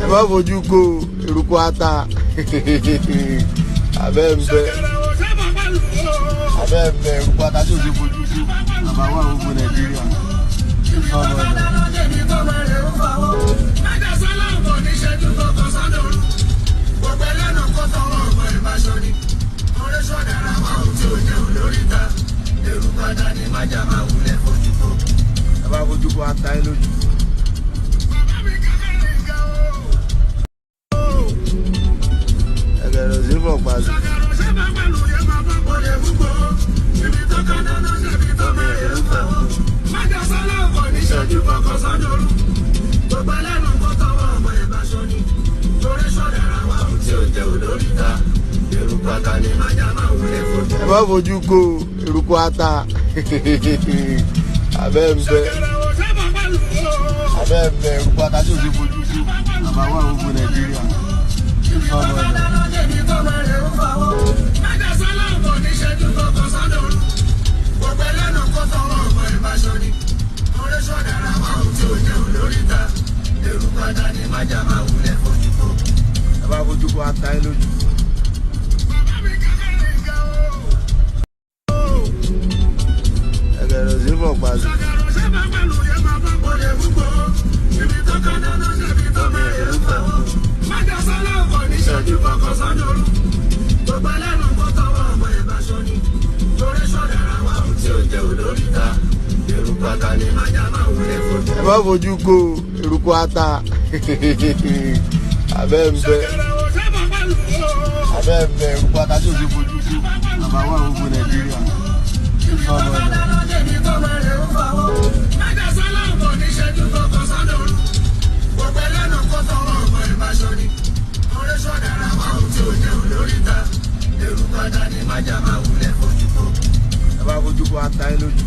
Eba fojú ko eruku ata. Abẹ́ẹ̀bẹ́ eruku ata tí o ṣe fojú ko. Àbáwá gbogbo Nàìjíríà. Eba fojú ko ata ẹ lójú. Eba fojú ko eruku ata. Abẹ́ẹ̀bẹ́ eruku ata tí o ṣe fojú ko. Àbáwá gbogbo Nàìjíríà. Eba fojú ko ata ẹ lójú. Eba fojú ko eruku ata. Abẹ́ẹ̀bẹ́ eruku ata tí o ṣe fojú ko. Àbáwá gbogbo Nàìjíríà. Eba fojú ko ata ẹ lójú.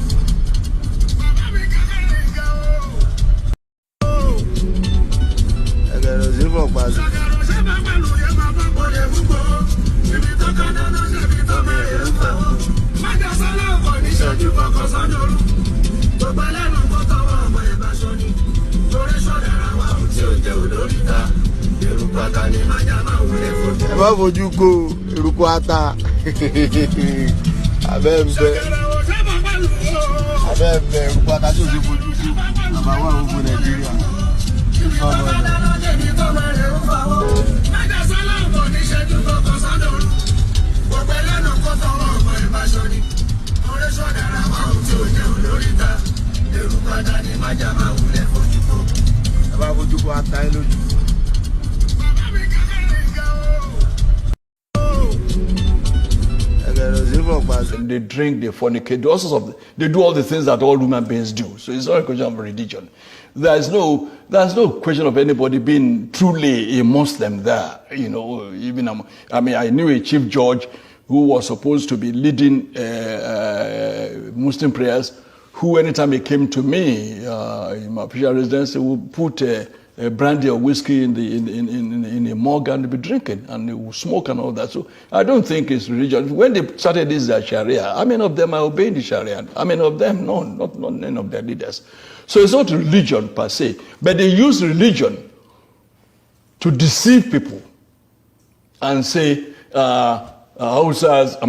Eba fojú ko eruku ata. Abẹ́ẹ̀bẹ́ eruku ata tí o ṣe fojú ko. Àbáwá gbogbo Nàìjíríà. Eba fojú ko ata ẹ lójú. They drink, they fornicate, they do all the things that all human beings do. So it's not a question of religion. There's no question of anybody being truly a Muslim there. You know, even I knew a chief judge who was supposed to be leading Muslim prayers, who anytime he came to me in my official residence, he would put brandy or whiskey in a mug and be drinking, and they will smoke and all that. So I don't think it's religion. When they started this Sharia, how many of them are obeying the Sharia? How many of them? No, not none of their leaders. So it's not religion per se, but they use religion to deceive people and say Hausas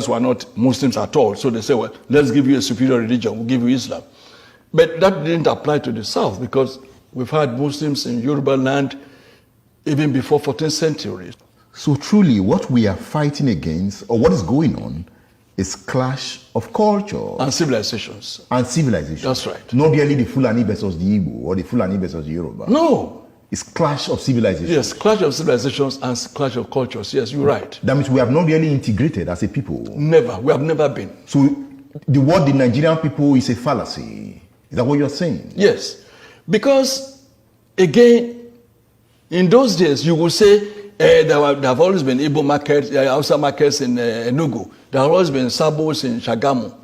were not Muslims at all. So they say, well, let's give you a superior religion, we'll give you Islam. But that didn't apply to the South, because we've had Muslims in Yoruba land even before 14th century. So truly what we are fighting against, or what is going on, is clash of culture. And civilizations. And civilizations. That's right. Not really the Fulani versus the Igbo, or the Fulani versus the Yoruba. No. It's clash of civilizations. Yes, clash of civilizations and clash of cultures. Yes, you're right. That means we have not really integrated as a people. Never. We have never been. So the word the Nigerian people is a fallacy. Is that what you're saying? Yes. Because, again, in those days, you would say there have always been Igbo markets, Hausa markets in Enugu. There have always been sabos in Shagamu.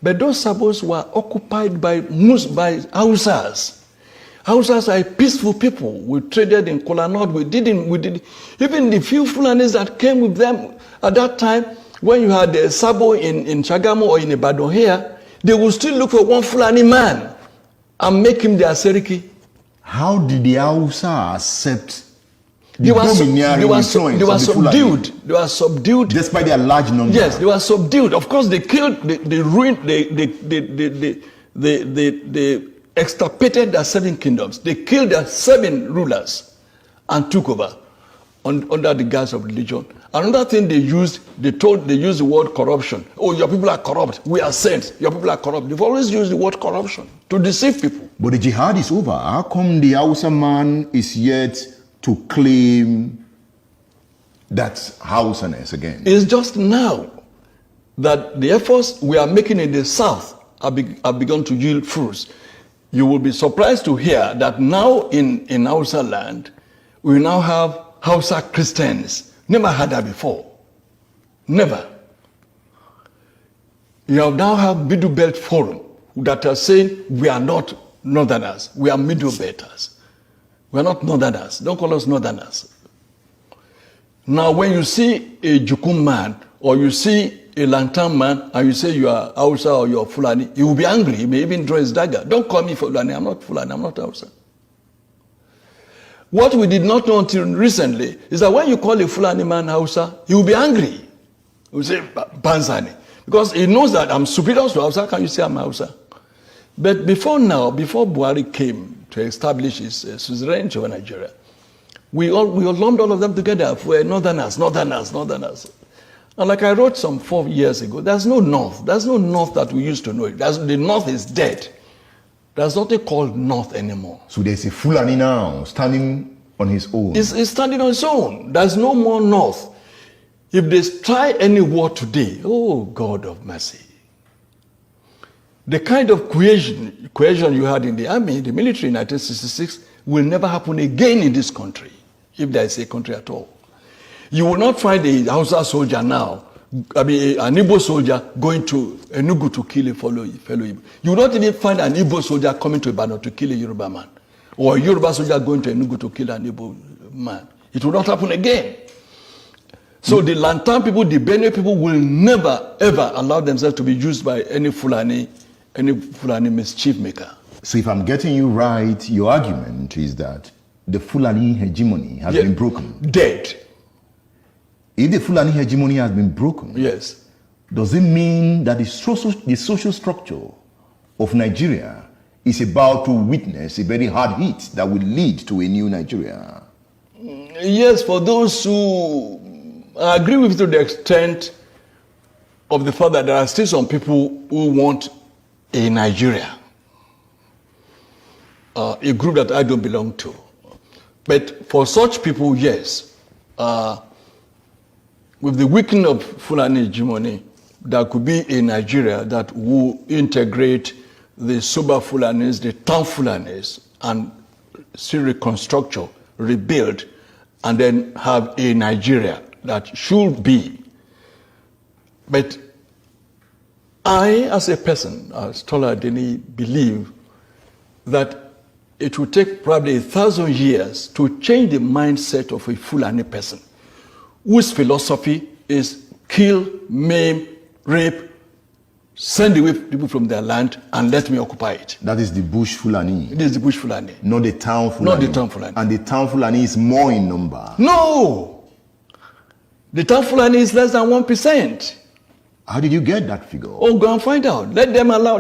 But those sabos were occupied by Hausas. Hausas are peaceful people. We traded in Kola Nord. We did even the few Fulanis that came with them at that time, When you had the Sabo in Chagamo or in Ibadan here, they will still look for one Fulani man and make him their Seriki. How did the Hausa accept They were subdued. They were subdued despite their large number. Yes, they were subdued. Of course, they killed, they ruined, they extirpated their 7 kingdoms. They killed their 7 rulers and took over under the guise of religion. Another thing they used, they used the word corruption. Oh, your people are corrupt. We are saints. Your people are corrupt. They've always used the word corruption to deceive people. But the jihad is over. How come the Hausa man is yet to claim that Hausaness again? It's just now that the efforts we are making in the south have begun to yield fruits. You will be surprised to hear that now in Hausa land, we now have Hausa Christians. Never had that before. Never. You now have Middle Belt Forum that are saying we are not northerners, we are Middle Belters. We are not northerners. Don't call us northerners. Now, when you see a Jukum man or you see a Lantan man and you say you are Hausa or you are Fulani, he will be angry. He may even draw his dagger. Don't call me Fulani. I'm not Fulani. I'm not Hausa. What we did not know until recently is that when you call a Fulani man Hausa, he will be angry. He will say Banzani. Because he knows that I'm superior to Hausa. How can you say I'm Hausa? But before now, before Buhari came to establish his suzerainty over Nigeria, we lumped all of them together for northerners. And like I wrote some 4 years ago, there's no north. There's no north that we used to know. The north is dead. There's nothing called north anymore. So there's a Fulani now standing on his own. It's standing on its own. There's no more north. If they try any war today, oh God of mercy. The kind of cohesion you had in the army, the military in 1966, will never happen again in this country, if there is a country at all. You will not find a Hausa soldier now, an Igbo soldier going to Enugu to kill a fellow Igbo. You will not even find an Igbo soldier coming to Ibadan to kill a Yoruba man, or a Yoruba soldier going to Enugu to kill an Igbo man. It will not happen again. So the Lantan people, the Benue people will never ever allow themselves to be used by any Fulani mischief maker. So if I'm getting you right, your argument is that the Fulani hegemony has been broken. Dead. If the Fulani hegemony has been broken, yes, does it mean that the social structure of Nigeria is about to witness a very hard hit that will lead to a new Nigeria? Yes, for those who agree with you to the extent of the fact that there are still some people who want a Nigeria, a group that I don't belong to. But for such people, yes, with the weakening of Fulani hegemony, there could be a Nigeria that will integrate the Soba Fulanis, the town Fulanis, and still reconstruct, rebuild, and then have a Nigeria that should be. But I, as a person, as Tola Adeni, believe that it will take probably 1,000 years to change the mindset of a Fulani person, whose philosophy is kill, maim, rape, send away people from their land and let me occupy it. That is the bush Fulani. It is the bush Fulani. Not the town Fulani. Not the town Fulani. And the town Fulani is more in number. No! The town Fulani is less than 1%. How did you get that figure? Oh, go and find out. Let them allow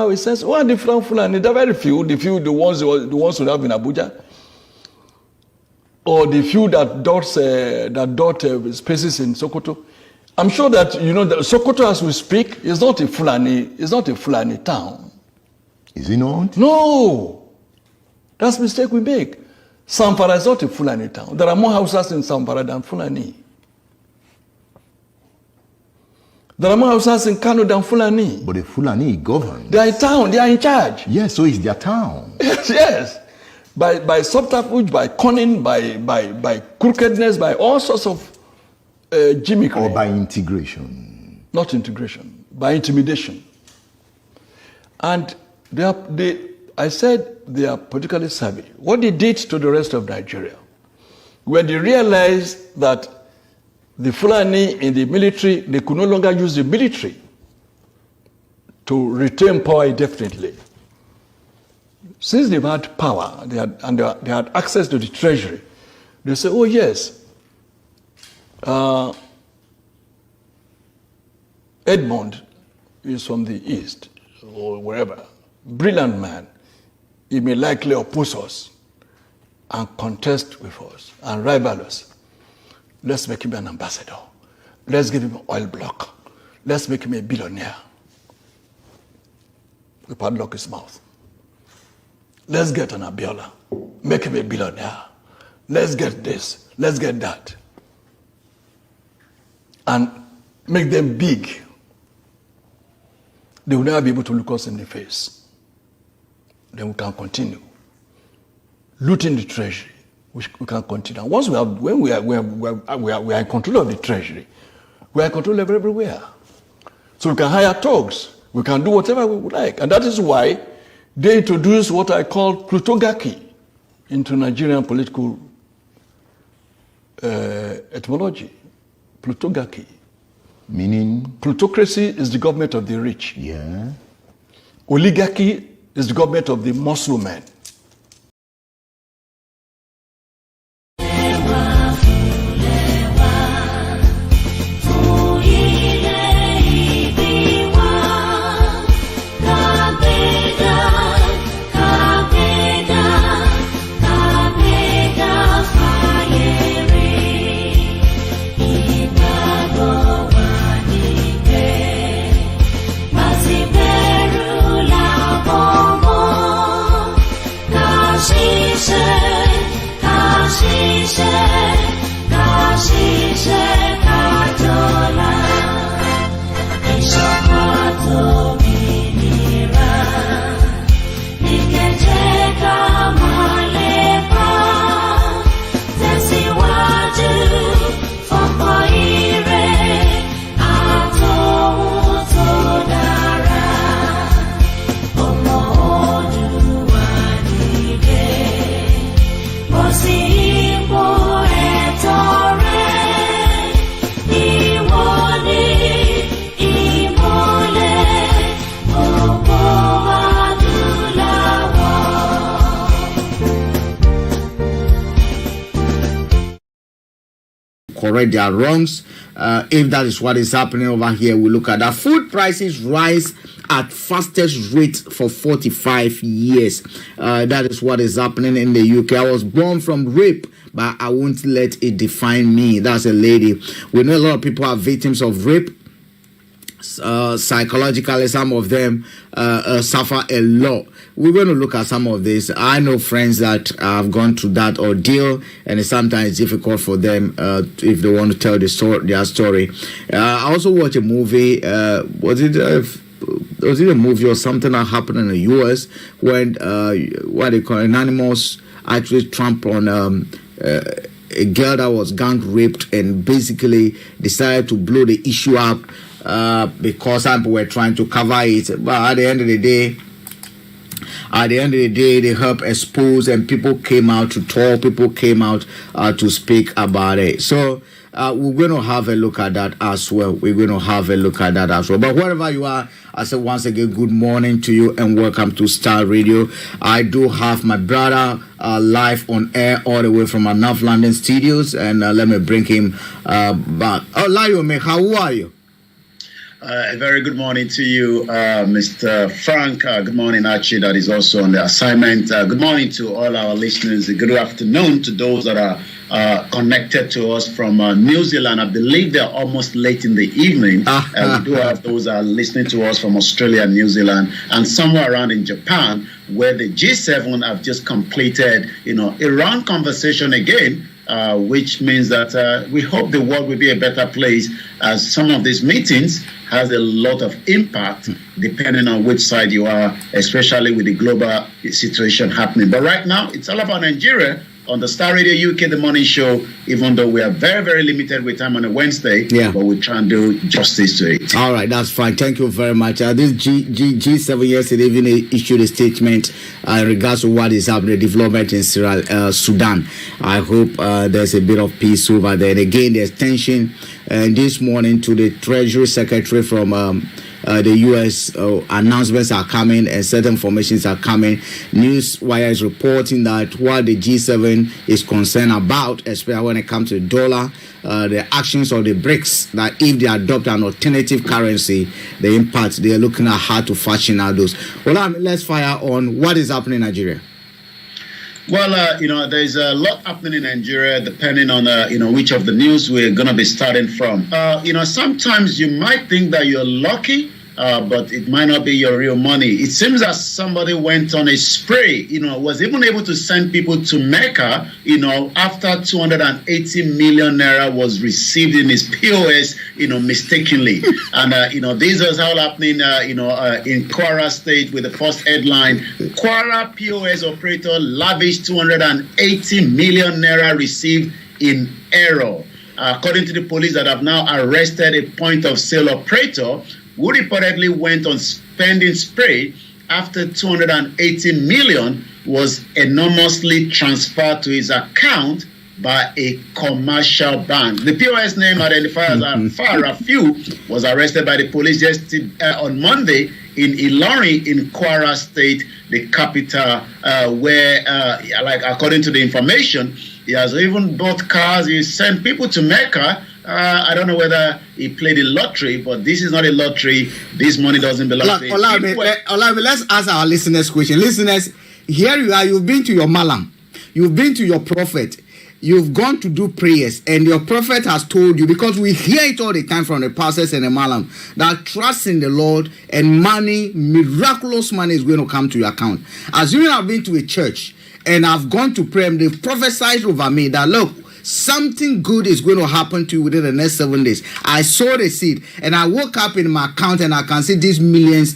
a sense. Who are the town Fulani? There are very few. The ones who have in Abuja. Or the few that dot spaces in Sokoto. I'm sure that you know that Sokoto, as we speak, is not a Fulani town. Is it not? No, that's a mistake we make. Zamfara is not a Fulani town. There are more houses in Zamfara than Fulani. There are more houses in Kano than Fulani. But the Fulani govern. They are in town. They are in charge. Yes, so it's their town. Yes. By subterfuge, by cunning, by crookedness, by all sorts of gimmickry. Or by integration. Not integration, by intimidation. And I said they are politically savvy. What they did to the rest of Nigeria, when they realized that The Fulani in the military, they could no longer use the military to retain power indefinitely. Since they've had power, they had access to the treasury, they say, oh yes, Edmund is from the east or wherever, brilliant man. He may likely oppose us and contest with us and rival us. Let's make him an ambassador. Let's give him an oil block. Let's make him a billionaire. We padlock his mouth. Let's get an Abiola. Make him a billionaire. Let's get this. Let's get that. And make them big. They will never be able to look us in the face. Then we can continue. Looting the treasury, we can continue. And once when we are in control of the treasury, we are in control of everywhere. So we can hire thugs. We can do whatever we would like. And that is why they introduced what I call plutocracy into Nigerian political etymology. Plutocracy. Meaning? Plutocracy is the government of the rich. Yeah. Oligarchy is the government of the muscle men. Correct their wrongs. If that is what is happening over here, we look at that. Food prices rise at fastest rate for 45 years. That is what is happening in the UK. I was born from rape, but I won't let it define me. That's a lady. We know a lot of people are victims of rape. Psychologically, some of them suffer a lot. We're going to look at some of this. I know friends that have gone through that ordeal, and it's sometimes difficult for them if they want to tell their story. I also watched a movie. Was it a movie or something that happened in the U.S. when what they call anonymous actually trampled on a girl that was gang raped and basically decided to blow the issue up because some people were trying to cover it. But at the end of the day, they helped expose, and people came out to talk, people came out to speak about it. So we're going to have a look at that as well. But wherever you are, I say once again, good morning to you and welcome to Star Radio. I do have my brother live on air all the way from our North London studios, and let me bring him back. OLAYOMI, how are you? A very good morning to you, Mr. Frank. Good morning, Archie, that is also on the assignment. Good morning to all our listeners. Good afternoon to those that are connected to us from New Zealand. I believe they're almost late in the evening. We do have those that are listening to us from Australia and New Zealand, and somewhere around in Japan, where the G7 have just completed, Iran conversation again. Which means that we hope the world will be a better place, as some of these meetings has a lot of impact depending on which side you are, especially with the global situation happening. But right now, it's all about Nigeria, on the Star Radio UK, the morning show, even though we are very, very limited with time on a Wednesday, but we try and do justice to it. All right, that's fine. Thank you very much. This G7 yesterday even issued a statement in regards to what is happening, development in Sudan. I hope there's a bit of peace over there. And again, there's tension this morning to the Treasury Secretary from the U.S. Announcements are coming and certain formations are coming. Newswire is reporting that what the G7 is concerned about, especially when it comes to the dollar, the actions of the BRICS, that if they adopt an alternative currency, the impact, they are looking at how to fashion out those. Well, let's fire on what is happening in Nigeria. Well, there's a lot happening in Nigeria, depending on, which of the news we're going to be starting from. Sometimes you might think that you're lucky, but it might not be your real money. It seems that somebody went on a spree, was even able to send people to Mecca, after 280 million naira was received in his POS, mistakenly. And, this is all happening, in Kwara State with the first headline. Kwara POS operator lavished 280 million naira received in error. According to the police that have now arrested a point of sale operator who reportedly went on spending spree after 280 million was enormously transferred to his account by a commercial bank. The POS name identified as Rafiu was arrested by the police yesterday on Monday in Ilorin in Kwara State, the capital, where, according to the information, he has even bought cars. He sent people to Mecca. I don't know whether he played a lottery, but this is not a lottery. This money doesn't belong to him. Let's ask our listeners question. Listeners, here you are. You've been to your malam. You've been to your prophet. You've gone to do prayers, and your prophet has told you, because we hear it all the time from the pastors and the malam, that trust in the Lord and money, miraculous money is going to come to your account. Assuming I've been to a church and I've gone to pray, and they've prophesied over me that, look, something good is going to happen to you within the next 7 days. I sowed a seed and I woke up in my account and I can see these millions.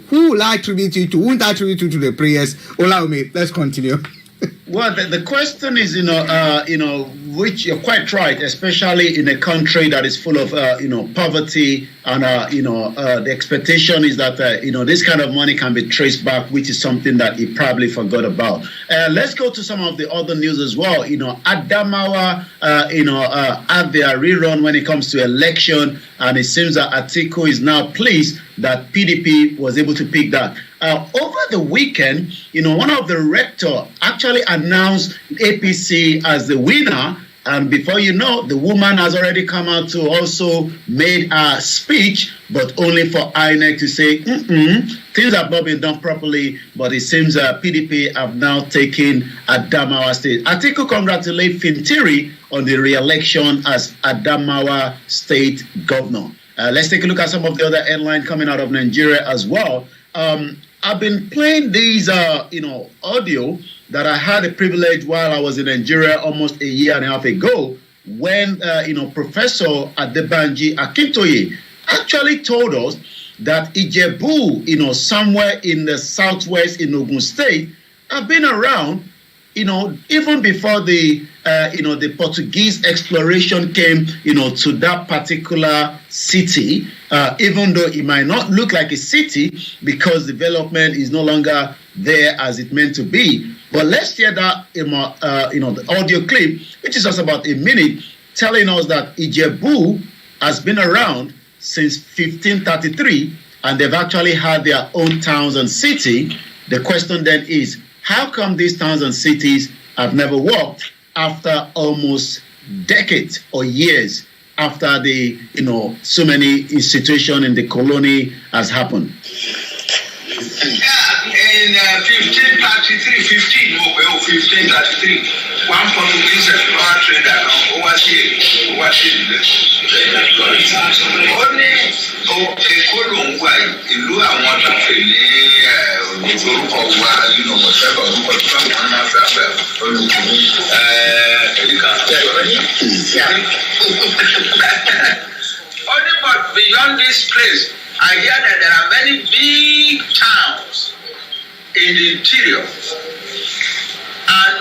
Who will I attribute you to? Won't I attribute you to the prayers? OLAYOMI, let's continue. Well, the question is, which you're quite right, especially in a country that is full of, poverty, and, the expectation is that, this kind of money can be traced back, which is something that he probably forgot about. Let's go to some of the other news as well. Adamawa, had their rerun when it comes to election, and it seems that Atiku is now pleased that PDP was able to pick that. Over the weekend, one of the rector actually announced APC as the winner. And before you know, the woman has already come out to also made a speech, but only for INEC to say, things have not been done properly. But it seems PDP have now taken Adamawa State. Atiku congratulates Fintiri on the re-election as Adamawa State governor. Let's take a look at some of the other headlines coming out of Nigeria as well. I've been playing these, audio that I had a privilege while I was in Nigeria almost a year and a half ago, when, Professor Adebanji Akintoye actually told us that Ijebu, somewhere in the southwest in Ogun State, have been around, even before the Portuguese exploration came, to that particular city, even though it might not look like a city because development is no longer there as it meant to be. But let's hear that, the audio clip, which is just about a minute, telling us that Ijebu has been around since 1533, and they've actually had their own towns and city. The question then is, how come these towns and cities have never worked after almost decades or years after the, so many institutions in the colony has happened? In 1533, one Portuguese explorer trader overseas. Only Ekolongwa, ìlú àwọn táfẹ̀ ní orúkọ wa, whatever orúkọ tí wọ́n máa ń fẹ́ fẹ́ Only but beyond this place, I hear that there are many big towns in the interior.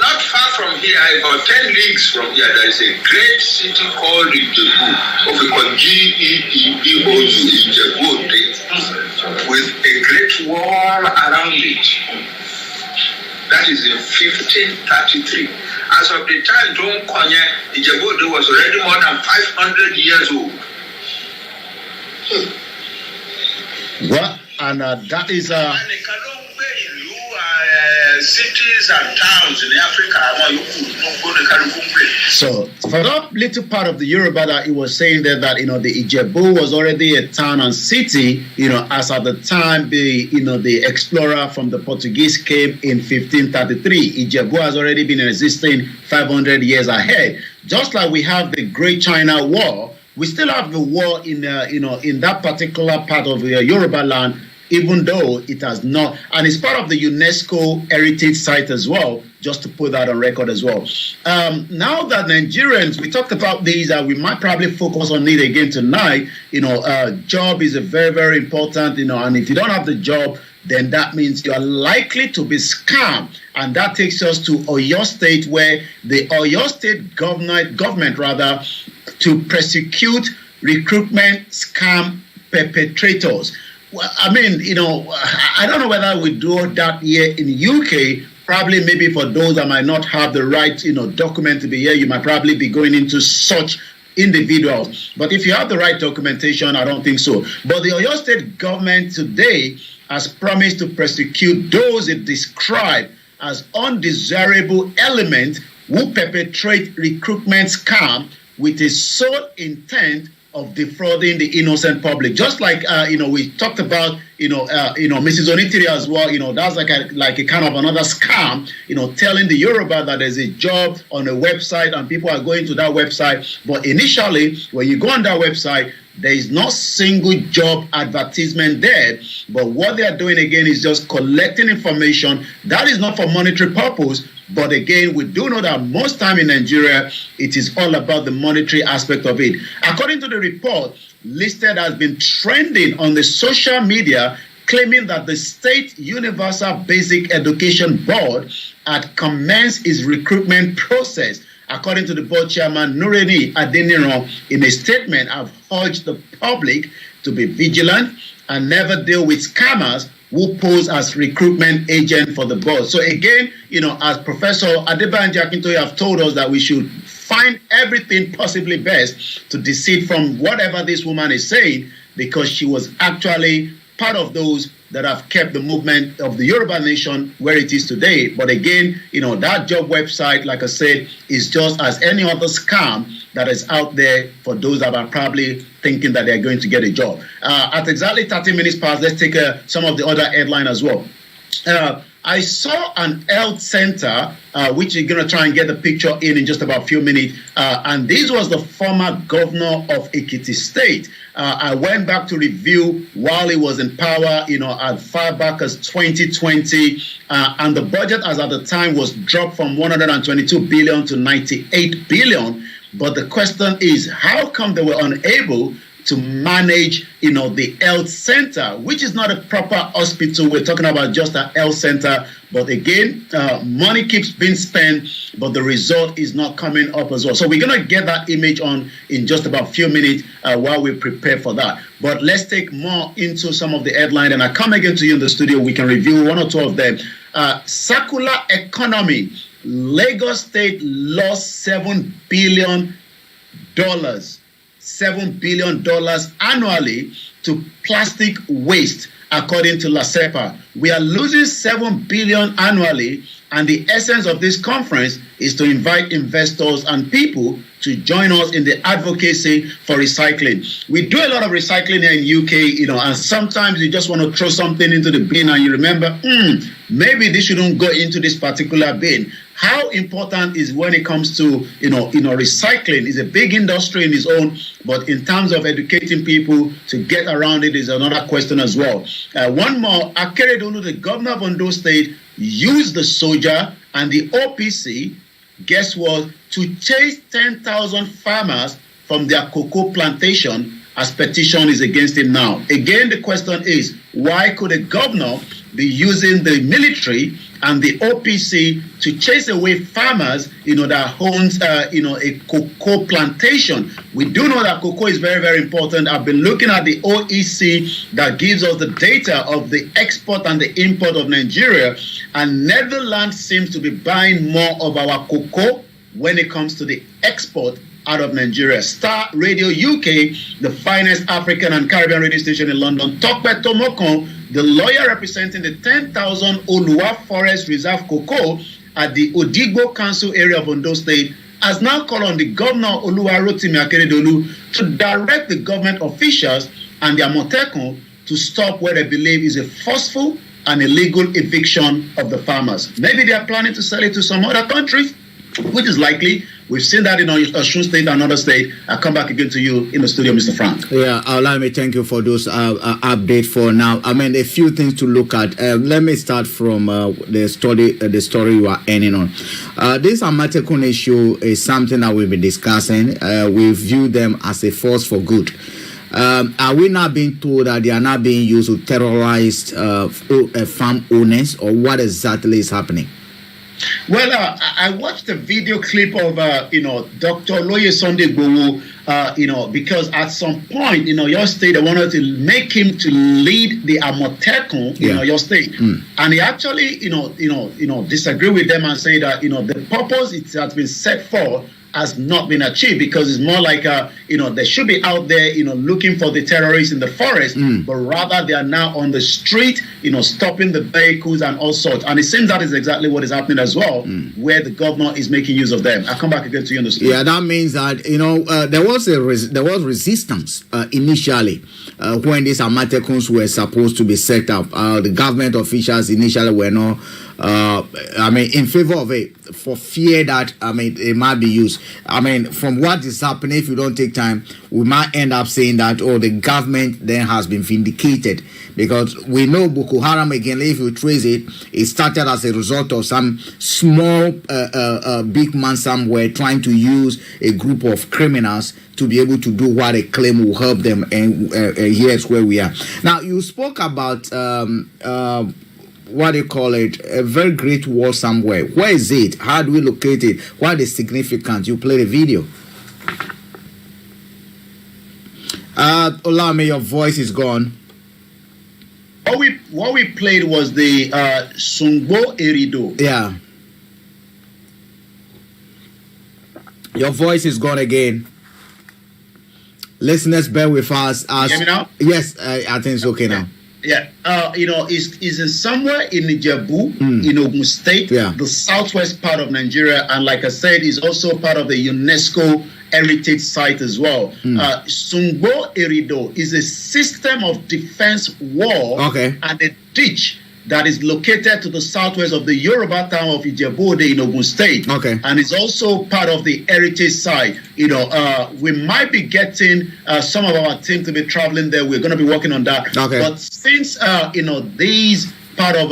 not far from here, about 10 leagues from here, there is a great city called Ijebu, GEEBOU, Ijebu, with a great wall around it. That is in 1533. As of the time Don Konye, Ijebu was already more than 500 years old. Well, and that is cities and towns in Africa. So for that little part of the Yoruba that he was saying there, that the Ijebu was already a town and city, as at the time the explorer from the Portuguese came in 1533. Ijebu has already been existing 500 years ahead. Just like we have the Great China War, we still have the war in that particular part of the Yoruba land, even though it has not, and it's part of the UNESCO heritage site as well, just to put that on record as well. Now that Nigerians, we talked about these, we might probably focus on it again tonight. Job is a very, very important, and if you don't have the job, then that means you are likely to be scammed. And that takes us to Oyo State, where the Oyo State government to prosecute recruitment scam perpetrators. Well, I mean, I don't know whether we do that here in UK. Probably maybe for those that might not have the right, document to be here, you might probably be going into such individuals. But if you have the right documentation, I don't think so. But the Oyo State government today has promised to prosecute those it described as undesirable elements who perpetrate recruitment scam with a sole intent of defrauding the innocent public. Just like we talked about Mrs. Onitiri as well, that's like a kind of another scam, telling the Yoruba that there's a job on a website and people are going to that website. But initially, when you go on that website, there is no single job advertisement there. But what they are doing again is just collecting information that is not for monetary purpose. But again, we do know that most time in Nigeria, it is all about the monetary aspect of it. According to the report, listed has been trending on the social media, claiming that the State Universal Basic Education Board had commenced its recruitment process. According to the board chairman, Nureni Adeniran, in a statement, have urged the public to be vigilant and never deal with scammers who pose as recruitment agent for the board. So again, as Professor Adebanji Akintoye have told us that we should find everything possibly best to deceive from whatever this woman is saying, because she was actually part of those that have kept the movement of the Yoruba nation where it is today. But again, that job website, like I said, is just as any other scam that is out there for those that are probably thinking that they're going to get a job. At exactly 30 minutes past, let's take some of the other headline as well. I saw an health center, which you're going to try and get the picture in just about a few minutes. And this was the former governor of Ekiti State. I went back to review while he was in power, as far back as 2020. And the budget as at the time was dropped from 122 billion to 98 billion. But the question is, how come they were unable to manage, the health center, which is not a proper hospital? We're talking about just a health center. But again, money keeps being spent, but the result is not coming up as well. So we're going to get that image on in just about a few minutes while we prepare for that. But let's take more into some of the headlines. And I come again to you in the studio. We can review one or two of them. Circular economy. Lagos State lost $7 billion. $7 billion annually to plastic waste, according to LASEPA. We are losing $7 billion annually, and the essence of this conference is to invite investors and people to join us in the advocacy for recycling. We do a lot of recycling here in UK, and sometimes you just want to throw something into the bin and you remember, maybe this shouldn't go into this particular bin. How important is when it comes to, recycling is a big industry in its own, but in terms of educating people to get around it is another question as well. One more, Akeredolu, the governor of Ondo State, used the soldier and the OPC, guess what, to chase 10,000 farmers from their cocoa plantation, as petition is against him now. Again, the question is, why could a governor be using the military and the OPC to chase away farmers, that owns, a cocoa plantation. We do know that cocoa is very, very important. I've been looking at the OEC that gives us the data of the export and the import of Nigeria, and Netherlands seems to be buying more of our cocoa when it comes to the export out of Nigeria. STARR Radio UK, the finest African and Caribbean radio station in London, Tokpe Tomokon, the lawyer representing the 10,000 Oluwa Forest Reserve cocoa at the Odigbo Council area of Ondo State, has now called on the governor Oluwarotimi Akeredolu to direct the government officials and the Amotekun to stop what they believe is a forceful and illegal eviction of the farmers. Maybe they are planning to sell it to some other countries, which is likely. We've seen that in Osun State and another state. I'll come back again to you in the studio, Mr. Frank. Yeah, allow me, thank you for those updates for now. I mean, a few things to look at. Let me start from the story you are ending on. This Amatekun issue is something that we've been discussing. We view them as a force for good. Are we not being told that they are not being used to terrorize farm owners, or what exactly is happening? Well, I watched a video clip of, Dr. Loye Sunday IGBOHO, because at some point, your state, they wanted to make him to lead the Amotekun, your state. And he actually, disagree with them and say that, the purpose it has been set for has not been achieved, because it's more like, they should be out there, looking for the terrorists in the forest, but rather they are now on the street, stopping the vehicles and all sorts. And it seems that is exactly what is happening as well, where the governor is making use of them. I'll come back again to you on the story. Yeah, that means that, there was resistance initially when these Amatekuns were supposed to be set up. The government officials initially were not, in favor of it, for fear that, it might be used. From what is happening, if you don't take time, we might end up saying that, the government then has been vindicated, because we know Boko Haram, again, if you trace it, it started as a result of some small big man somewhere trying to use a group of criminals to be able to do what they claim will help them, and here's where we are. Now, you spoke about what do you call it, a very great wall somewhere. Where is it? How do we locate it? What is significant? You play the video. Olami, your voice is gone. What we played was the Sungbo Erido. Yeah. Your voice is gone again. Listeners, bear with us. Can you hear me now? Yes, I think it's okay now. Yeah, is in somewhere in Ijebu, in Ogun State, the southwest part of Nigeria, and like I said, is also part of the UNESCO heritage site as well. Sungbo Erido is a system of defense wall and a ditch that is located to the southwest of the Yoruba town of Ijebu in Ogun State. And it's also part of the heritage site. We might be getting some of our team to be traveling there. We're going to be working on that. But since, these part of,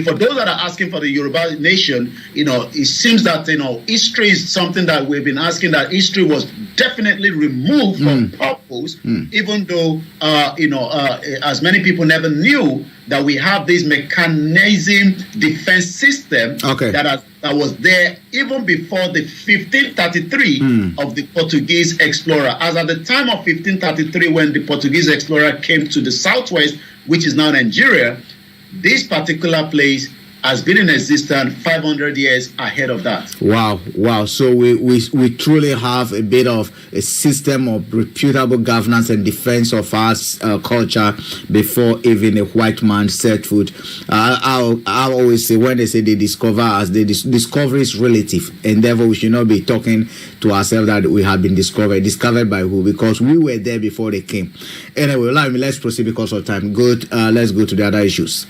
for those that are asking for the Yoruba nation, it seems that, history is something that we've been asking, that history was definitely removed from purpose, even though, as many people never knew that we have this mechanism defense system that was there even before the 1533 of the Portuguese explorer. As at the time of 1533, when the Portuguese explorer came to the southwest, which is now Nigeria, this particular place has been in existence 500 years ahead of that. Wow. So we truly have a bit of a system of reputable governance and defense of our culture before even a white man set foot. I always say, when they say they discover us, the discovery is relative, and therefore we should not be talking to ourselves that we have been discovered. Discovered by who? Because we were there before they came. Anyway, let's proceed because of time. Good. Let's go to the other issues.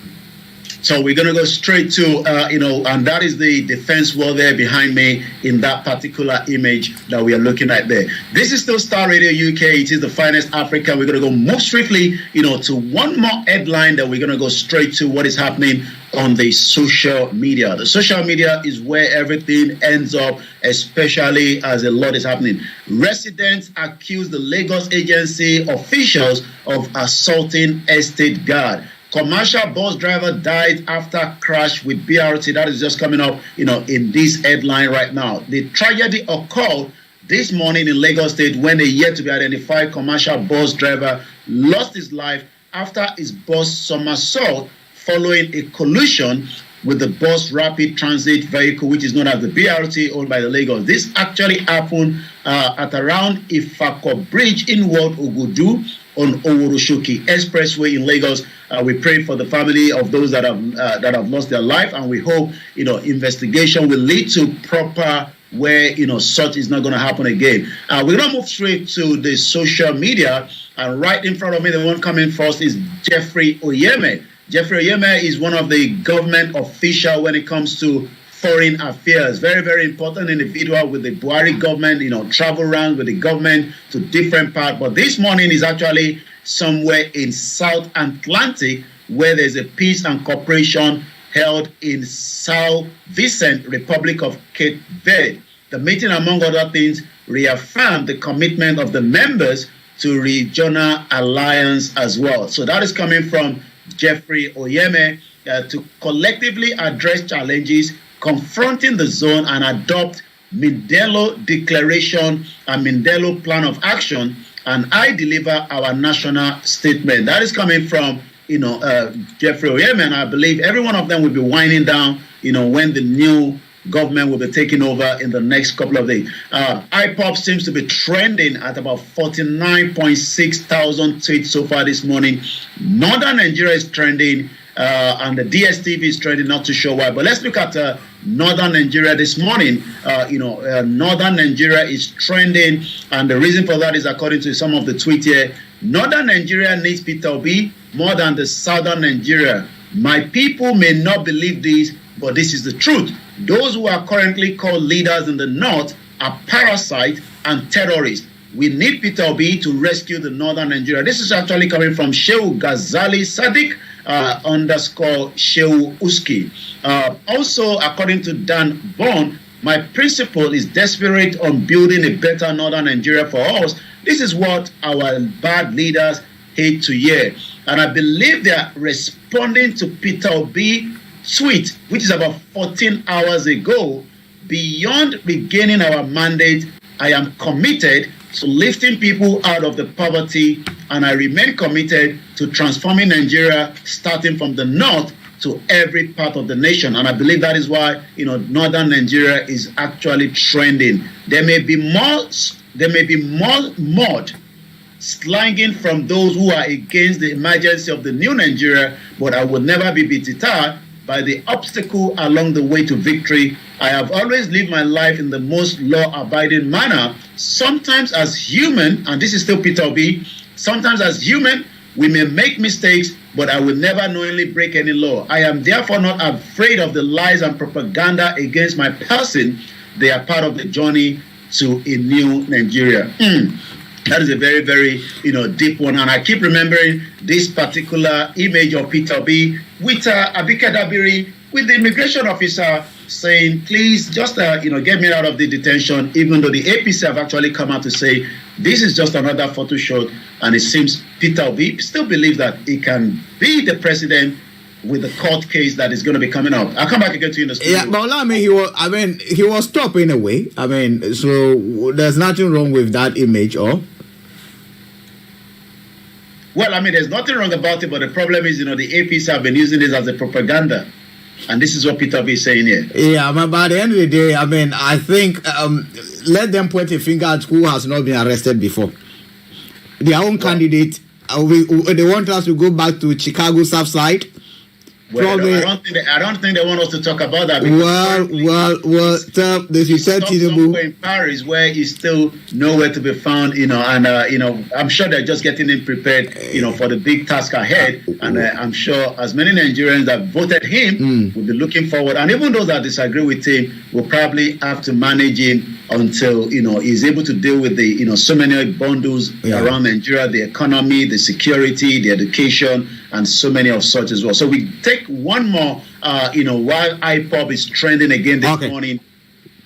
So we're going to go straight to, and that is the defense wall there behind me in that particular image that we are looking at there. This is still Star Radio UK. It is the finest Africa. We're going to go move swiftly, to one more headline that we're going to go straight to what is happening on the social media. The social media is where everything ends up, especially as a lot is happening. Residents accuse the Lagos agency officials of assaulting estate guard. Commercial bus driver died after crash with BRT. That is just coming up, in this headline right now. The tragedy occurred this morning in Lagos State when a yet to be identified commercial bus driver lost his life after his bus somersault following a collision with the bus rapid transit vehicle, which is known as the BRT, owned by the Lagos. This actually happened at around Ifako Bridge in Ward Ogudu on Oworoshoki Expressway in Lagos. We pray for the family of those that have lost their life, and we hope investigation will lead to proper where such is not going to happen again. We're going to move straight to the social media, and right in front of me, the one coming first is Jeffrey Oyeme. Jeffrey Oyeme is one of the government officials when it comes to foreign affairs. Very, very important individual with the Buhari government, travel around with the government to different parts. But this morning is actually somewhere in South Atlantic where there's a peace and cooperation held in South Vicent, Republic of Cape Verde. The meeting, among other things, reaffirmed the commitment of the members to regional alliance as well. So that is coming from Jeffrey Oyeme to collectively address challenges confronting the zone and adopt Mindelo Declaration and Mindelo Plan of Action, and I deliver our national statement. That is coming from Jeffrey Oyeme, and I believe every one of them will be winding down when the new government will be taking over in the next couple of days. IPOP seems to be trending at about 49.6 thousand tweets so far this morning. Northern Nigeria is trending, and the DSTV is trending, not too sure why. But let's look at Northern Nigeria this morning. Northern Nigeria is trending, and the reason for that is according to some of the tweets here. Northern Nigeria needs Peter Obi more than the Southern Nigeria. My people may not believe this, but this is the truth. Those who are currently called leaders in the North are parasites and terrorists. We need Peter Obi to rescue the Northern Nigeria. This is actually coming from Shehu Ghazali Sadiq _ Shehu Uski. Also, according to Dan Bond, my principle is desperate on building a better Northern Nigeria for us. This is what our bad leaders hate to hear. And I believe they are responding to Peter Obi tweet, which is about 14 hours ago. Beyond regaining our mandate, I am committed to lifting people out of the poverty, and I remain committed to transforming Nigeria, starting from the north to every part of the nation. And I believe that is why Northern Nigeria is actually trending. There may be more mud slanging from those who are against the emergency of the new Nigeria, but I will never be deterred by the obstacle along the way to victory. I have always lived my life in the most law-abiding manner. Sometimes as human, and this is still Peter Obi, sometimes as human, we may make mistakes, but I will never knowingly break any law. I am therefore not afraid of the lies and propaganda against my person. They are part of the journey to a new Nigeria. That is a very, very, deep one. And I keep remembering this particular image of Peter Obi with Abike Dabiri, with the immigration officer saying, please just, get me out of the detention, even though the APC have actually come out to say, this is just another photo shoot. And it seems Peter Obi still believes that he can be the president with the court case that is going to be coming out. I'll come back again to you in the studio. Yeah, but he was stopped in a way. So there's nothing wrong with that image, or? Well, there's nothing wrong about it, but the problem is, the APC have been using this as a propaganda. And this is what Peter B is saying here. Yeah, but by the end of the day, I think let them point a finger at who has not been arrested before. Their own candidate, they want us to go back to Chicago South Side. Well, I don't think they want us to talk about that. They should tell somewhere in Paris where he's still nowhere to be found, and I'm sure they're just getting him prepared, for the big task ahead. And I'm sure as many Nigerians that voted him will be looking forward. And even those that disagree with him will probably have to manage him until, he's able to deal with the, so many bundles around Nigeria, the economy, the security, the education, and so many of such as well. So we take one more, while IPOB is trending again this morning.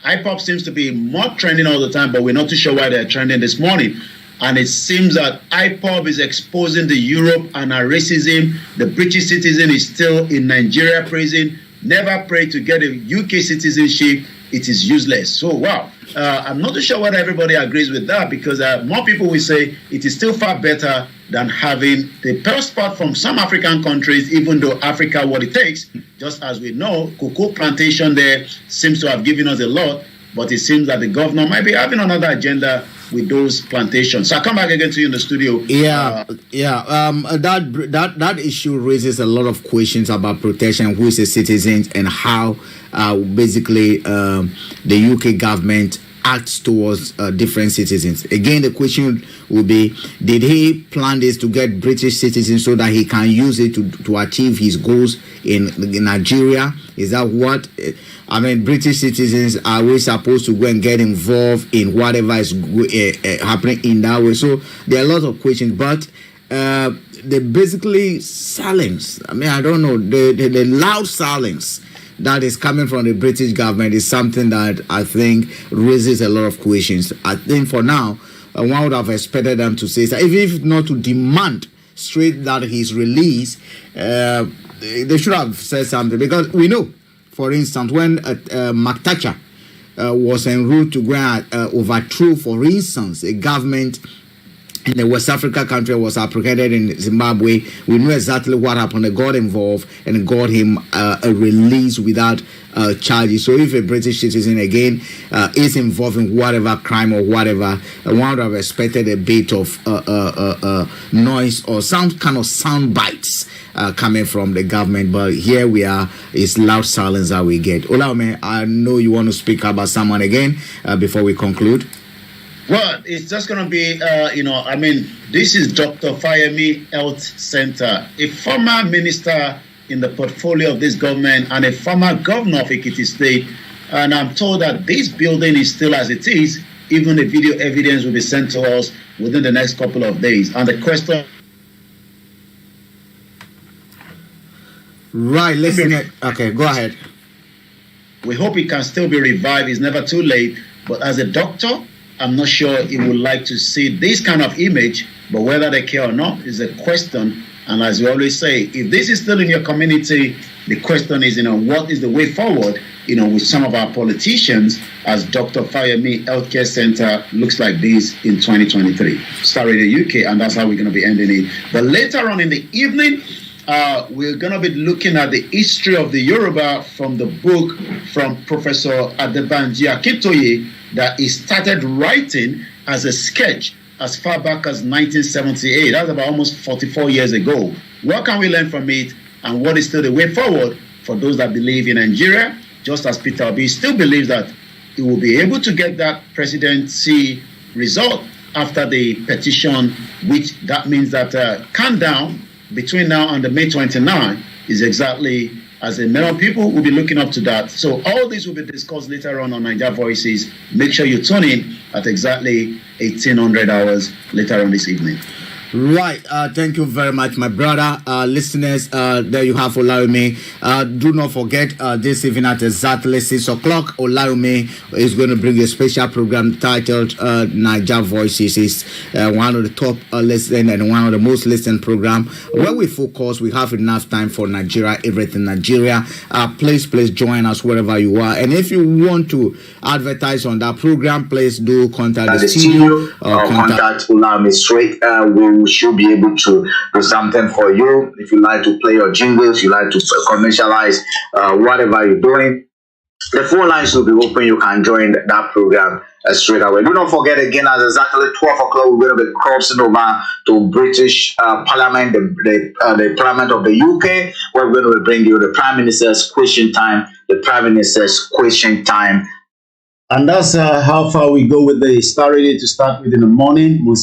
IPOB seems to be more trending all the time, but we're not too sure why they're trending this morning. And it seems that IPOB is exposing the Europe and our racism. The British citizen is still in Nigeria prison. Never prayed to get a UK citizenship. It is useless. So, wow. I'm not too sure whether everybody agrees with that, because more people will say it is still far better than having the passport from some African countries, even though Africa, what it takes, just as we know, cocoa plantation there seems to have given us a lot, but it seems that the governor might be having another agenda with those plantations. So I'll come back again to you in the studio. That issue raises a lot of questions about protection, who is a citizen, and how basically the UK government acts towards different citizens. Again, the question will be, did he plan this to get British citizens so that he can use it to achieve his goals in Nigeria? Is that what? I mean, British citizens, are we supposed to go and get involved in whatever is happening in that way? So there are a lot of questions, but they basically silence. I mean, I don't know, the loud silence that is coming from the British government is something that I think raises a lot of questions. I think for now, one would have expected them to say, even if not to demand straight that he's released, they should have said something, because we know, for instance, when Mark Thatcher was en route to go and overthrow, for instance, a government in the West Africa country was apprehended in Zimbabwe, we knew exactly what happened. They got involved and got him a release without charges. So if a British citizen again is involved in whatever crime or whatever, one would have expected a bit of noise or some kind of sound bites coming from the government. But here we are, it's loud silence that we get. OLAYOMI, I know you want to speak about someone again before we conclude. Well, it's just going to be, this is Dr. FOLAYEMI Health Center, a former minister in the portfolio of this government and a former governor of Ekiti State. And I'm told that this building is still as it is. Even the video evidence will be sent to us within the next couple of days. And the question... Right, listen. Okay, go ahead. We hope it can still be revived. It's never too late. But as a doctor, I'm not sure he would like to see this kind of image, but whether they care or not is a question. And as we always say, if this is still in your community, the question is, what is the way forward, with some of our politicians, as Dr. FOLAYEMI Healthcare Center looks like this in 2023. STARR Radio UK, and that's how we're going to be ending it. But later on in the evening, we're going to be looking at the history of the Yoruba from the book from Professor Adebanji Akintoye that he started writing as a sketch as far back as 1978. That's about almost 44 years ago. What can we learn from it, and what is still the way forward for those that believe in Nigeria, just as Peter Obi still believes that he will be able to get that presidency result after the petition, which that means that countdown between now and the May 29 is exactly as a number of people will be looking up to that. So all this will be discussed later on Niger Voices. Make sure you tune in at exactly 1800 hours later on this evening. Right. Thank you very much, my brother. Listeners, there you have OLAYOMI. Do not forget this evening at exactly 6 o'clock, OLAYOMI is going to bring a special program titled Niger Voices. It's one of the top listened and one of the most listened program where we focus. We have enough time for Nigeria, everything Nigeria. Please join us wherever you are. And if you want to advertise on that program, please do contact the studio or contact OLAYOMI straight. We should be able to do something for you. If you like to play your jingles, you like to commercialize whatever you're doing, The phone lines will be open. You can join that program straight away. Do not forget again, at exactly 12 o'clock, we're going to be crossing over to British Parliament, the Parliament of the UK, where we're going to bring you the Prime Minister's question time, And that's how far we go with the Star Radio to start with in the morning. We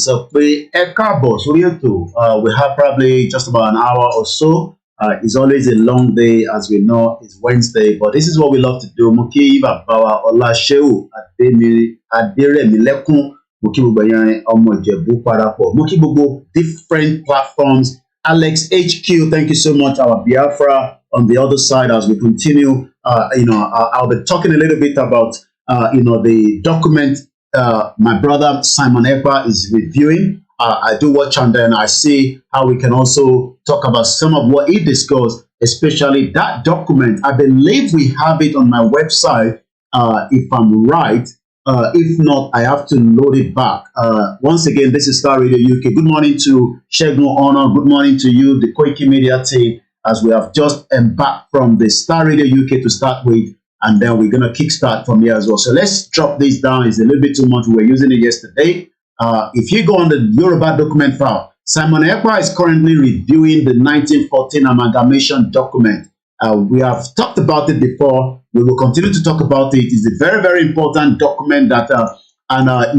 have probably just about an hour or so. It's always a long day, as we know. It's Wednesday, but this is what we love to do. Muki Babawa Olashewu Aderemilekun Muki Bubayan Omojebu Parapo Muki Bubu different platforms. Alex HQ, thank you so much. Our Biafra on the other side as we continue. I'll be talking a little bit about the document my brother Simon Ekpa is reviewing. I do watch and then I see how we can also talk about some of what he discussed, especially that document. I believe we have it on my website, if I'm right. If not, I have to load it back. Once again, this is Star Radio UK. Good morning to Shegun Honor. Good morning to you, the Koikimedia team, as we have just embarked from the Star Radio UK to start with. And then we're going to kickstart from here as well. So let's drop this down. It's a little bit too much. We were using it yesterday. If you go on the Yoruba document file, Simon Ekpa is currently reviewing the 1914 amalgamation document. We have talked about it before. We will continue to talk about it. It's a very, very important document that,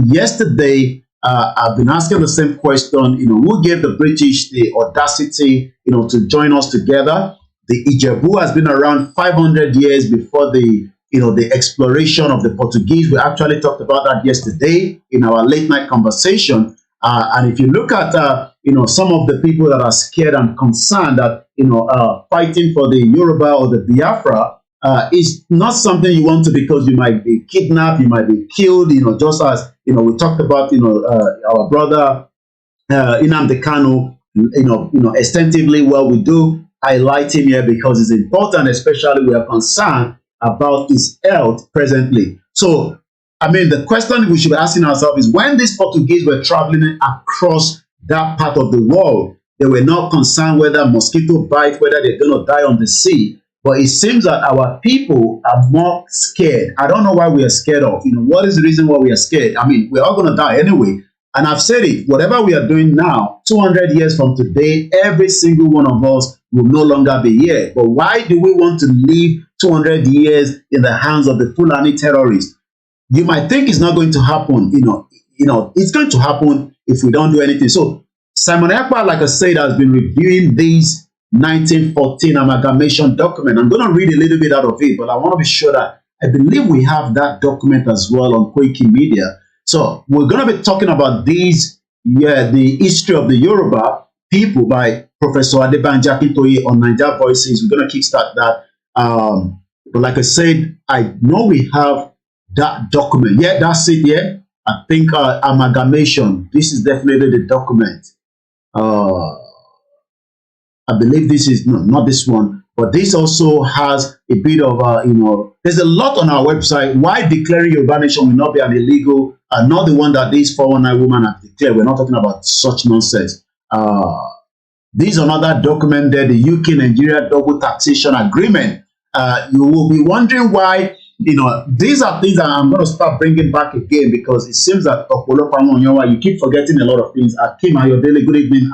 yesterday, I've been asking the same question, who gave the British the audacity, to join us together? The Ijebu has been around 500 years before the exploration of the Portuguese. We actually talked about that yesterday in our late night conversation. And if you look at, some of the people that are scared and concerned that, fighting for the Yoruba or the Biafra is not something you want to, because you might be kidnapped, you might be killed, just as, we talked about, our brother Nnamdi Kanu, extensively. Well, we do highlight him here because it's important, especially we are concerned about his health presently. So, the question we should be asking ourselves is, when these Portuguese were traveling across that part of the world, they were not concerned whether mosquito bite, whether they're going to die on the sea. But it seems that our people are more scared. I don't know why we are scared of. What is the reason why we are scared? We're all going to die anyway. And I've said it, whatever we are doing now, 200 years from today, every single one of us will no longer be here. But why do we want to live 200 years in the hands of the Fulani terrorists? You might think it's not going to happen. It's going to happen if we don't do anything. So Simon Ekpa, like I said, has been reviewing these 1914 amalgamation document. I'm going to read a little bit out of it, but I want to be sure that I believe we have that document as well on Koikimedia. So we're going to be talking about these, the history of the Yoruba people by Professor Adebanji Akintoye on Naija Voices. We're going to kickstart that. But like I said, I know we have that document. Yeah, that's it. Yeah, I think amalgamation. This is definitely the document. I believe this is not this one, but this also has a bit of there's a lot on our website. Why declaring Yoruba nation will not be an illegal, not the one that this 419 woman has declared. We're not talking about such nonsense. These are another document there, the UK-Nigeria double taxation agreement. You will be wondering why, these are things that I'm going to start bringing back again, because it seems that you keep forgetting a lot of things. Akim Ayodele, good evening.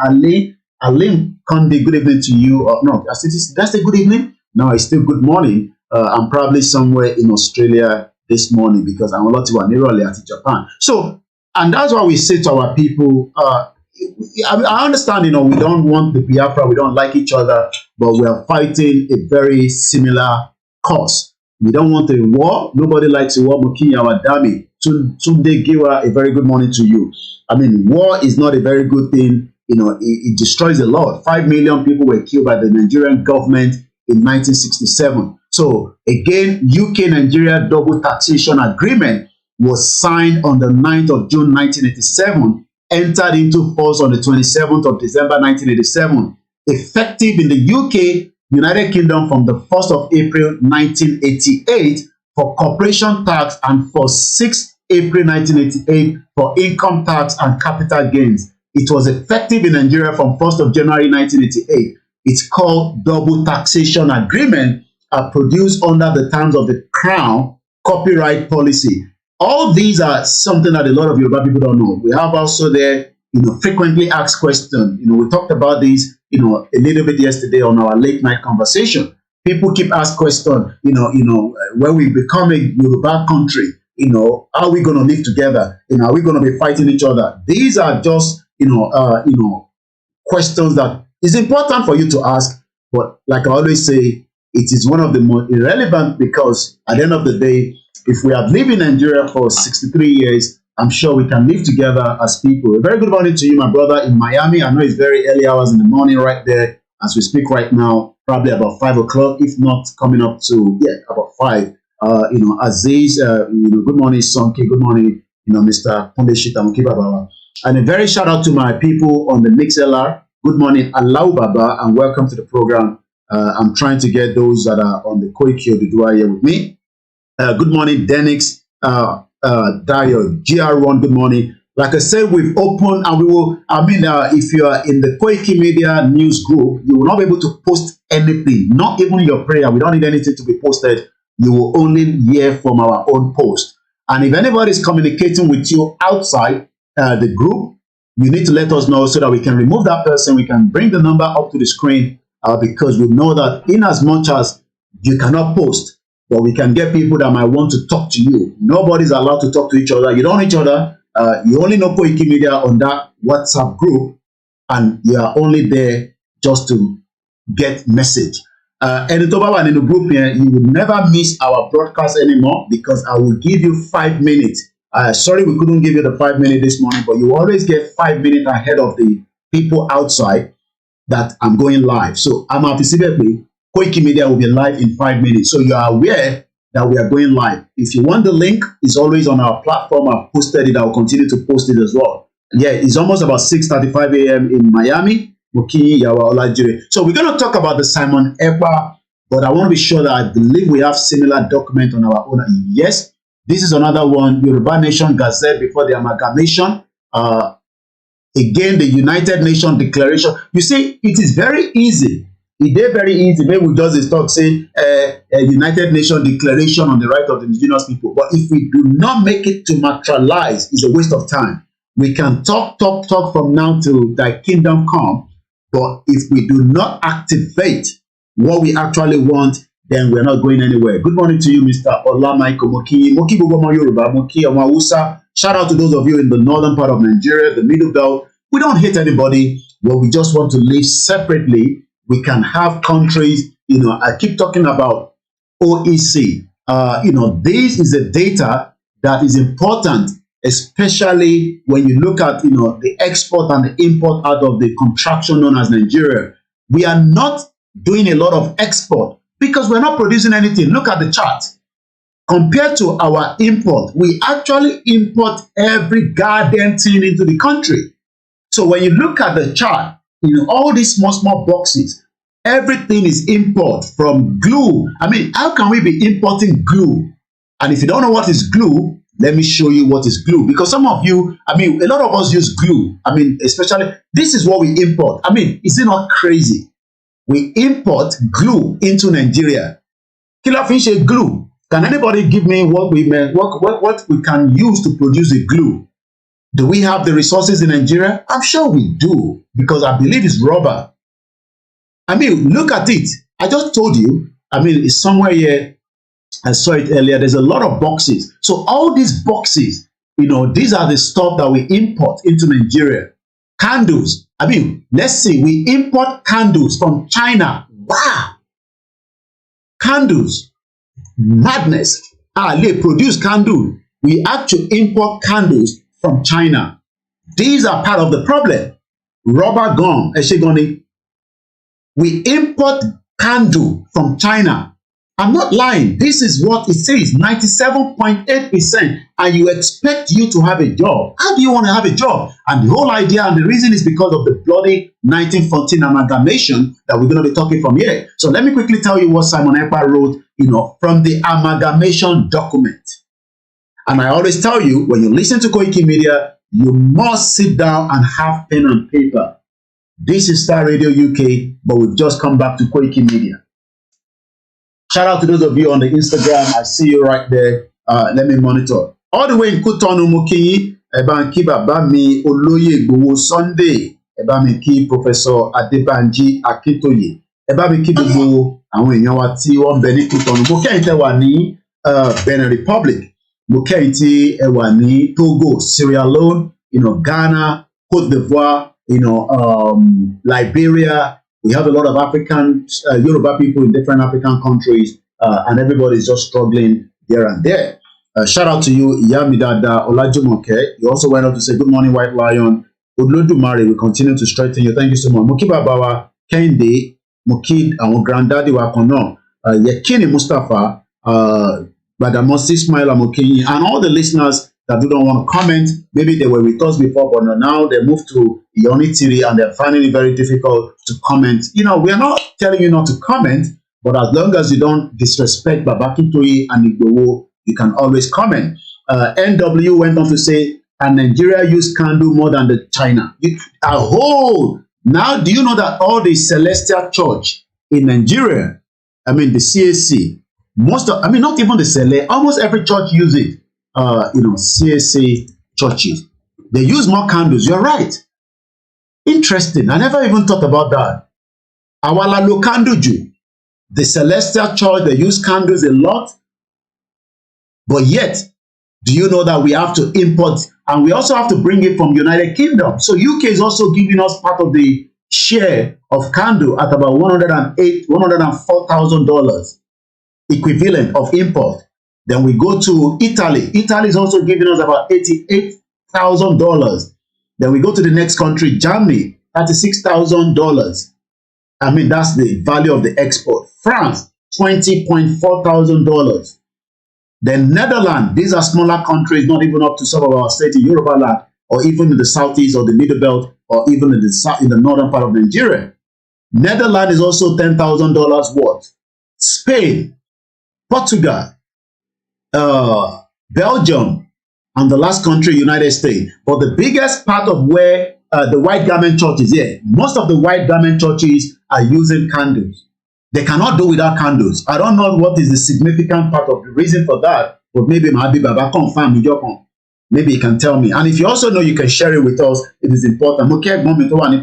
Ali Kondi, good evening to you. No, that's a good evening. No, it's still good morning. I'm probably somewhere in Australia this morning because I'm a lot of early at Japan. So, and that's why we say to our people, I understand, we don't want the Biafra, we don't like each other, but we are fighting a very similar cause. We don't want a war. Nobody likes a war. Mukinya Wadami. Tunde Giwa, a very good morning to you. War is not a very good thing. It destroys a lot. 5 million people were killed by the Nigerian government in 1967. So again, UK-Nigeria double taxation agreement was signed on the 9th of June 1987, entered into force on the 27th of December 1987, effective in the UK, United Kingdom from the 1st of April 1988 for corporation tax and for 6th April 1988 for income tax and capital gains. It was effective in Nigeria from 1st of January 1988. It's called Double Taxation Agreement, are produced under the terms of the Crown copyright policy. All these are something that a lot of Yoruba people don't know. We have also there, frequently asked questions. We talked about this, a little bit yesterday on our late night conversation. People keep asking questions, when we become a Yoruba country, how are we going to live together? Are we going to be fighting each other? These are just, questions that is important for you to ask. But like I always say, it is one of the more irrelevant, because at the end of the day, if we have lived in Nigeria for 63 years, I'm sure we can live together as people. A very good morning to you, my brother in Miami. I know it's very early hours in the morning right there as we speak right now, probably about 5 o'clock, if not coming up to, about 5. Aziz, good morning, Sonke, good morning, Mr. Pondeshita Mukibabawa. And a very shout out to my people on the MixLR. Good morning, Allahu Baba, and welcome to the program. I'm trying to get those that are on the Koiki Odudua here with me. Good morning, Denix, Dayo, GR1, good morning. Like I said, we've opened and we will, if you are in the Koikimedia news group, you will not be able to post anything, not even your prayer. We don't need anything to be posted. You will only hear from our own post. And if anybody is communicating with you outside the group, you need to let us know so that we can remove that person. We can bring the number up to the screen because we know that in as much as you cannot post, but we can get people that might want to talk to you. Nobody's allowed to talk to each other. You don't know each other. You only know Koikimedia on that WhatsApp group, and you are only there just to get message. And in the group here, you will never miss our broadcast anymore, because I will give you 5 minutes. Sorry we couldn't give you the 5 minutes this morning, but you always get 5 minutes ahead of the people outside that I'm going live. So I'm anticipating Koikimedia will be live in 5 minutes. So you are aware that we are going live. If you want the link, it's always on our platform. I've posted it. I'll continue to post it as well. Yeah, it's almost about 6:35 a.m. in Miami. So we're going to talk about the Simon Ekpa, but I want to be sure that I believe we have similar document on our own. Yes, this is another one, Yoruba Nation Gazette before the amalgamation. Again, the United Nations Declaration. You see, it is very easy. It is very easy. Maybe we just talk, say, a United Nations Declaration on the right of the indigenous people. But if we do not make it to materialize, it's a waste of time. We can talk from now till thy kingdom come. But if we do not activate what we actually want, then we're not going anywhere. Good morning to you, Mr. OLAYOMI KOIKI. Moki Bogomo Yoruba, Moki Omawusa. Shout out to those of you in the northern part of Nigeria, the middle belt. We don't hate anybody, but we just want to live separately. We can have countries, I keep talking about OEC. This is the data that is important, especially when you look at, the export and the import out of the contraction known as Nigeria. We are not doing a lot of export because we're not producing anything. Look at the chart. Compared to our import, we actually import every goddamn thing into the country. So when you look at the chart, all these small boxes, everything is import from glue. How can we be importing glue? And if you don't know what is glue, let me show you what is glue. Because some of you, a lot of us use glue. Especially, this is what we import. Is it not crazy? We import glue into Nigeria. Killer fish glue. Can anybody give me what we can use to produce the glue? Do we have the resources in Nigeria? I'm sure we do, because I believe it's rubber. Look at it. I just told you, it's somewhere here. I saw it earlier. There's a lot of boxes. So all these boxes, these are the stuff that we import into Nigeria. Candles. Let's see, we import candles from China. Wow. Candles. Madness. They produce candle. We actually import candles from China. These are part of the problem. Rubber gum. We import candle from China. I'm not lying. This is what it says, 97.8%. And you expect you to have a job. How do you want to have a job? And the whole idea and the reason is because of the bloody 1914 amalgamation that we're going to be talking from here. So let me quickly tell you what Simon Ekpa wrote, from the amalgamation document. And I always tell you, when you listen to Koikimedia, you must sit down and have pen and paper. This is Star Radio UK, but we've just come back to Koikimedia. Shout out to those of you on the Instagram. I see you right there. Let me monitor. All the way in Kutonu Mokinyi, Ebanki Babami Oloye Igboho Sunday, Ebamiki Professor Adebanji Akintoye, Ebamiki Gbogbo àwọn èèyàn wa tí wọ́n bẹ ní Kutonu. Mo kẹ́yìn tẹ́ wà ní Benin Republic. Mo kẹ́yìn tí ẹ wà ní Togo, Sierra Leone, Ghana, Cote d'Ivoire, Liberia. We have a lot of African, Yoruba people in different African countries, and everybody is just struggling there and there. Shout out to you, Iyamidada Olajumoke. You also went up to say, good morning, White Lion. Odlodumare, we continue to strengthen you. Thank you so much. Mokiba Bawa, Kende, Mokid, our granddaddy Wakono, Yekini Mustafa, Badamosi Ismail Amokinyi, and all the listeners that do not want to comment. Maybe they were with us before, but now they moved to Ionitiri and they're finding it very difficult to comment. We are not telling you not to comment, but as long as you don't disrespect Babakitoye and Igboho, you can always comment. NW went on to say, and Nigeria used candle more than the China. Now, do you know that all the Celestial Church in Nigeria, the CAC, not even the Cele, almost every church use it. CAC churches, they use more candles. You're right. Interesting. I never even thought about that. Awala lo kanduju. The Celestial Church, they use candles a lot. But yet, do you know that we have to import and we also have to bring it from United Kingdom? So UK is also giving us part of the share of candle at about $104,000 equivalent of import. Then we go to Italy. Italy is also giving us about $88,000. Then we go to the next country, Germany, $36,000. That's the value of the export. France, $20,400. Then Netherlands, these are smaller countries, not even up to some of our states in Yoruba land, or even in the southeast or the middle belt, or even in the northern part of Nigeria. Netherlands is also $10,000 worth. Spain, Portugal, Belgium, and the last country, United States. But the biggest part of where the white garment church is here, most of the white garment churches are using candles. They cannot do without candles. I don't know what is the significant part of the reason for that, but maybe Mahabi Baba confirm. Maybe you can tell me. And if you also know, you can share it with us. It is important.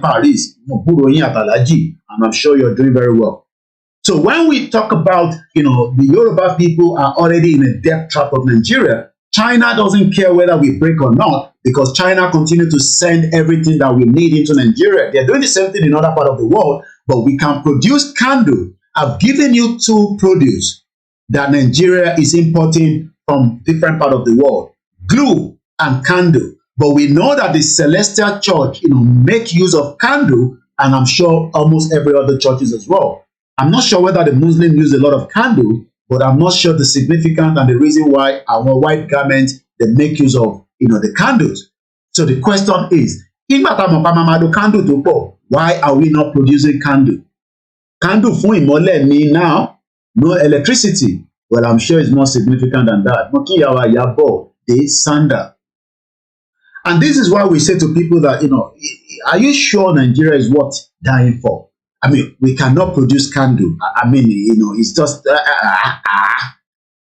Paris, and I'm sure you're doing very well. So when we talk about, the Yoruba people are already in a debt trap of Nigeria, China doesn't care whether we break or not, because China continue to send everything that we need into Nigeria. They're doing the same thing in other part of the world, but we can produce candle. I've given you two produce that Nigeria is importing from different part of the world, glue and candle. But we know that the Celestial Church, make use of candle, and I'm sure almost every other churches as well. I'm not sure whether the Muslims use a lot of candle, but I'm not sure the significance and the reason why our white garments, they make use of, the candles. So the question is, why are we not producing candle? Candle fún ìmọ́lẹ̀ ni now, no electricity. Well, I'm sure it's more significant than that. Mokiyawa Yabo, they sander. And this is why we say to people that, are you sure Nigeria is worth dying for? We cannot produce candle. It's just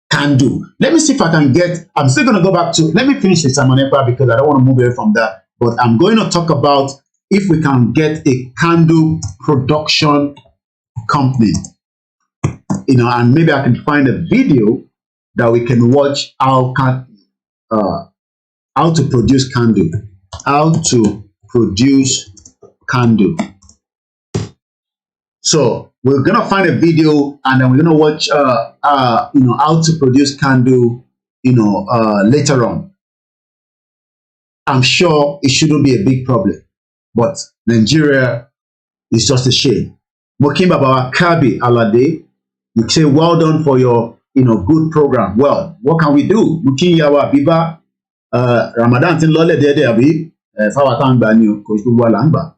candle. Let me see if I can I'm still going to go back to, let me finish with Simon Ekpa because I don't want to move away from that. But I'm going to talk about if we can get a candle production company, and maybe I can find a video that we can watch how to produce candle. So we're gonna find a video and then we're gonna watch how to produce candle later on. I'm sure it shouldn't be a big problem, but Nigeria is just a shame. Mokimba Baba Kabi Alade, you say well done for your good program. Well, what can we do? Mukiyawa Biba Ramadan tin lole dede abi fawatan gba ni ko gbogbo ala ngba.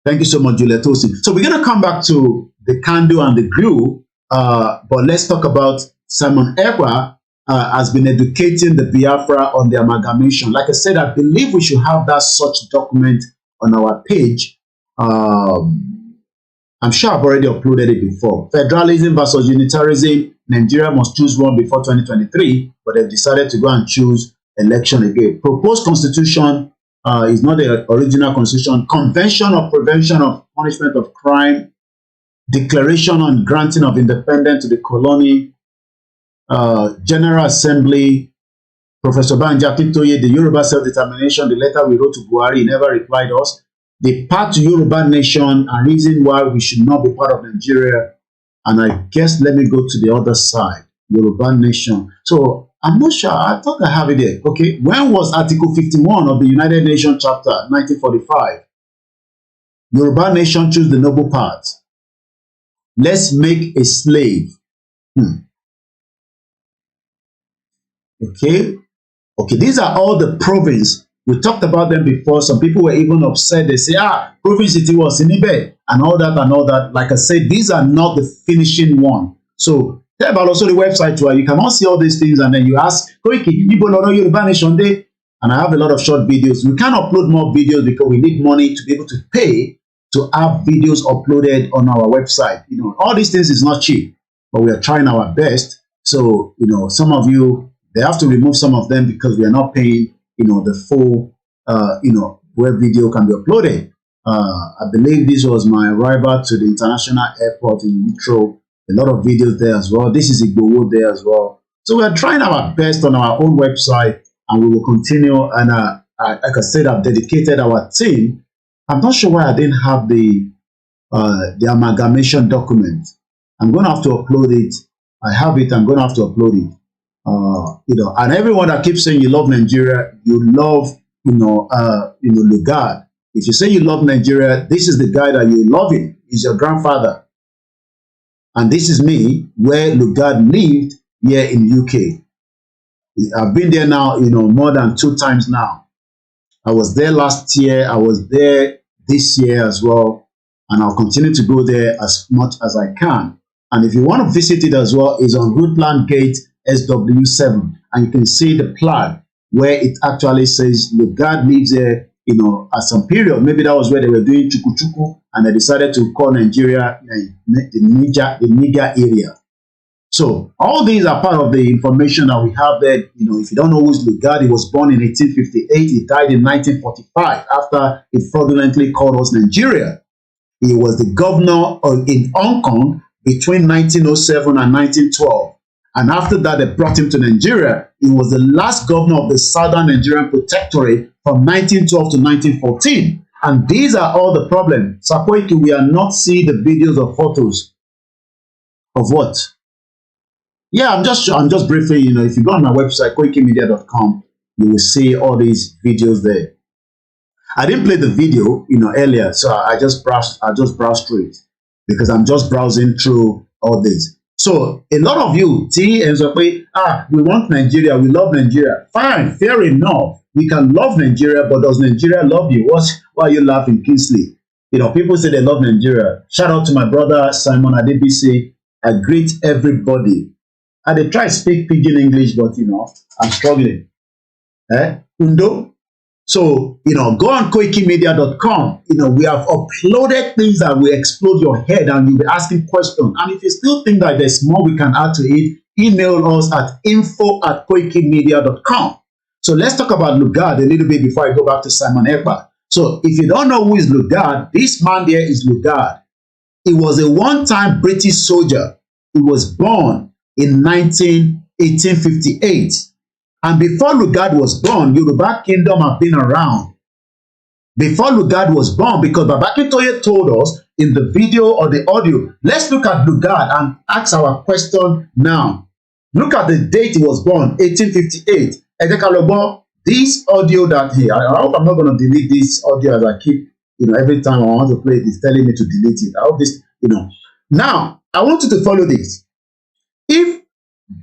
Thank you so much, Juliet Tosin. So we're gonna come back to the candle and the glue, but let's talk about Simon Ekpa has been educating the Biafra on the amalgamation. Like I said, I believe we should have that such document on our page. I'm sure I've already uploaded it before. Federalism versus unitarism. Nigeria must choose one before 2023, but they've decided to go and choose election again. Proposed constitution is not the original constitution. Convention of Prevention of Punishment of Crime. Declaration on granting of independence to the colony. General Assembly. Professor Banja Akintoye, the Yoruba self-determination, the letter we wrote to Buhari, he never replied us. The path to Yoruba nation and reason why we should not be part of Nigeria. And I guess let me go to the other side, Yoruba nation. So I'm not sure, I thought I have it there. Okay, when was Article 51 of the United Nations Chapter 1945? Yoruba nation choose the noble path. Let's make a slave. Okay, these are all the province. We talked about them before. Some people were even upset. They say, province it was in Ibe and all that and all that. Like I said, these are not the finishing one. So tell about also the website where you can all see all these things, and then you ask, Koiki, Yoruba Nation Day, and I have a lot of short videos. We can't upload more videos because we need money to be able to pay to have videos uploaded on our website. You know, all these things is not cheap, but we are trying our best. So, you know, some of you, they have to remove some of them because we are not paying, you know, the full, where video can be uploaded. I believe this was my arrival to the international airport in Heathrow. A lot of videos there as well. This is IGBOHO there as well. So we are trying our best on our own website, and we will continue. And like I said, I've dedicated our team. I'm not sure why I didn't have the amalgamation document. I'm going to have to upload it. I have it. I'm going to have to upload it. And everyone that keeps saying you love Nigeria, you love, Lugard. If you say you love Nigeria, this is the guy that you love him. He's your grandfather. And this is me, where Lugard lived here in UK. I've been there now, more than 2 times now. I was there last year. I was there this year as well. And I'll continue to go there as much as I can. And if you want to visit it as well, it's on Woodland Gate SW7. And you can see the flag where it actually says Lugard lives there, at some period. Maybe that was where they were doing chuku chuku, and they decided to call Nigeria the Niger area. So all these are part of the information that we have there. If you don't know who's Lugard, he was born in 1858. He died in 1945 after he fraudulently called us Nigeria. He was the governor in Hong Kong between 1907 and 1912. And after that, they brought him to Nigeria. He was the last governor of the Southern Nigerian Protectorate from 1912 to 1914. And these are all the problems. Sapoiki, we are not seeing the videos or photos of what? Yeah, I'm just briefly, if you go on my website, koikimedia.com, you will see all these videos there. I didn't play the video, earlier, so I just browsed through it because I'm just browsing through all this. So a lot of you see and say, we want Nigeria, we love Nigeria. Fine, fair enough. We can love Nigeria, but does Nigeria love you? Why are you laughing, Kingsley? People say they love Nigeria. Shout out to my brother Simon Adebisi. I greet everybody. They try to speak pidgin English, but I'm struggling. Undo. So, go on koikimedia.com. We have uploaded things that will explode your head and you'll be asking questions. And if you still think that there's more we can add to it, email us at info@koikimedia.com. So let's talk about Lugard a little bit before I go back to Simon Ekpa. So if you don't know who is Lugard, this man there is Lugard. He was a one-time British soldier. He was born in 1858. And before Lugard was born, Yoruba Kingdom have been around. Before Lugard was born, because Baba Akintoye told us in the video or the audio, let's look at Lugard and ask our question now. Look at the date he was born, 1858. This audio that here, I hope I'm not going to delete this audio as I keep, every time I want to play it, it's telling me to delete it. I hope this, Now, I want you to follow this. If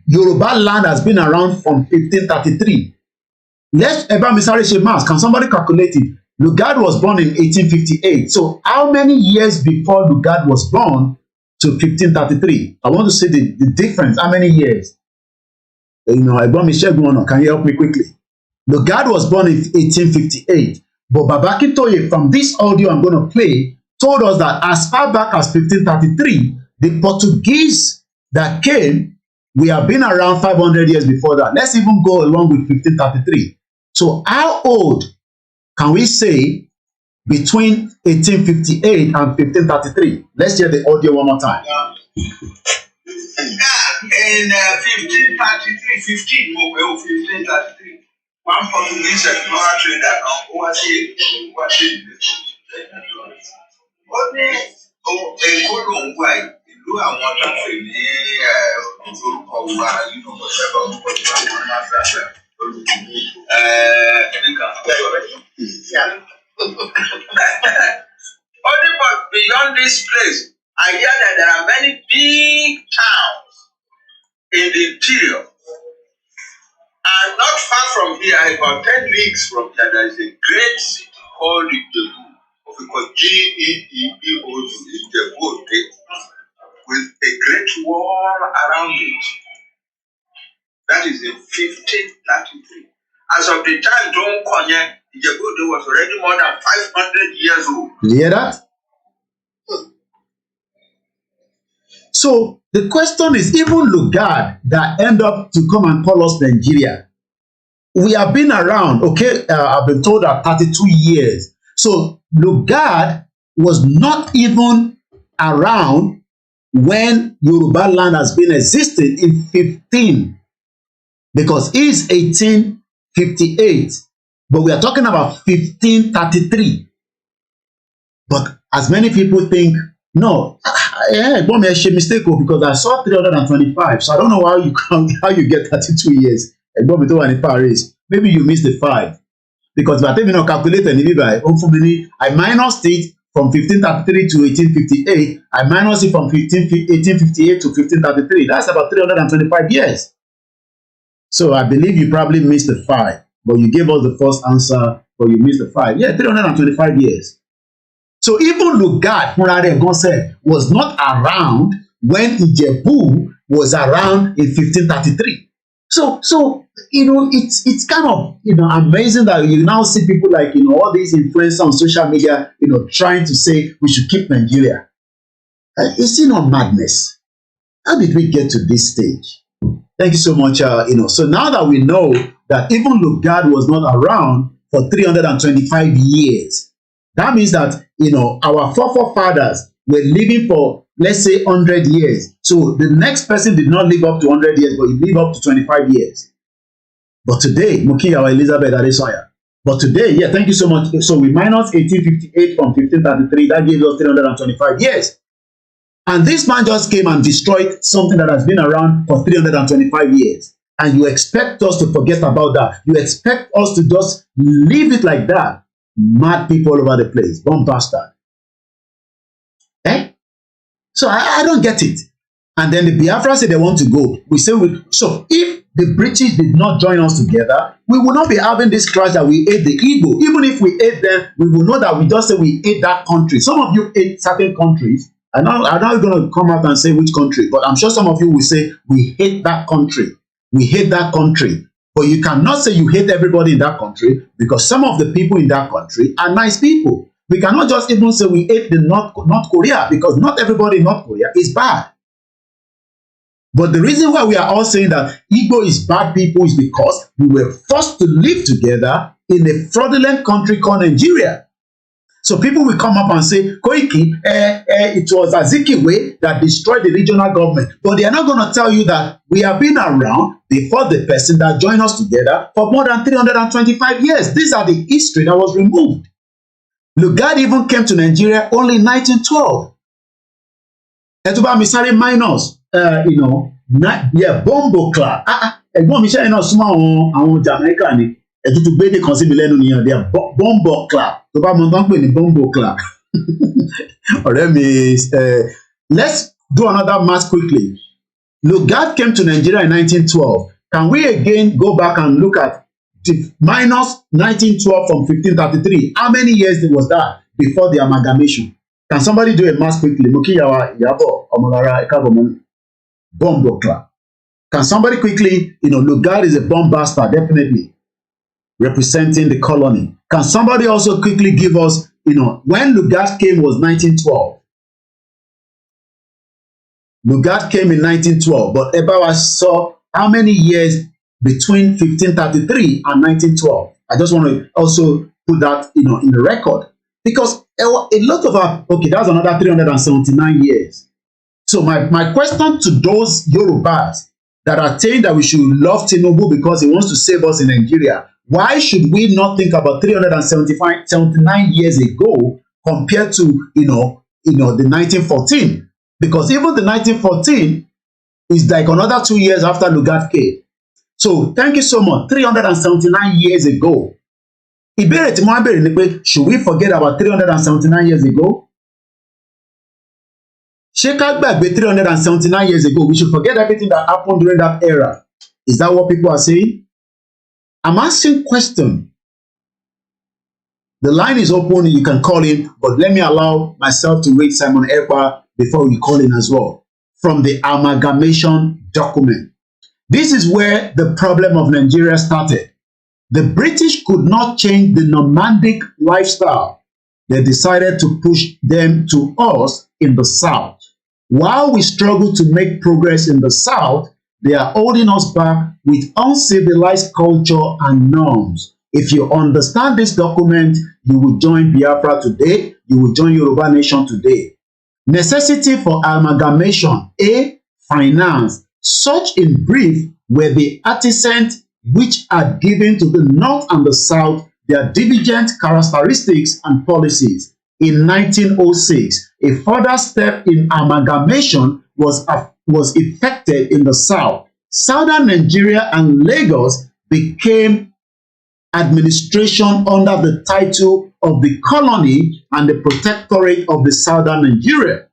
Yoruba land has been around from 1533. Let's can somebody calculate it? Lugard was born in 1858. So how many years before Lugard was born to 1533? I want to see the difference. How many years? Can you help me quickly? Lugard was born in 1858. But Baba Akintoye, from this audio I'm going to play, told us that as far back as 1533, the Portuguese that came, we have been around 500 years before that. Let's even go along with 1533. So how old can we say between 1858 and 1533? Let's hear the audio one more time. In 1533, one Portuguese explorer trader overseas ó ní èkóló ń wá ìlú àwọn tó ń pè ní orúkọ wa nínú ọ̀sẹ̀bà orúkọ tí wọ́n máa fẹ́ àṣẹ only but beyond this place I hear that there are many big towns in the interior and not far from here about 10 leagues from here there is a great city called IGBOHO. Because GEEBOHO is the word with a great wall around it. That is in 1533. As of the time Don Konya, IGBOHO was already more than 500 years old. You hear that? So the question is, even Lugard that end up to come and call us Nigeria, we have been around, okay, I've been told that 32 years. So Lugard was not even around when Yoruba land has been existing in 15, because it's 1858, but we are talking about 1533. But as many people think, no, I made a mistake because I saw 325, so I don't know how you get 32 years. Maybe you missed the 5. Because by the time you calculate I minus it from 1533 to 1858. I minus it from 1858 to 1533. That's about 325 years. So I believe you probably missed the 5, but you gave us the first answer, but you missed the 5. Yeah, 325 years. So even Lugard was not around when Ijebu was around in 1533. So it's kind of amazing that you now see people like all these influencers on social media trying to say we should keep Nigeria. Is it not madness? How did we get to this stage? Thank you so much. So now that we know that even Lugard was not around for 325 years, that means that our forefathers were living for, let's say, 100 years. So the next person did not live up to 100 years, but he lived up to 25 years. But today, Mukiyawa Elizabeth Adesoya. But today, yeah, thank you so much. So we minus 1858 from 1533. That gives us 325 years. And this man just came and destroyed something that has been around for 325 years. And you expect us to forget about that. You expect us to just leave it like that. Mad people all over the place. Bomb bastard. So I don't get it. And then the Biafra say they want to go. We say, so if the British did not join us together, we will not be having this clash that we ate the Igbo. Even if we ate them, we will know that we just say we ate that country. Some of you ate certain countries. I'm not going to come out and say which country, but I'm sure some of you will say we hate that country. We hate that country. But you cannot say you hate everybody in that country, because some of the people in that country are nice people. We cannot just even say we hate the North Korea, because not everybody in North Korea is bad. But the reason why we are all saying that Igbo is bad people is because we were forced to live together in a fraudulent country called Nigeria. So people will come up and say, Koiki, it was Azikiwe that destroyed the regional government. But they are not going to tell you that we have been around before the person that joined us together for more than 325 years. These are the history that was removed. Lugard even came to Nigeria only in 1912. Etuba Misari minus, Bombo Club. Ẹ̀gbọ́n mi ṣẹ́yìn náà súnmọ́ àwọn Jamaica ni. Ẹ̀tútù gbédè kan síbi lẹ́nu nìyẹn. They are Bombo Club. Tó bá mọ tán pè ní Bombo Club. Ọ̀rẹ́ mi, let's do another math quickly. Lugard came to Nigeria in 1912. Can we again go back and look at minus 1912 from 1533? How many years was that before the amalgamation? Can somebody do a math quickly? Mukiyawa Yabo Omolara Ekabomon. Bombo Club. Can somebody quickly, Lugard is a bomb bastard, definitely, representing the colony. Can somebody also quickly give us when Lugard came was 1912. Lugard came in 1912, but Ebawa saw how many years between 1533 and 1912. I just want to also put that, in the record, because a lot of our, okay, that's another 379 years. So my question to those Yorubas that are saying that we should love Tinubu because he wants to save us in Nigeria, why should we not think about 379 years ago compared to, the 1914? Because even the 1914 is like another 2 years after Lugard came. So thank you so much. 379 years ago. Ìbéèrè tí mo wá béèrè ni pé, should we forget about 379 years ago? Ṣé ká gbàgbé 379 years ago? We should forget everything that happened during that era. Is that what people are saying? I'm asking question. The line is open. You can call in, but let me allow myself to read Simon Ekpa before we call in as well. From the amalgamation document. This is where the problem of Nigeria started. The British could not change the nomadic lifestyle. They decided to push them to us in the South. While we struggle to make progress in the South, they are holding us back with uncivilized culture and norms. If you understand this document, you will join Biafra today. You will join Yoruba Nation today. Necessity for amalgamation. A. Finance. Such in brief were the artisans which had given to the North and the South their divergent characteristics and policies. In 1906, a further step in amalgamation was effected in the South. Southern Nigeria and Lagos became administration under the title of the colony and the protectorate of the Southern Nigeria.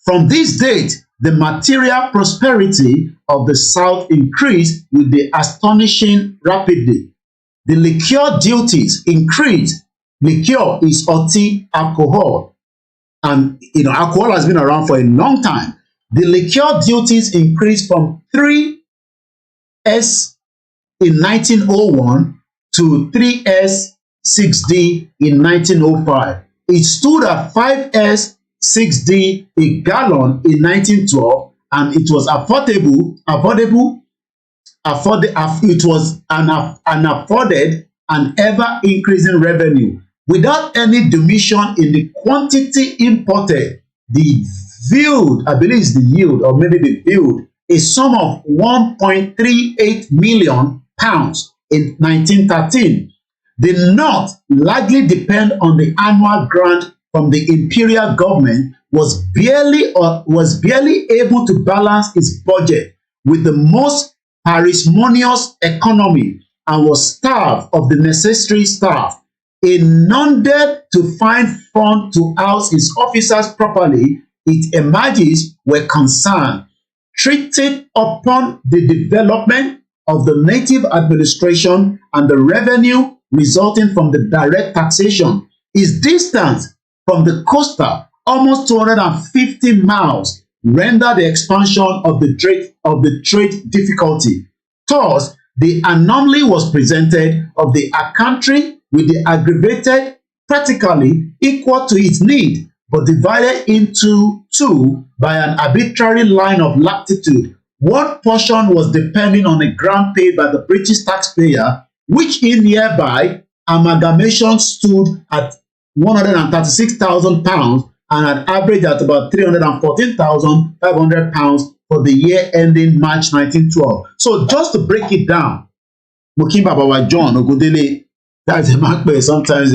From this date, the material prosperity of the South increased with the astonishing rapidly. The liquor duties increased. Liquor is oti, alcohol. And, alcohol has been around for a long time. The liquor duties increased from 3S in 1901 to 3S 6D in 1905. It stood at 5S 6D a gallon in 1912, and it was it was an afforded and ever increasing revenue without any diminution in the quantity imported. The yield, I believe is the yield, or maybe the yield, a sum of 1.38 million pounds in 1913. The North largely depend on the annual grant from the imperial government was barely able to balance its budget with the most parsimonious economy and was starved of the necessary staff. Inundated to find funds to house its officers properly, it emerges were concerned, treated upon the development of the native administration and the revenue resulting from the direct taxation. Its distance from the coastal, almost 250 miles, rendered the expansion of the trade difficulty. Thus, the anomaly was presented of a country with the aggravated practically equal to its need, but divided into two by an arbitrary line of latitude. One portion was depending on a grant paid by the British taxpayer, which in nearby amalgamation stood at £136,000 and had averaged at about £314,500 for the year ending March 1912. So just to break it down, Mokin Baba John Ogundele, that's a mark sometimes,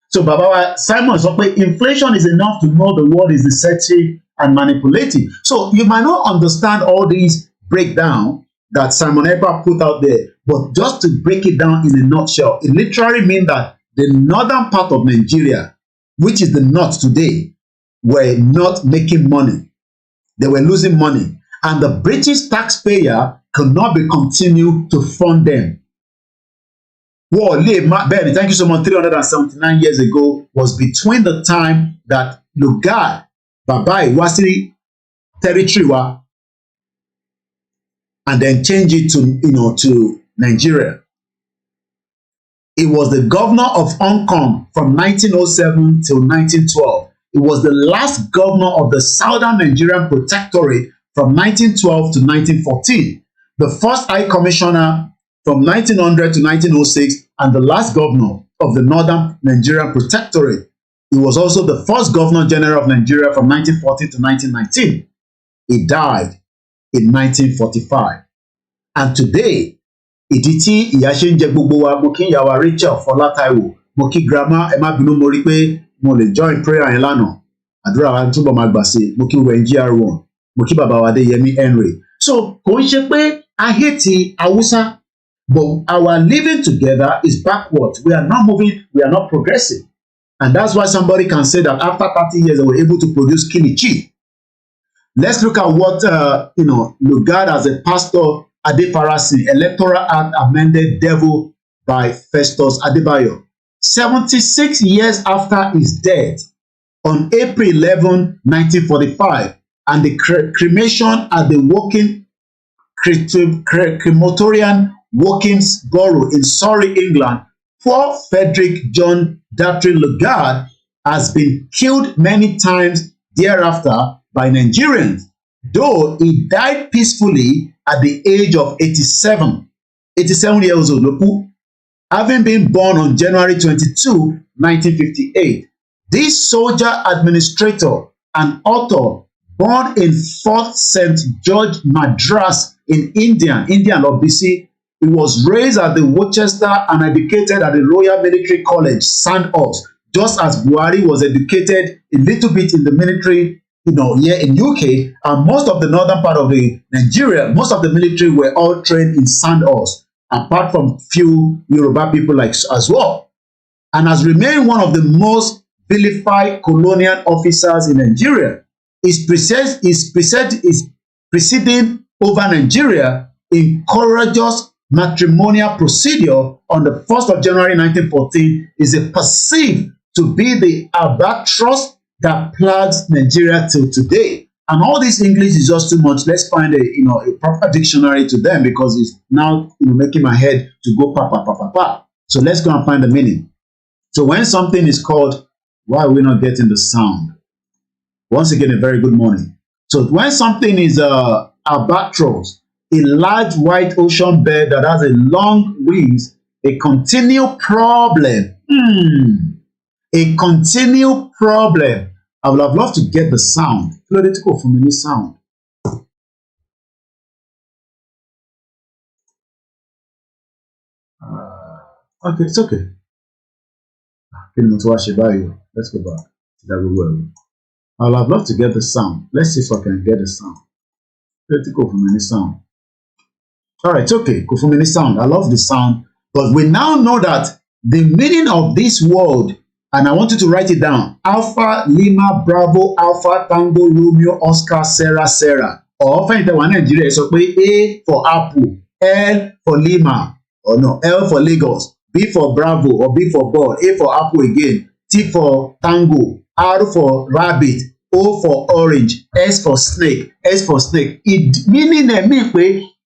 so Baba Simon sọ pé inflation is enough to know the world is deceptive and manipulative. So you might not understand all these breakdown that Simon Ekpa put out there, but just to break it down in a nutshell, it literally means that the northern part of Nigeria, which is the north today, were not making money. They were losing money. And the British taxpayer could not be continued to fund them. Whoa, Benny, thank you so much. 379 years ago was between the time that Lugard, Babai, Wasiri territory wa, and then change it to, to Nigeria. He was the governor of Hong Kong from 1907 till 1912. He was the last governor of the Southern Nigerian Protectorate from 1912 to 1914. The first High Commissioner from 1900 to 1906, and the last governor of the Northern Nigerian Protectorate. He was also the first Governor General of Nigeria from 1914 to 1919. He died in 1945. And today, ìdí tí ìyà ṣe ń jẹ gbogbo wa, mo kí ìyá wa Rachel Fọlátaiwò, mo kí grandma ẹ má bínú mo rí pé mo lè join prayer yẹn lánàá, àdúrà wa túbọ̀ máa gbà sí, mo kí wẹ̀ GR1, mo kí bàbá wa Adéyẹmí Henry. So kò ń ṣe pé a hate Hausa, but our living together is backward. We are not moving, we are not progressive. And that's why somebody can say that after 30 years, they were able to produce Kilichi. Let's look at what, Lugard as a pastor, Adefarasi, Electoral Act amended devil by Festus Adebayo. 76 years after his death, on April 11, 1945, and the cremation at the working crematorium Workings Borough in Surrey, England, poor Frederick John Datry Lugard has been killed many times thereafter by Nigerians, though he died peacefully at the age of 87 years old, having been born on January 22, 1958. This soldier administrator and author, born in Fort St. George, Madras in India or BC, he was raised at the Worcester and educated at the Royal Military College, Sandhurst, just as Buhari was educated a little bit in the military, here in UK, and most of the northern part of the Nigeria, most of the military were all trained in Sandhurst, apart from few Yoruba people as well, and has remained one of the most vilified colonial officers in Nigeria. Is presiding over Nigeria in courageous matrimonial procedure on the 1st of January 1914 is perceived to be the albatross that plagues Nigeria till today. And all this English is just too much. Let's find a proper dictionary to them, because it's now making my head to go pa pa pa pa pa. So let's go and find the meaning. So when something is called, why are we not getting the sound? Once again, a very good morning. So when something is albatross, a large white ocean bird that has a long wings, a continual problem. A continual problem. I would have loved to get the sound. Political for me sound. Okay, it's okay. Let's go back. That will work. I would have loved to get the sound. Let's see if I can get the sound. Political for me sound. All right, it's okay. Kufumini sound. I love the sound. But we now know that the meaning of this word, and I want you to write it down. Alpha, Lima, Bravo, Alpha, Tango, Romeo, Oscar, Sarah. Or find the one in Nigeria. So A for Apple, L for Lima, or no, L for Lagos, B for Bravo, or B for Ball, A for Apple again, T for Tango, R for Rabbit, O for Orange, S for Snake, S for Snake. It meaning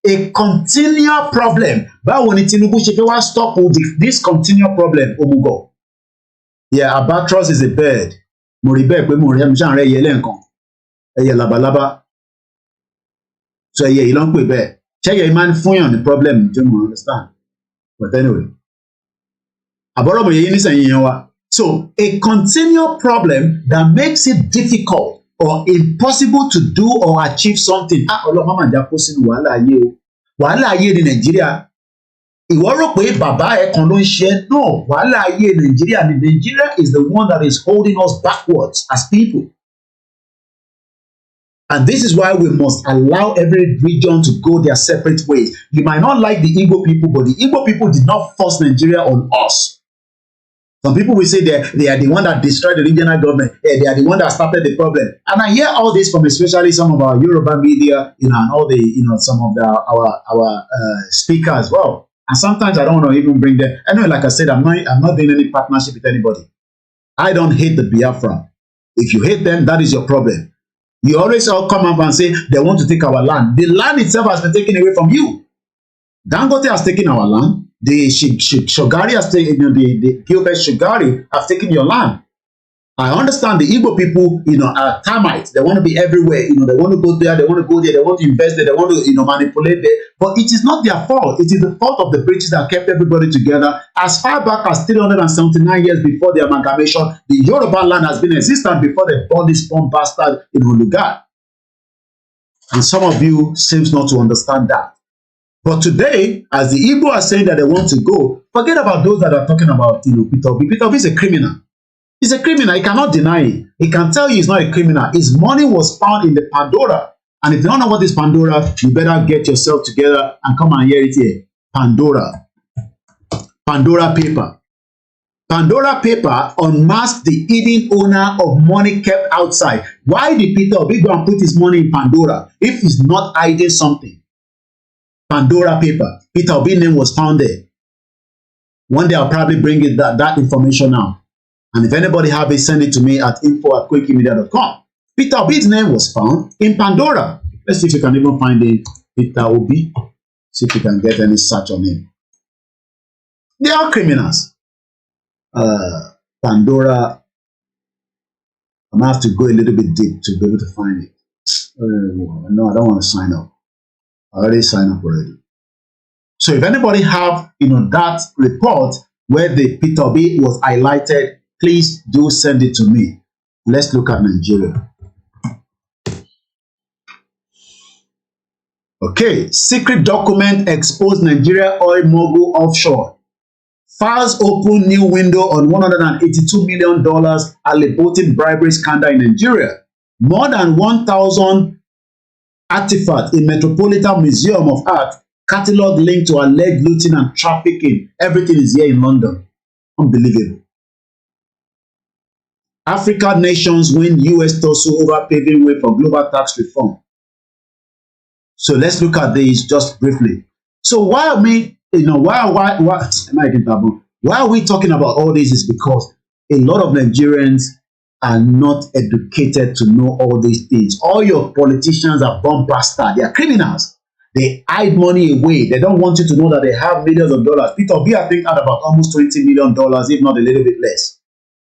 a continual problem. Báwo ni Tinubu ṣe fẹ́ wá stop this continual problem, Omugo? Yeah, albatross is a bird. Mo rí bẹ́ẹ̀ pé mo rí ẹ̀mí ṣáà rẹ̀ ẹyẹ lẹ́ǹkan. Ẹyẹ labalábá. So ẹyẹ yìí ló ń pè bẹ́ẹ̀. Ṣẹ́yẹ yìí máa ń fúnyàn ní problem, do you understand? But anyway. Àbọ̀rọ̀ mo yẹ yín nísìnyí yẹn wa. So a continual problem that makes it difficult or impossible to do or achieve something. Ọlọ́run máa jà kó sínú wàhálà ayé o. Wàhálà ayé ní Nàìjíríà. Ìwọ rò pé bàbá ẹ̀ kan ló ń ṣe? No, wàhálà ayé Nàìjíríà ni. Nigeria is the one that is holding us backwards as people. And this is why we must allow every region to go their separate ways. You might not like the Igbo people, but the Igbo people did not force Nigeria on us. Some people will say they are the one that destroyed the regional government. They are the one that started the problem. And I hear all this from especially some of our Yoruba media, and all the, some of our speakers as well. And sometimes I don't want to even bring them. I know, like I said, I'm not doing any partnership with anybody. I don't hate the Biafra. If you hate them, that is your problem. You always all come up and say they want to take our land. The land itself has been taken away from you. Dangote has taken our land. The Shogari has taken, the Gilbert Shogari have taken your land. I understand the Igbo people, are termites. They want to be everywhere. They want to go there. They want to go there. They want to invest there. They want to, manipulate there. But it is not their fault. It is the fault of the British that kept everybody together. As far back as 379 years before the amalgamation, the Yoruba land has been existent before they bought this bomb bastard in Lugard. And some of you seems not to understand that. But today, as the Igbo are saying that they want to go, forget about those that are talking about, Peter Obi. Peter Obi is a criminal. He's a criminal. He cannot deny it. He can tell you he's not a criminal. His money was found in the Pandora. And if you don't know what is Pandora, you better get yourself together and come and hear it here. Pandora. Pandora paper. Pandora paper unmasked the hidden owner of money kept outside. Why did Peter Obi go and put his money in Pandora if he's not hiding something? Pandora paper. Peter Obi's name was found there. One day I'll probably bring it that information out. And if anybody have it, send it to me at info@koikimedia.com. Peter Obi's name was found in Pandora. Let's see if you can even find it. Peter Obi. See if you can get any search on him. They are criminals. Pandora. I'm gonna have to go a little bit deep to be able to find it. No, I don't want to sign up. I already signed up already. So if anybody have that report where the Peter Obi was highlighted, please do send it to me. Let's look at Nigeria. Okay, secret document exposed Nigeria oil mogul offshore. Files open new window on $182 million alleged bribery scandal in Nigeria. More than 1,000 artifacts in Metropolitan Museum of Art catalog linked to alleged looting and trafficking. Everything is here in London. Unbelievable. African nations win US tussle over paving way for global tax reform. So let's look at these just briefly. So why are we, why are we talking about all this is because a lot of Nigerians are not educated to know all these things. All your politicians are bomb bastard. They are criminals. They hide money away. They don't want you to know that they have millions of dollars. Peter Obi, I think, had about almost $20 million, if not a little bit less.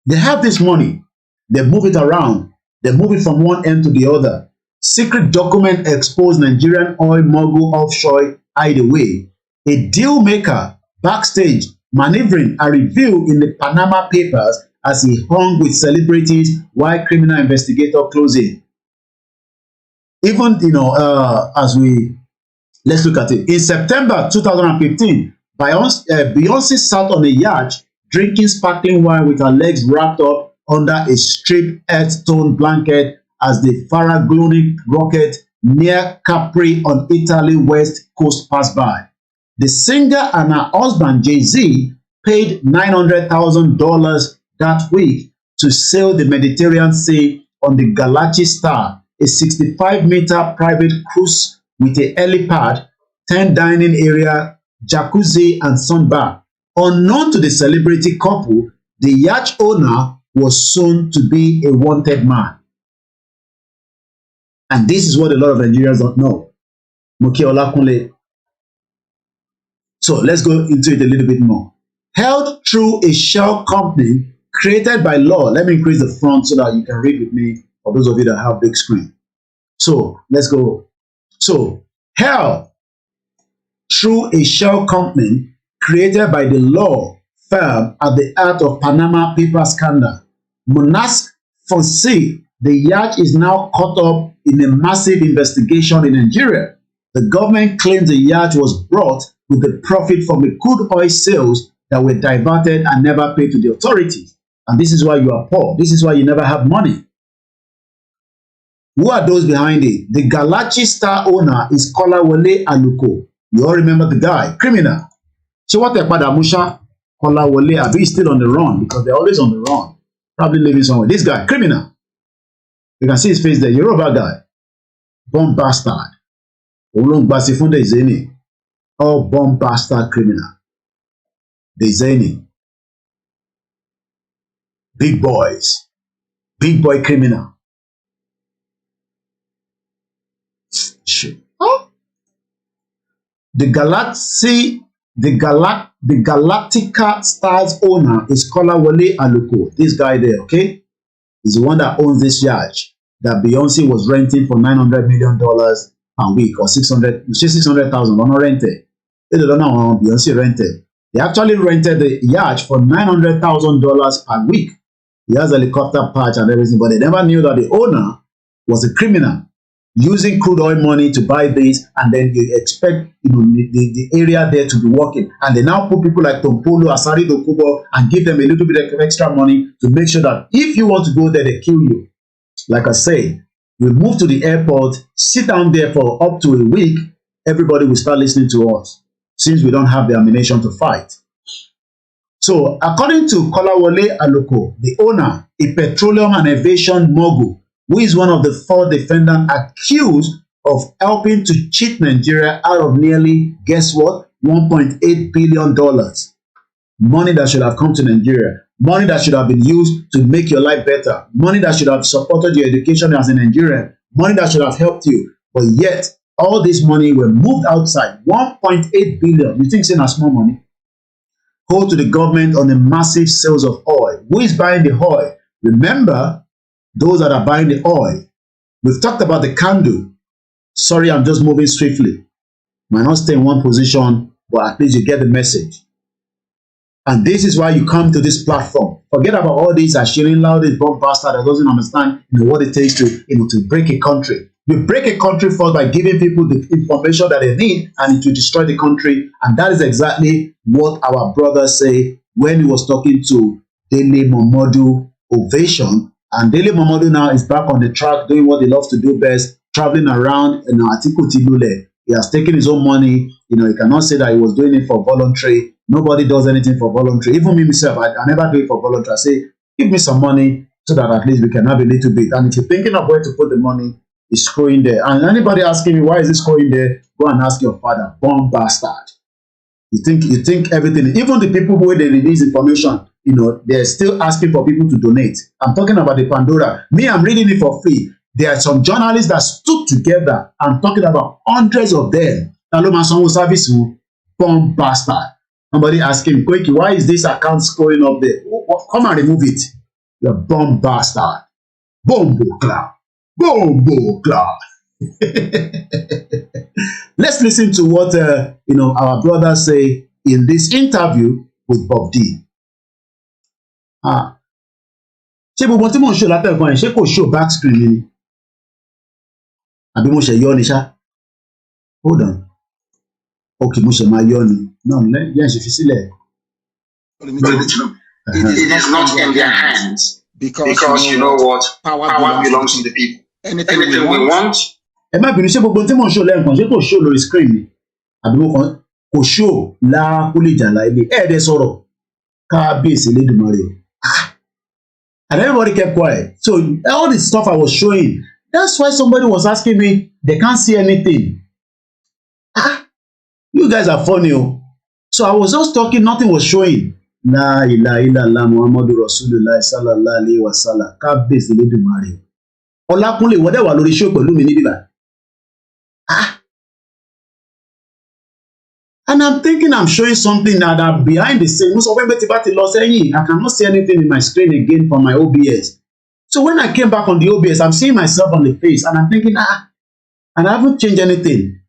They have this money. They move it around. They move it from one end to the other. Secret document exposed Nigerian oil mogul offshore hideaway. A deal maker backstage maneuvering a review in the Panama Papers as he hung with celebrities while criminal investigator closing. Even, let's look at it. In September 2015, Beyonce sat on a yacht drinking sparkling wine with her legs wrapped up under a striped earth tone blanket as the Faralloni rocket near Capri on Italy west coast passed by. The singer and her husband Jay-Z paid $900,000 that week to sail the Mediterranean Sea on the Galaxy Star, a 65-meter private cruise with a helipad, 10 dining area, jacuzzi, and sunbar. Unknown to the celebrity couple, the yacht owner was soon to be a wanted man. And this is what a lot of Nigerians don't know. Moke Olakunle. So let's go into it a little bit more. Held through a shell company created by law. Let me increase the font so that you can read with me, for those of you that have big screen. So let's go. So held through a shell company created by the law firm at the heart of Panama paper scandal. Monasque Fonseca, the yacht is now caught up in a massive investigation in Nigeria. The government claims the yacht was brought with the profit from the crude oil sales that were diverted and never paid to the authorities. And this is why you are poor. This is why you never have money. Who are those behind it? The Galaxy Star owner is Kolawole Aluko. You all remember the guy, criminal. So what Musha, Kolawole, Abi is still on the run because they're always on the run. Probably living somewhere. This guy, criminal. You can see his face there, Yoruba guy. Bomb bastard. Olong Basifunde Izeni. All bomb bastard criminal. The Izeni. Big boys. Big boy criminal. Shit. Oh. The the Galactica Stars owner is Kolawole Aluko. This guy there, okay, is the one that owns this yacht that Beyonce was renting for $900 million per week, or 600,000 on rented. They don't know how Beyonce rented. They actually rented the yacht for $900,000 per week. He has a helicopter patch and everything, but they never knew that the owner was a criminal using crude oil money to buy this, and then you expect the area there to be working. And they now put people like Tompolo, Asari Dokubo, and give them a little bit of extra money to make sure that if you want to go there, they kill you. Like I say, you move to the airport, sit down there for up to a week, everybody will start listening to us, since we don't have the ammunition to fight. So, according to Kolawole Aloko, the owner, a petroleum and aviation mogul, who is one of the 4 defendants accused of helping to cheat Nigeria out of nearly, guess what, $1.8 billion. Money that should have come to Nigeria. Money that should have been used to make your life better. Money that should have supported your education as a Nigerian. Money that should have helped you. But yet, all this money were moved outside. 1.8 billion. You think it's not small money? Go to the government on the massive sales of oil. Who is buying the oil? Remember, those that are buying the oil. We've talked about the candle. Sorry, I'm just moving swiftly. Might not stay in one position, but at least you get the message. And this is why you come to this platform. Forget about all these sharing loud, this bomb bastard that doesn't understand what it takes to to break a country. You break a country first by giving people the information that they need, and it will destroy the country. And that is exactly what our brother say when he was talking to Dele Momodu Ovation. And Dele Momodu now is back on the track doing what he loves to do best, traveling around in Atiku Tilule. He has taken his own money. He cannot say that he was doing it for voluntary. Nobody does anything for voluntary. Even me myself, I never do it for voluntary. I say, give me some money so that at least we can have a little bit. And if you're thinking of where to put the money, it's screwing there. And anybody asking me, why is it screwing there? Go and ask your father. Bomb bastard. You think everything, even the people who they release information, they're still asking for people to donate. I'm talking about the Pandora. Me, I'm reading it for free. There are some journalists that stood together. I'm talking about hundreds of them. Service, bomb bastard. Somebody asking, Koiki, why is this account scrolling up there? Come and remove it. You're bomb bastard. Bombo cloud. Bombo cloud. Let's listen to what our brothers say in this interview with Bob D. Ṣé gbogbo tí mò ń ṣe látẹ̀kọ́ yẹn ṣé kò show back screen ni? Àbí mo ṣe yọ ni ṣá? Hold on. Okay, mo ṣe máa yọ ni. No, yẹn ṣe fi sílẹ̀. It is not in their hands because you know what? Power belongs to the people. Anything we want. Ẹ má bínú, ṣé gbogbo tí mò ń show lẹ́ẹ̀kan ṣé kò show lórí screen ni? Àbí mo kàn kò show lákúlìjà láìlé. Ẹ̀ẹ́dẹ̀ sọ̀rọ̀ kábíyèsí Elédùmarè. And everybody kept quiet. So all the stuff I was showing, that's why somebody was asking me, they can't see anything. You guys are funny. So I was just talking, nothing was showing. La ilaha illallah Muhammadu Rasulullah sallallahu alaihi wasallam. Kábíyèsí Elédùmarè. Ọlákúnlé wọ́n dẹ̀ wà lórí show pẹ̀lú mi níbí báyìí. And I'm thinking I'm showing something that behind the scene. I cannot see anything in my screen again from my OBS. So when I came back on the OBS, I'm seeing myself on the face, and I'm thinking, and I haven't changed anything.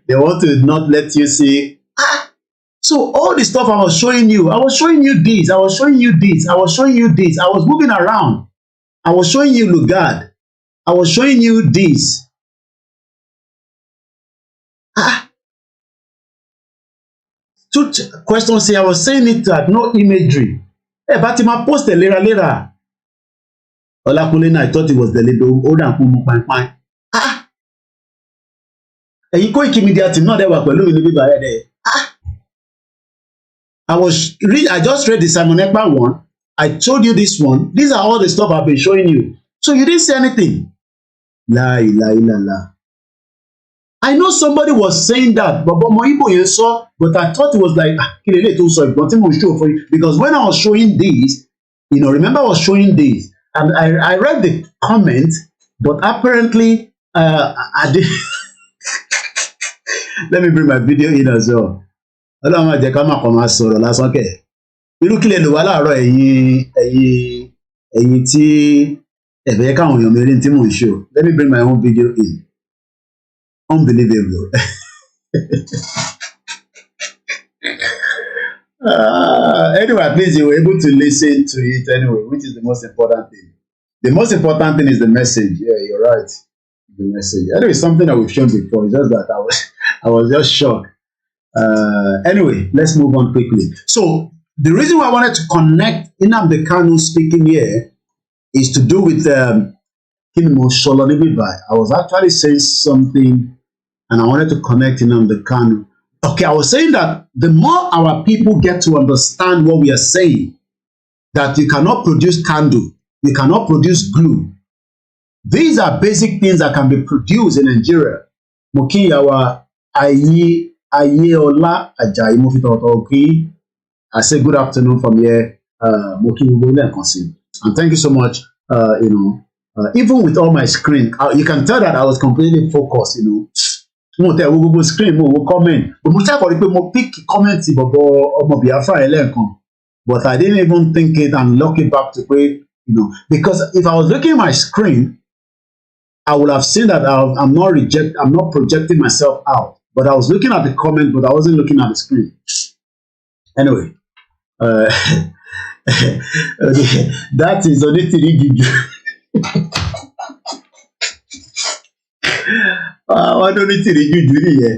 They want to not let you see. So all the stuff I was showing you this, I was showing you this, I was showing you this, I was moving around. I was showing you Lugard. I was showing you this. Two questions here. I was saying it that no imagery. Hey, but my post later. Olakunle, I thought it was the little old and Pumu Pine. You koikimedia team, not there were there. I just read the Simon Ekpa one. I told you this one. These are all the stuff I've been showing you. So you didn't say anything. La ilaha illallah. I know somebody was saying that, but I thought it was like, because when I was showing this, remember I was showing this, and I read the comment, But apparently, I did. Let me bring my video in as well. Ọlọ́run máa jẹ́ ká má kàn máa sọ̀rọ̀ lásán kẹ̀. Irú kílẹ̀ ló wá láàárọ̀ ẹ̀yin tí ẹ̀fẹ̀ káwọn èèyàn mi rí tí mò ń ṣe o. Let me bring my own video in. Unbelievable. Anyway, at least you were able to listen to it anyway, which is the most important thing. The most important thing is the message. Yeah, you're right. The message. Anyway, something that we've shown before. It's just that I was just shocked. Anyway, let's move on quickly. So the reason why I wanted to connect Nnamdi Kanu speaking here is to do with I was actually saying something and I wanted to connect Nnamdi Kanu. Okay, I was saying that the more our people get to understand what we are saying, that you cannot produce candle, you cannot produce glue. These are basic things that can be produced in Nigeria. Mokiyawa Ayeola Ajayi Mofitotoki. I say good afternoon from here. And thank you so much. Even with all my screen, you can tell that I was completely focused, mo tẹ wo gbogbo screen mo wo comment but mo ṣàkọrí pé mo pick comment bọ̀bọ̀ ọmọ Biafra ẹlẹ́ẹ̀kan but I didn't even think it and lock it back to pé because if I was looking at my screen I would have seen that I'm not projecting myself out but I was looking at the comment but I wasn't looking at the screen. Anyway, that is onítìrí jùjú. Wọ́n tó onítìrí jùjú nìyẹn,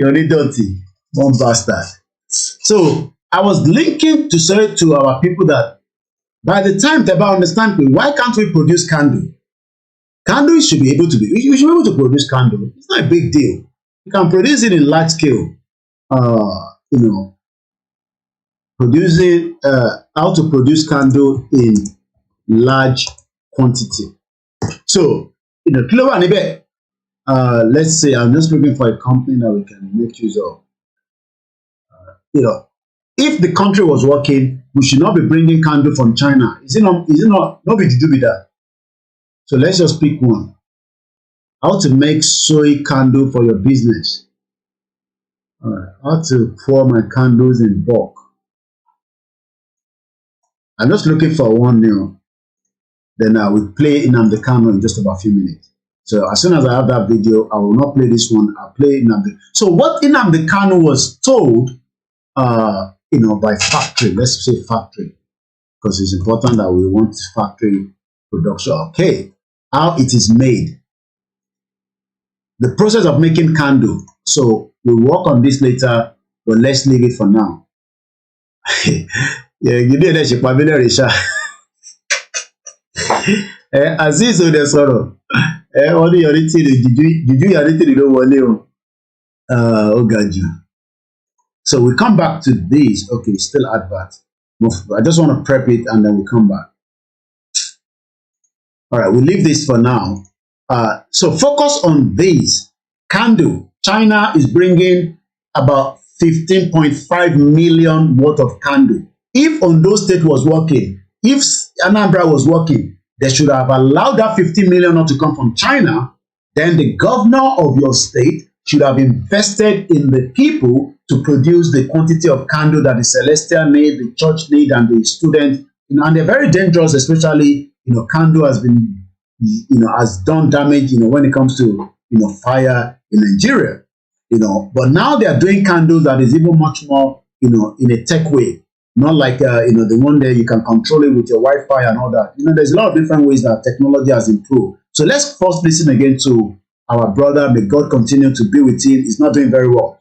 onídọ̀tí, one bastard. So I was linking to say to our people that by the time they understand why can't we produce candle? Candle should be able to produce candle. It's not a big deal. You can produce it in large scale. Producing how to produce candle in large quantity. So, kí ló wà níbẹ̀? Let's say I'm just looking for a company that we can make use of. If the country was working, we should not be bringing candle from China. Is it not be to do with that? So let's just pick one. How to make soy candle for your business. All right. How to pour my candles in bulk. I'm just looking for one new. Then I will play Nnamdi Kanu in just about a few minutes. So as soon as I have that video, I will not play this one. I'll play Nnamdi. So what Nnamdi Kanu was told, by factory, let's say factory, because it's important that we want factory production. Okay, how it is made. The process of making candle. So we'll work on this later, but let's leave it for now. Aziz ò dẹ̀ sọ̀rọ̀ wọ́n ní yọrí tìrì jùjú yọrí tìrì ló wọlé o ó ga jù. So we come back to this. Okay, still advert. I just want to prep it and then we come back. All right, we'll leave this for now. So focus on this candle. China is bringing about 15.5 million worth of candle. If Ondo State was working, if Anambra was working, they should have allowed that 50 million not to come from China. Then the governor of your state should have invested in the people to produce the quantity of candle that the Celestial need, the church need, and the student. And they're very dangerous, especially, candle has been, has done damage, when it comes to, fire in Nigeria, But now they are doing candles that is even much more, in a tech way. Not like, the one there you can control it with your Wi-Fi and all that. There's a lot of different ways that technology has improved. So let's first listen again to our brother. May God continue to be with him. He's not doing very well.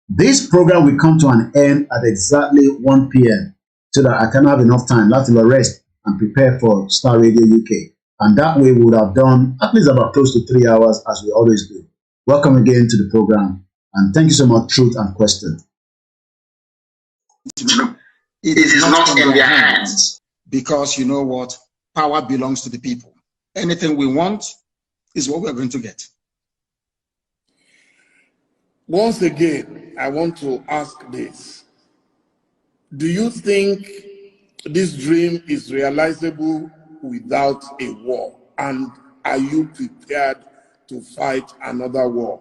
This program will come to an end at exactly 1 p.m. so that I can have enough time to rest and prepare for Star Radio UK. And that way we would have done at least about close to 3 hours as we always do. Welcome again to the program. And thank you so much, Truth and Question. It is not in their hands. Because you know what? Power belongs to the people. Anything we want is what we're going to get. Once again, I want to ask this. Do you think this dream is realizable without a war? And are you prepared to fight another war?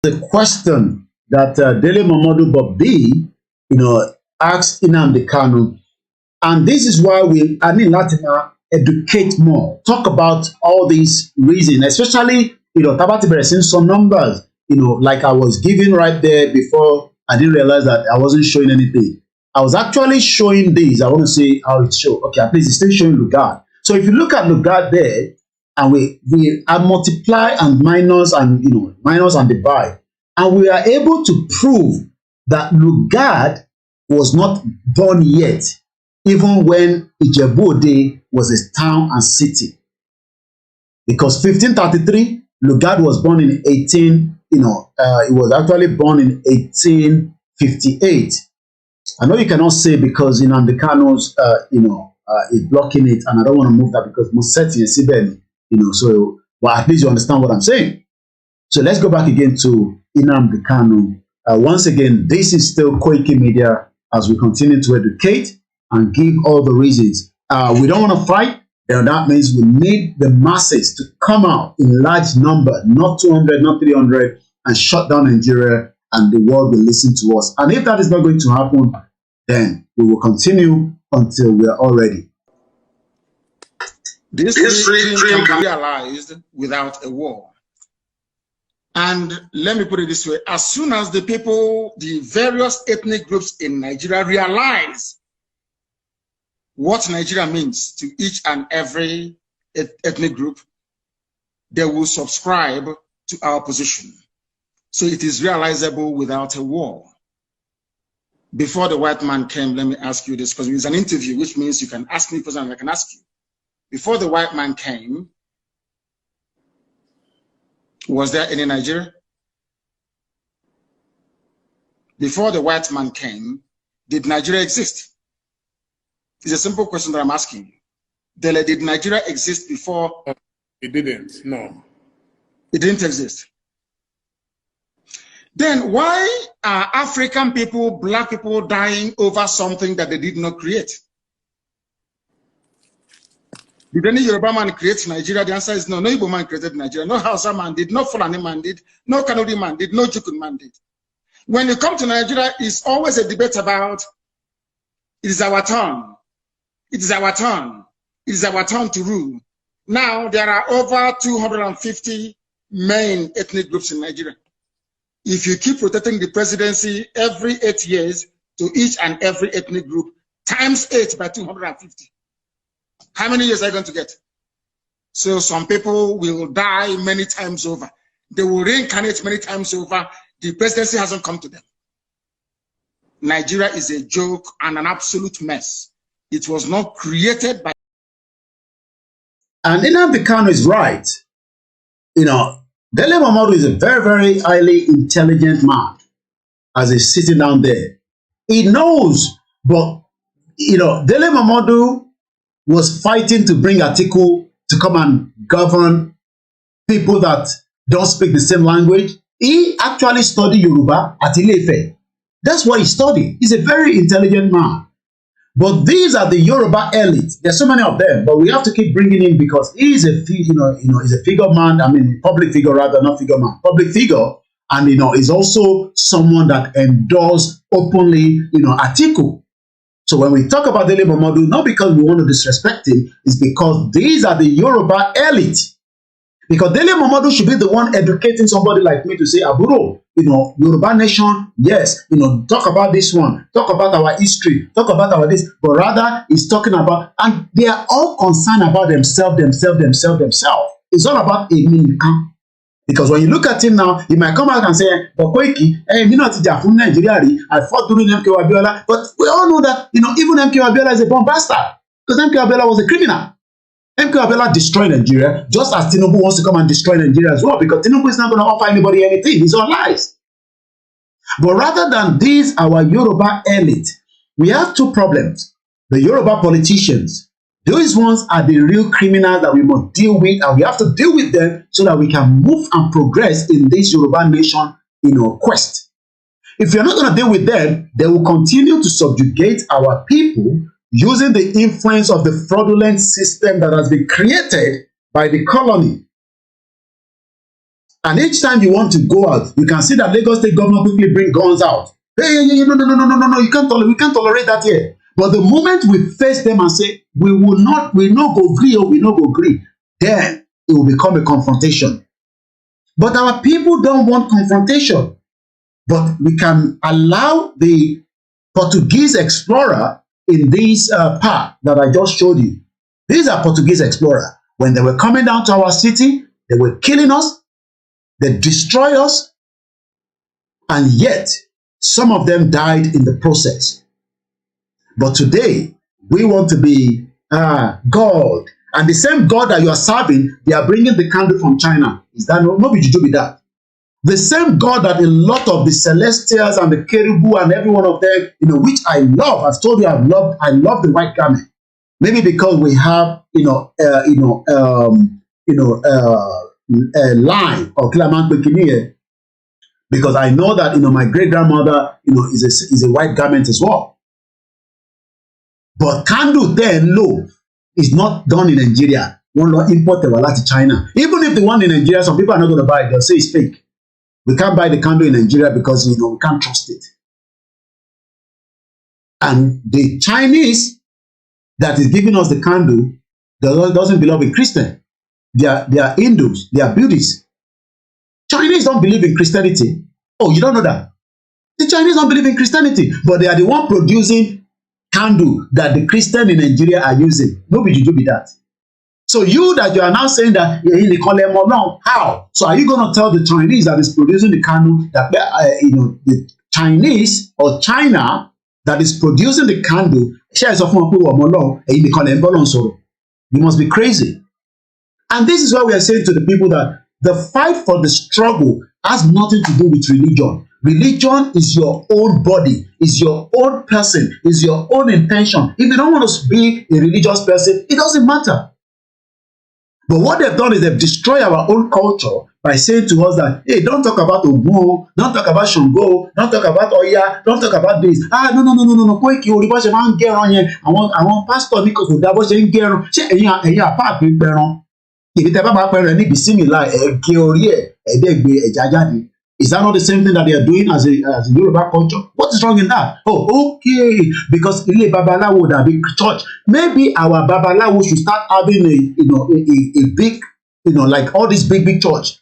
The question that Dele Momodu Bobi, asked Nnamdi Kanu, and this is why I need Latina educate more, talk about all these reasons, especially Tabati Beresin some numbers, like I was giving right there before. I didn't realize that I wasn't showing anything. I was actually showing this. I want to see how it shows. Okay, at least it's still showing Lugard. So if you look at Lugard there, and we multiply and minus and minus and divide, and we are able to prove that Lugard was not born yet, even when Ijebu-Ode was a town and city. Because 1533, Lugard was born in he was actually born in 1858. I know you cannot say because Nnamdi Kanu's is blocking it, and I don't want to move that because Musetti and Sibeni, so but at least you understand what I'm saying. So let's go back again to Nnamdi Kanu. Once again, this is still Koiki Media as we continue to educate and give all the reasons. We don't want to fight, and that means we need the masses to come out in large number, not 200, not 300, and shut down Nigeria, and the world will listen to us. And if that is not going to happen, then we will continue until we are all ready. This dream can be realized without a war. And let me put it this way, as soon as the people, the various ethnic groups in Nigeria realize what Nigeria means to each and every ethnic group, they will subscribe to our position. So it is realizable without a war. Before the white man came, let me ask you this, because it's an interview, which means you can ask me questions and I can ask you. Before the white man came, was there any Nigeria? Before the white man came, did Nigeria exist? It's a simple question that I'm asking you. Dele, did Nigeria exist before? It didn't, no. It didn't exist. Then why are African people, black people dying over something that they did not create? Did any Yoruba man create Nigeria? The answer is no. No Igbo man created Nigeria. No Hausa man did. No Fulani man did. No Kanuri man did. No Jukun man did. When you come to Nigeria, it's always a debate about it is our turn. It is our turn. It is our turn to rule. Now there are over 250 main ethnic groups in Nigeria. If you keep rotating the presidency every 8 years to each and every ethnic group, times 8 by 250, how many years are you going to get? So some people will die many times over. They will reincarnate many times over. The presidency hasn't come to them. Nigeria is a joke and an absolute mess. It was not created by... And Nnamdi Kanu is right. Dele Momodu is a very, very highly intelligent man as he's sitting down there. He knows, but, Dele Momodu was fighting to bring Atiku to come and govern people that don't speak the same language. He actually studied Yoruba at Ile-Ife. That's what he studied. He's a very intelligent man. But these are the Yoruba elite. There's so many of them, but we have to keep bringing him because he is a, he's a figure man. I mean, public figure rather, not figure man. Public figure, and is also someone that endorsed openly, Atiku. So when we talk about Dele Momodu, not because we want to disrespect him, it's because these are the Yoruba elite. Because Dele Momodu should be the one educating somebody like me to say, Aburo, Yoruba nation, yes, talk about this one, talk about our history, talk about our this, but rather he's talking about, and they are all concerned about themselves. It's all about a because when you look at him now, he might come out and say, but Koiki, from Nigeria, I fought during MK Abiola, but we all know that, even MK Abiola is a bomb bastard, because MK Abiola was a criminal. MK Abiola destroyed Nigeria, just as Tinubu wants to come and destroy Nigeria as well, because Tinubu is not going to offer anybody anything. These are lies. But rather than these, our Yoruba elite, we have two problems. The Yoruba politicians, those ones are the real criminals that we must deal with, and we have to deal with them so that we can move and progress in this Yoruba nation quest. If you're not going to deal with them, they will continue to subjugate our people using the influence of the fraudulent system that has been created by the colony. And each time you want to go out, you can see that Lagos State government quickly bring guns out. Hey, no, we can't tolerate that here. But the moment we face them and say, we no go agree or we no go agree, then it will become a confrontation. But our people don't want confrontation. But we can allow the Portuguese explorer in this part that I just showed you. These are Portuguese explorers. When they were coming down to our city, they were killing us, they destroyed us, and yet some of them died in the process. But today, we want to be God. And the same God that you are serving, they are bringing the candle from China. Is that no be juju with that? The same God that a lot of the Celestials and the Kerubu and every one of them, which I love. I've told you I love the white garment. Maybe because we have, a line of Claman Koikimedia, because I know that my great grandmother is a white garment as well. But candle then loaf is not done in Nigeria. One law import the to China. Even if the one in Nigeria, some people are not going to buy it. They'll say it's fake. We can't buy the candle in Nigeria because we can't trust it. And the Chinese that is giving us the candle doesn't belong with Christian. They are Hindus, they are Buddhists. Chinese don't believe in Christianity. Oh, you don't know that? The Chinese don't believe in Christianity, but they are the one producing candle that the Christian in Nigeria are using. Nobody do be that. So you are now saying that how? So are you going to tell the Chinese that is producing the candle that the Chinese or China that is producing the candle? You must be crazy. And this is why we are saying to the people that the fight for the struggle has nothing to do with religion. Religion is your own body, is your own person, is your own intention. If you don't want to be a religious person, it doesn't matter. But what they've done is they've destroyed our own culture by saying to us that, hey, don't talk about Ogun, don't talk about Shango, don't talk about Oya, don't talk about this. No. Koiki Yoruba ṣe máa ń gẹran yẹn. Àwọn pastor ní kò dá bó ṣe ń gẹran. Ṣé ẹ̀yin apá àpín pẹran? Ìbí tẹ́ bá máa pẹran níbi símìlà ẹ̀gẹ́ orí ẹ̀ẹ́dẹ́gbẹ̀ ẹ̀já jáde. Is that not the same thing that they are doing as a Yoruba culture? What is wrong in that? Oh, okay. Because Ile Babalawo that big church. Maybe our Babalawo should start having a big, like all this big church.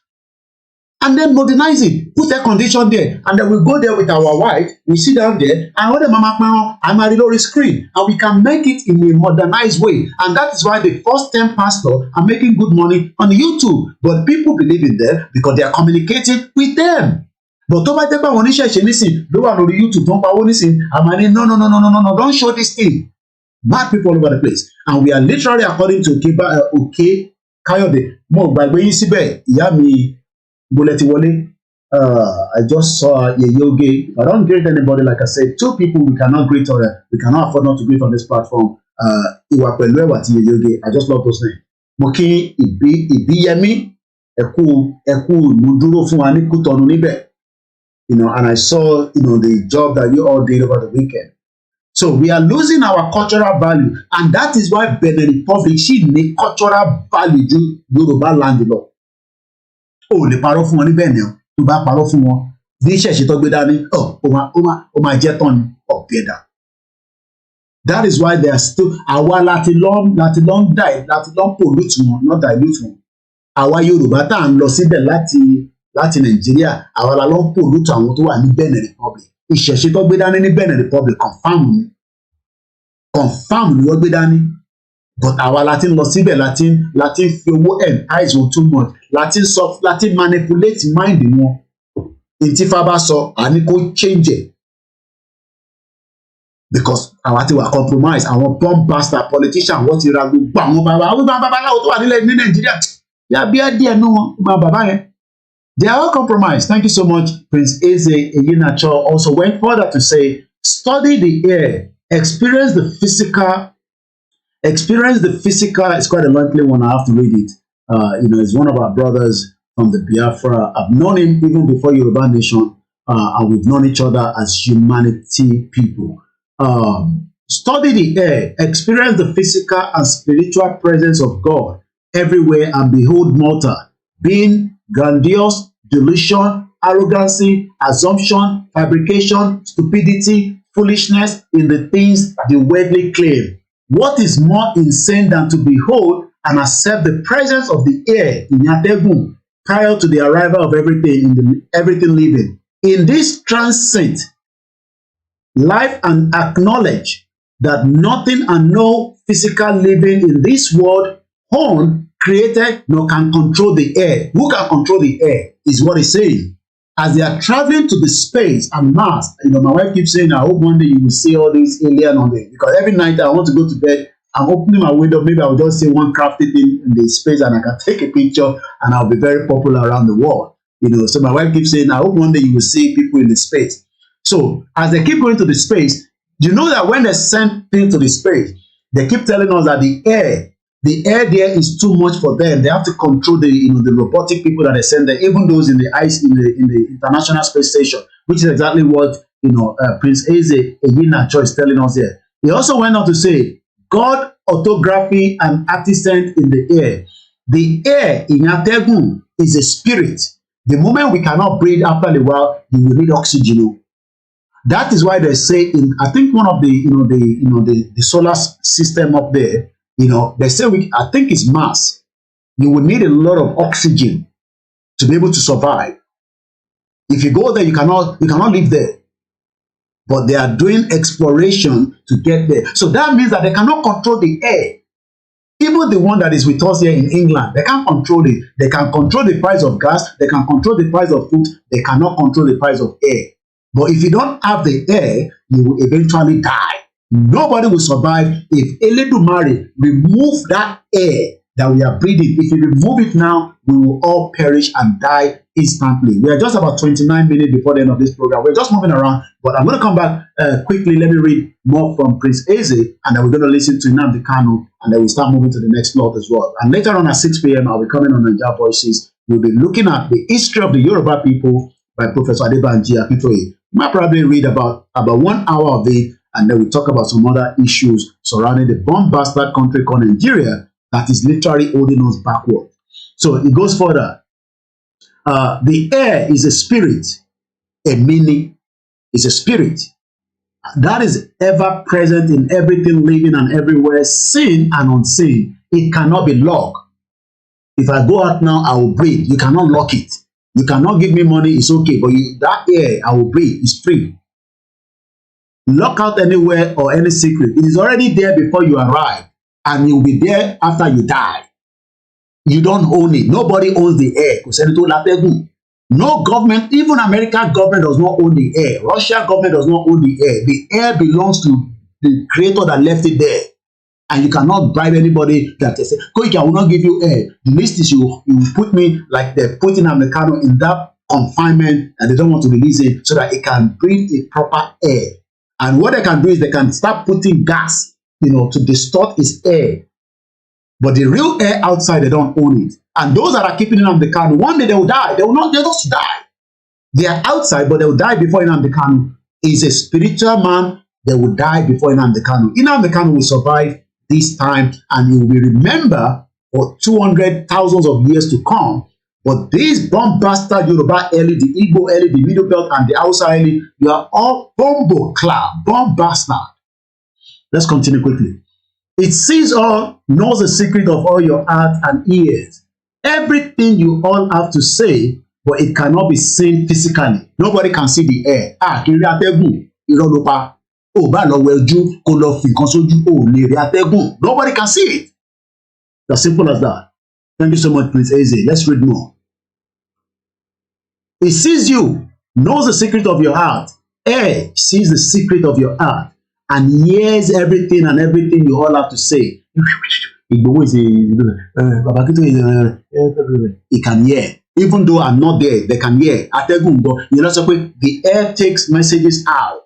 And then modernize it. Put air condition there. And then we go there with our wife. We sit down there. And when the mama I'm a little screen. And we can make it in a modernized way. And that is why the first 10 pastors are making good money on YouTube. But people believe in them because they are communicating with them. But tó bá jẹ́ pé àwọn oníṣẹ̀ṣe nísìn ló wà lórí YouTube tó ń pawó nísìn, àmà ní no, don't show this thing. Mad people all over the place. And we are literally, according to Okay Kayode, mo gbàgbé yín síbẹ̀, ìyá mi Buleti Wole, I just saw Yeyoge. I don't greet anybody, like I said. 2 people we cannot greet we cannot afford not to greet on this platform. Iwa pẹ̀lú ẹwà ti Yeyoge. I just love those names. Mo kí Ibiyemi, ẹkú ìmúdúró fún wa ní Kútọ̀nù níbẹ̀. And I saw, the job that you all did over the weekend. So we are losing our cultural value, and that is why Benin Republic should make cultural value to Yoruba land law. Oh, lè parọ́ fún wọn ní Benin, tó bá parọ́ fún wọn, bí ìṣẹ̀ṣe tó gbé dání, ó máa jẹ́ tán ni, ọ̀bẹ̀dà. That is why they are still, àwa láti long pollute wọn, not dilute wọn. Àwa Yorùbá tá à ń lọ síbẹ̀ láti Nàìjíríà, àwa la lọ ń pollute àwọn tó wà ní Benin Republic. Ìṣẹ̀ṣe tó gbé dání ní Benin Republic confam ni wọ́n gbé dání. But àwa láti lọ síbẹ̀ láti fi owó entice wọn too much, láti manipulate mind wọn. Ìtí Fábá sọ, àní kó change it. Because àwa ti wà compromise, àwọn bomb bastard politician wọ́n ti ra gbogbo àwọn babaláwo tó wà nílẹ̀ ní Nàìjíríà. Yà bí ẹ díẹ̀ nú wọn, bàbá yẹn. They are all compromised. Thank you so much. Prince Eze Eyinacho also went further to say, study the air, experience the physical. It's quite a lengthy one. I have to read it. It's one of our brothers from the Biafra. I've known him even before Yoruba Nation, and we've known each other as humanity people. Study the air, experience the physical and spiritual presence of God everywhere, and behold Malta, being grandiose, delusion, arrogancy, assumption, fabrication, stupidity, foolishness in the things they worldly claim. What is more insane than to behold and accept the presence of the air in Yategun prior to the arrival of everything living? In this transit, life and acknowledge that nothing and no physical living in this world owned, created, nor can control the air. Who can control the air is what he's saying. As they are traveling to the space and Mars, my wife keeps saying, I hope one day you will see all these alien on there. Because every night I want to go to bed, I'm opening my window, maybe I'll just see one crafty thing in the space and I can take a picture and I'll be very popular around the world. So my wife keeps saying, I hope one day you will see people in the space. So as they keep going to the space, you know that when they send things to the space, they keep telling us that the air there is too much for them. They have to control the robotic people that they send there, even those in the International Space Station, which is exactly what Prince Eze Eyinacho is telling us here. He also went on to say, God, orthography, and artisan in the air. The air in Yategun is a spirit. The moment we cannot breathe after a while, you will need oxygen. That is why they say I think one of the solar system up there, they say I think it's Mars. You will need a lot of oxygen to be able to survive. If you go there, you cannot live there. But they are doing exploration to get there. So that means that they cannot control the air. Even the one that is with us here in England, they can't control it. They can control the price of gas. They can control the price of food. They cannot control the price of air. But if you don't have the air, you will eventually die. Nobody will survive if Eledumare remove that air that we are breathing. If you remove it now, we will all perish and die instantly. We are just about 29 minutes before the end of this program. We're just moving around, but I'm going to come back quickly. Let me read more from Prince Eze, and then we're going to listen to Nnamdi Kanu, and then we'll start moving to the next plot as well. And later on at 6 p.m., I'll be coming on Naija Voices. We'll be looking at the history of the Yoruba people by Professor Adebanji Akintoye. You might probably read about 1 hour of it, and then we talk about some other issues surrounding the bomb bastard country called Nigeria that is literally holding us backward. So it goes further. The air is a spirit, a meaning is a spirit that is ever present in everything living and everywhere, seen and unseen. It cannot be locked. If I go out now, I will breathe. You cannot lock it. You cannot give me money, it's okay, but that air I will breathe is free. Lock out anywhere or any secret. It is already there before you arrive, and you'll be there after you die. You don't own it. Nobody owns the air. No government, even American government does not own the air. Russia government does not own the air. The air belongs to the creator that left it there. And you cannot bribe anybody that they say, Koiki, I will not give you air. The least is you put me like they're putting Americano in that confinement and they don't want to release it so that it can breathe a proper air. And what they can do is they can start putting gas, to distort its air. But the real air outside, they don't own it. And those that are keeping Nnamdi Kanu, one day they will die. They will not just die. They are outside, but they will die before Nnamdi Kanu is a spiritual man. They will die before Nnamdi Kanu. Nnamdi Kanu will survive this time, and he will be remembered for 200,000 of years to come. But these bomb bastard Yoruba Eli, the Igbo Eli, the Middle Belt, and the Hausa Eli, you are all bombo clad, bomb bastard. Let's continue quickly. It sees all, knows the secret of all your heart and ears. Everything you all have to say, but it cannot be seen physically. Nobody can see the air. Kiri atẹ́gùn, irọ́ ló pa. Nobody can see it. As simple as that. Thank you so much, Prince Eze. Let's read more. It sees you, knows the secret of your heart. Air sees the secret of your heart and hears everything and everything you all have to say. It can hear. Even though I'm not there, they can hear. The air takes messages out.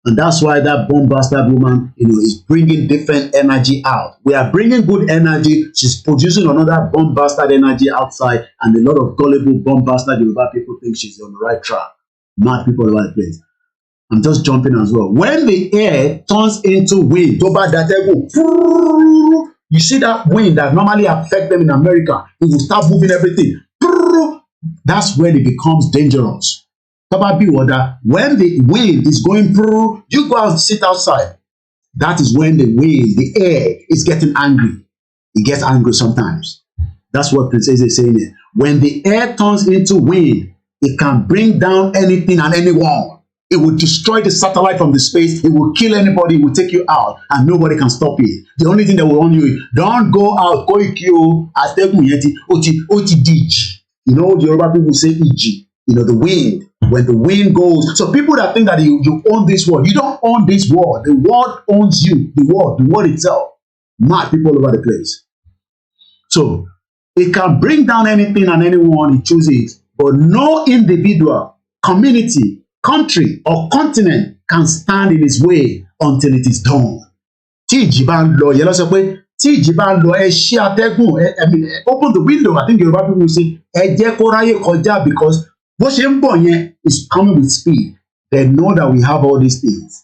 And that's why that bomb bastard woman, is bringing different energy out. We are bringing good energy. She's producing another bomb bastard energy outside. And a lot of gullible bomb bastard Yoruba people think she's on the right track. Mad people all over the place. I'm just jumping as well. When the air turns into wind, You see that wind that normally affect them in America, it will start moving everything. That's when it becomes dangerous. Probably when the wind is going through, you go out and sit outside. That is when the wind, the air is getting angry. It gets angry sometimes. That's what Prince Eze is saying here. When the air turns into wind, it can bring down anything and anyone. It will destroy the satellite from the space. It will kill anybody. It will take you out, and nobody can stop it. The only thing that will warn you is don't go out. Koiki o, atẹ́gùn yẹn ti oti dij. You know, the Yoruba people say Iji. You know, the wind. When the wind goes, so people that think that you own this world, you don't own this world. The world owns you. The world itself. Mad people all over the place. So it can bring down anything and anyone it chooses, but no individual, community, country, or continent can stand in its way until it is done. Tí ìjì bá ń lọ, yẹn lọ sọ pé tí ìjì bá ń lọ, ẹ ṣí atẹ́gùn, I mean, open the window. I think Yoruba people will say, ẹ jẹ́ kó ráyè kọjá, because bó ṣe ń bọ̀ yẹn is coming with speed. They know that we have all these things,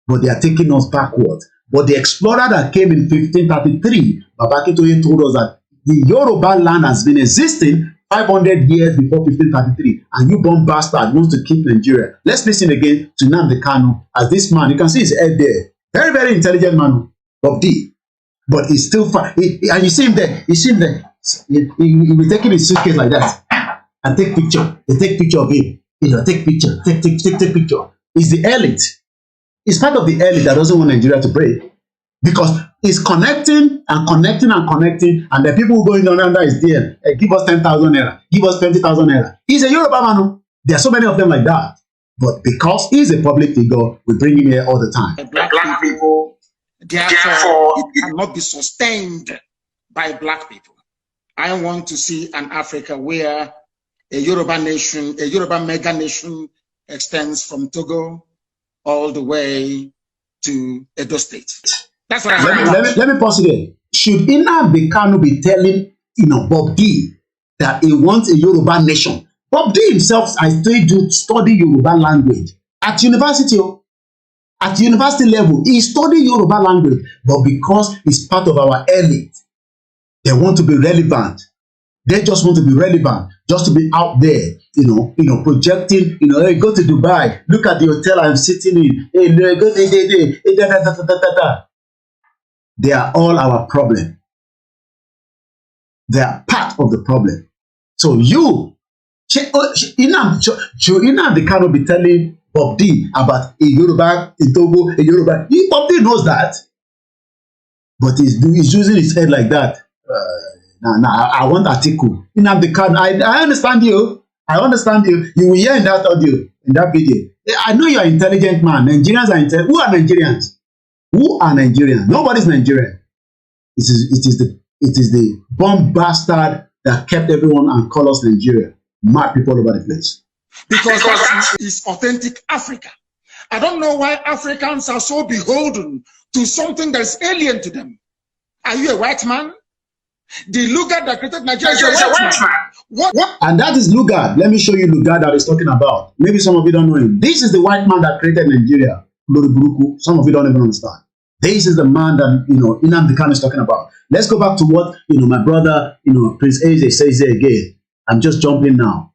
but they are taking us backwards. But the explorer that came in 1533, Baba Akintoye told us that the Yoruba land has been existing 500 years before 1533, and you bomb bastard wants to keep Nigeria. Let's listen again to Nnamdi Kanu as this man. You can see his head there. Very, very intelligent man, Bob D. But he's still fine. And you see him there. You see him there. He'll be taking his suitcase like that and take picture. They take picture of him. You know, take picture. Take picture. He's the elite. He's part of the elite that doesn't want Nigeria to break, because he's connecting and connecting and connecting, and the people going under his DM, hey, give us 10,000 naira, give us 20,000 naira. He's a Yoruba man. There are so many of them like that. But because he's a public figure, we bring him here all the time. Black people, therefore, it cannot be sustained by black people. I want to see an Africa where a Yoruba nation, a Yoruba mega nation extends from Togo all the way to Edo State. That's what let me pause it there. Should Nnamdi Kanu be telling, Bob D that he wants a Yoruba nation? Bob D himself, I still do study Yoruba language at university. At university level, he studied Yoruba language, but because it's part of our elite, they want to be relevant. They just want to be relevant, just to be out there, projecting, hey, go to Dubai, look at the hotel I'm sitting in, hey, go there. They are all our problem. They are part of the problem. So Nnamdi cannot be telling Bob D about a Yoruba, a Togo, a Yoruba. Bob D knows that, but he's using his head like that. I want article. Nnamdi Kanu, I understand you. I understand you. You will hear in that audio, in that video. I know you're an intelligent man. Nigerians are intelligent. Who are Nigerians? Who are Nigerians? Nobody's Nigerian. It is the bomb bastard that kept everyone and called us Nigeria. Mad people all over the place. Because that is authentic Africa. I don't know why Africans are so beholden to something that is alien to them. Are you a white man? The Lugard that created Nigeria is a white man. What? And that is Lugard. Let me show you Lugard that he's talking about. Maybe some of you don't know him. This is the white man that created Nigeria. Some of you don't even understand. This is the man that Nnamdi Kanu is talking about. Let's go back to what my brother Prince Eze says here again. I'm just jumping now.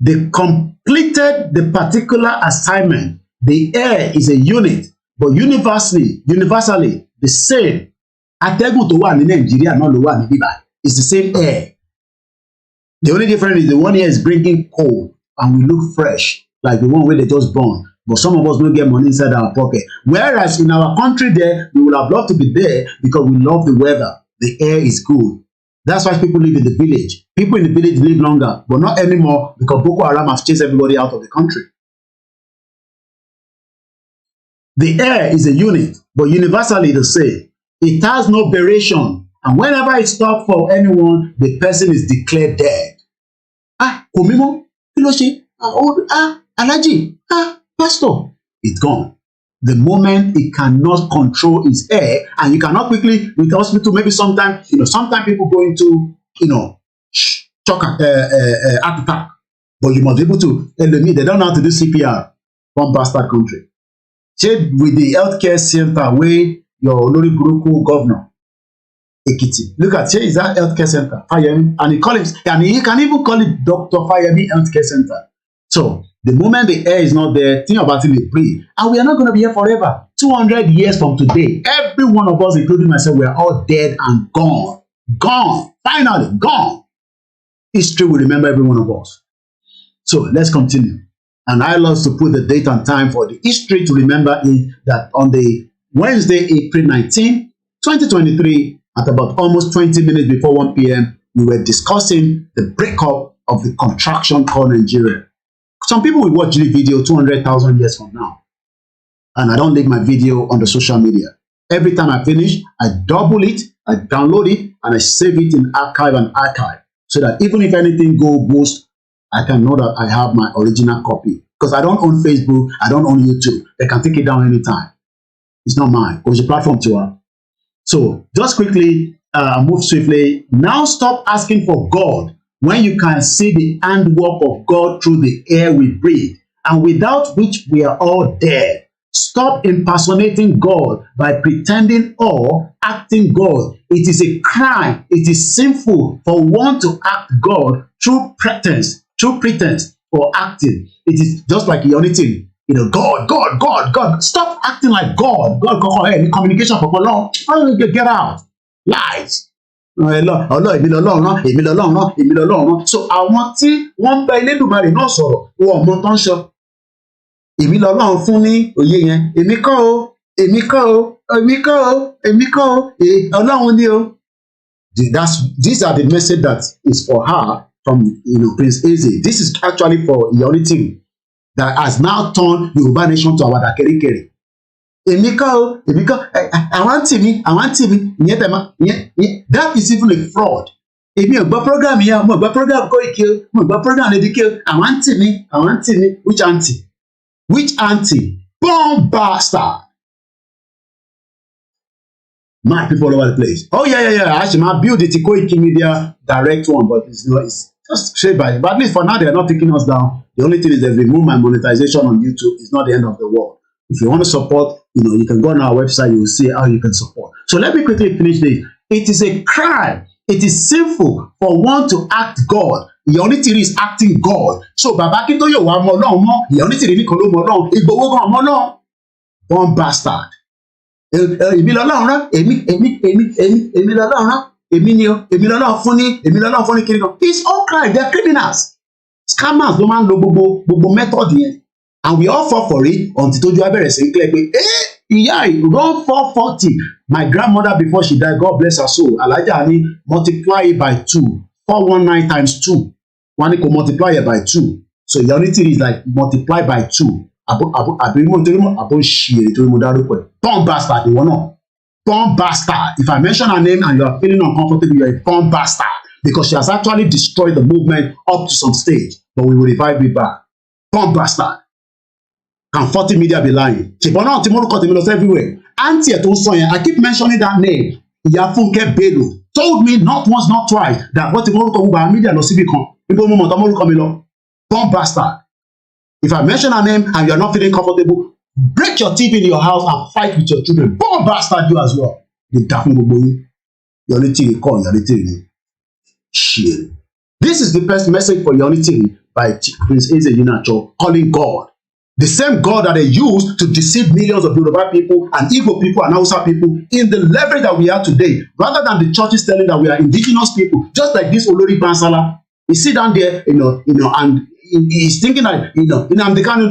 They completed the particular assignment. The air is a unit, but universally the same. Atẹ́gùn tó wà ní Nigeria náà ló wà ní bíbá. It's the same air. The only difference is the one here is bringing cold and we look fresh, like the one where they just born. But some of us don't get money inside our pocket. Whereas in our country there, we would have loved to be there because we love the weather. The air is good. That's why people live in the village. People in the village live longer, but not anymore because Boko Haram has chased everybody out of the country. The air is a unit, but universally the same. It has no variation. And whenever it stops for anyone, the person is declared dead. Komimo, Kiloshi, Alaji, Pastor, it's gone. The moment it cannot control its air, and you cannot quickly, with the hospital, maybe sometimes, sometimes people go into, shock heart attack. But you must be able to, they don't know how to do CPR. One bastard country. With the healthcare center where your Olori Buruku governor, Ekiti. Look at, here is that healthcare center, Fayemi, and he can even call it Dr. Fayemi Healthcare Center. So the moment the air is not there, think about it, we breathe. And we are not going to be here forever. 200 years from today, every one of us, including myself, we are all dead and gone. Gone. Finally, gone. History will remember every one of us. So let's continue. And I love to put the date and time for the history to remember is that on the Wednesday, April 19, 2023, at about almost 20 minutes before 1 p.m., we were discussing the breakup of the contraction called Nigeria. Some people will watch the video 200,000 years from now. And I don't leave my video on the social media. Every time I finish, I double it, I download it, and I save it in archive and archive. So that even if anything goes, I can know that I have my original copy. Because I don't own Facebook, I don't own YouTube. They can take it down anytime. It's not mine. It was a platform to her. So just quickly, move swiftly. Now stop asking for God when you can see the handwork of God through the air we breathe, and without which we are all dead. Stop impersonating God by pretending or acting God. It is a crime. It is sinful for one to act God through pretense or acting. It is just like anything. You know, God. Stop acting like God. God, communication for long. Get out. Lies. So àwọn tí wọ́n bá Elédùmarè náà sọ̀rọ̀ wọn mọ tán sọ. Èmi lọ́lọ́run fún ní òye yẹn. Èmi kọ́ o. Ọlọ́run ni o. These are the message that is for her from Prince Eze. This is actually for Iyonitiri that has now turned Yoruba nation to Awada Kerikeri. Èmi kọ́ o, àwọn tì mí, ìyẹn tẹ̀mọ́, that is even a fraud. Èmi ò gbọ́ program yẹn, mo gbọ́ program Koiki o, mo gbọ́ program Edike o, àwọn tì mí, which auntie? Which auntie? Bomb bastard. Mad people all over the place. Oh yeah. I should build the koikimedia direct one, but it's just straight by. But at least for now, they're not taking us down. The only thing is they've removed my monetization on YouTube. It's not the end of the world. If you want to support, you can go on our website. You will see how you can support. So let me quickly finish this. It is a crime. It is sinful for one to act God. Iyonitiri is acting God. So Baba Akintoye wa mọ Ọlọ́run mọ́. Iyonitiri ní kan ló mọ Ọlọ́run. Ìgbòho gan mọ Ọlọ́run. One bastard. Èmi lọ́lọ́run rán. Èmi lọ́lọ́run rán. Èmi lọ́lọ́run fún ní kiri kan. It's all crime. They're criminals. Scammers ló máa ń lo gbogbo method yẹn. And we all fall for it until tójú abẹ́rẹ́ sí ń clear pé ìyá yìí run 440. My grandmother before she died, God bless her soul, Alhaja ni multiply it by 2. 419 times 2. Wọ́n ní kò multiply it by 2. So Iyonitiri is like multiply by 2. Àbímọ nítorí mọ̀ àbọ̀ ń ṣe èrè torí mo dárúkọ ẹ̀. Born bastard ìwọ náà. Born bastard. If I mention her name and you are feeling uncomfortable, you are a born bastard. Because she has actually destroyed the movement up to some stage. But we will revive it back. Born bastard. Can 40 media be lying? Ṣùgbọ́n náà tí mo rúkọ tèmi lọ everywhere. Auntie ẹ̀ tó ń sọ yẹn, I keep mentioning that name. Ìyá Fúnkẹ́ Bello told me not once, not twice that wọ́n ti mo rúkọ gbogbo àwọn media lọ síbi kan. Níbo mo mọ̀ tán mo rúkọ mi lọ. Born bastard. If I mention her name and you are not feeling comfortable, break your TV in your house and fight with your children. Born bastard you as well. Lè dà fún gbogbo yín. Iyonitiri kọ́ Iyonitiri ni. Shit. This is the first message for Iyonitiri by Prince Eze Yunacho calling God. The same God that they used to deceive millions of Yoruba people and Igbo people and Hausa people in the leverage that we are today, rather than the churches telling that we are indigenous people, just like this Olori Bansala. He sit down there, and he's thinking that, Nnamdi Kanu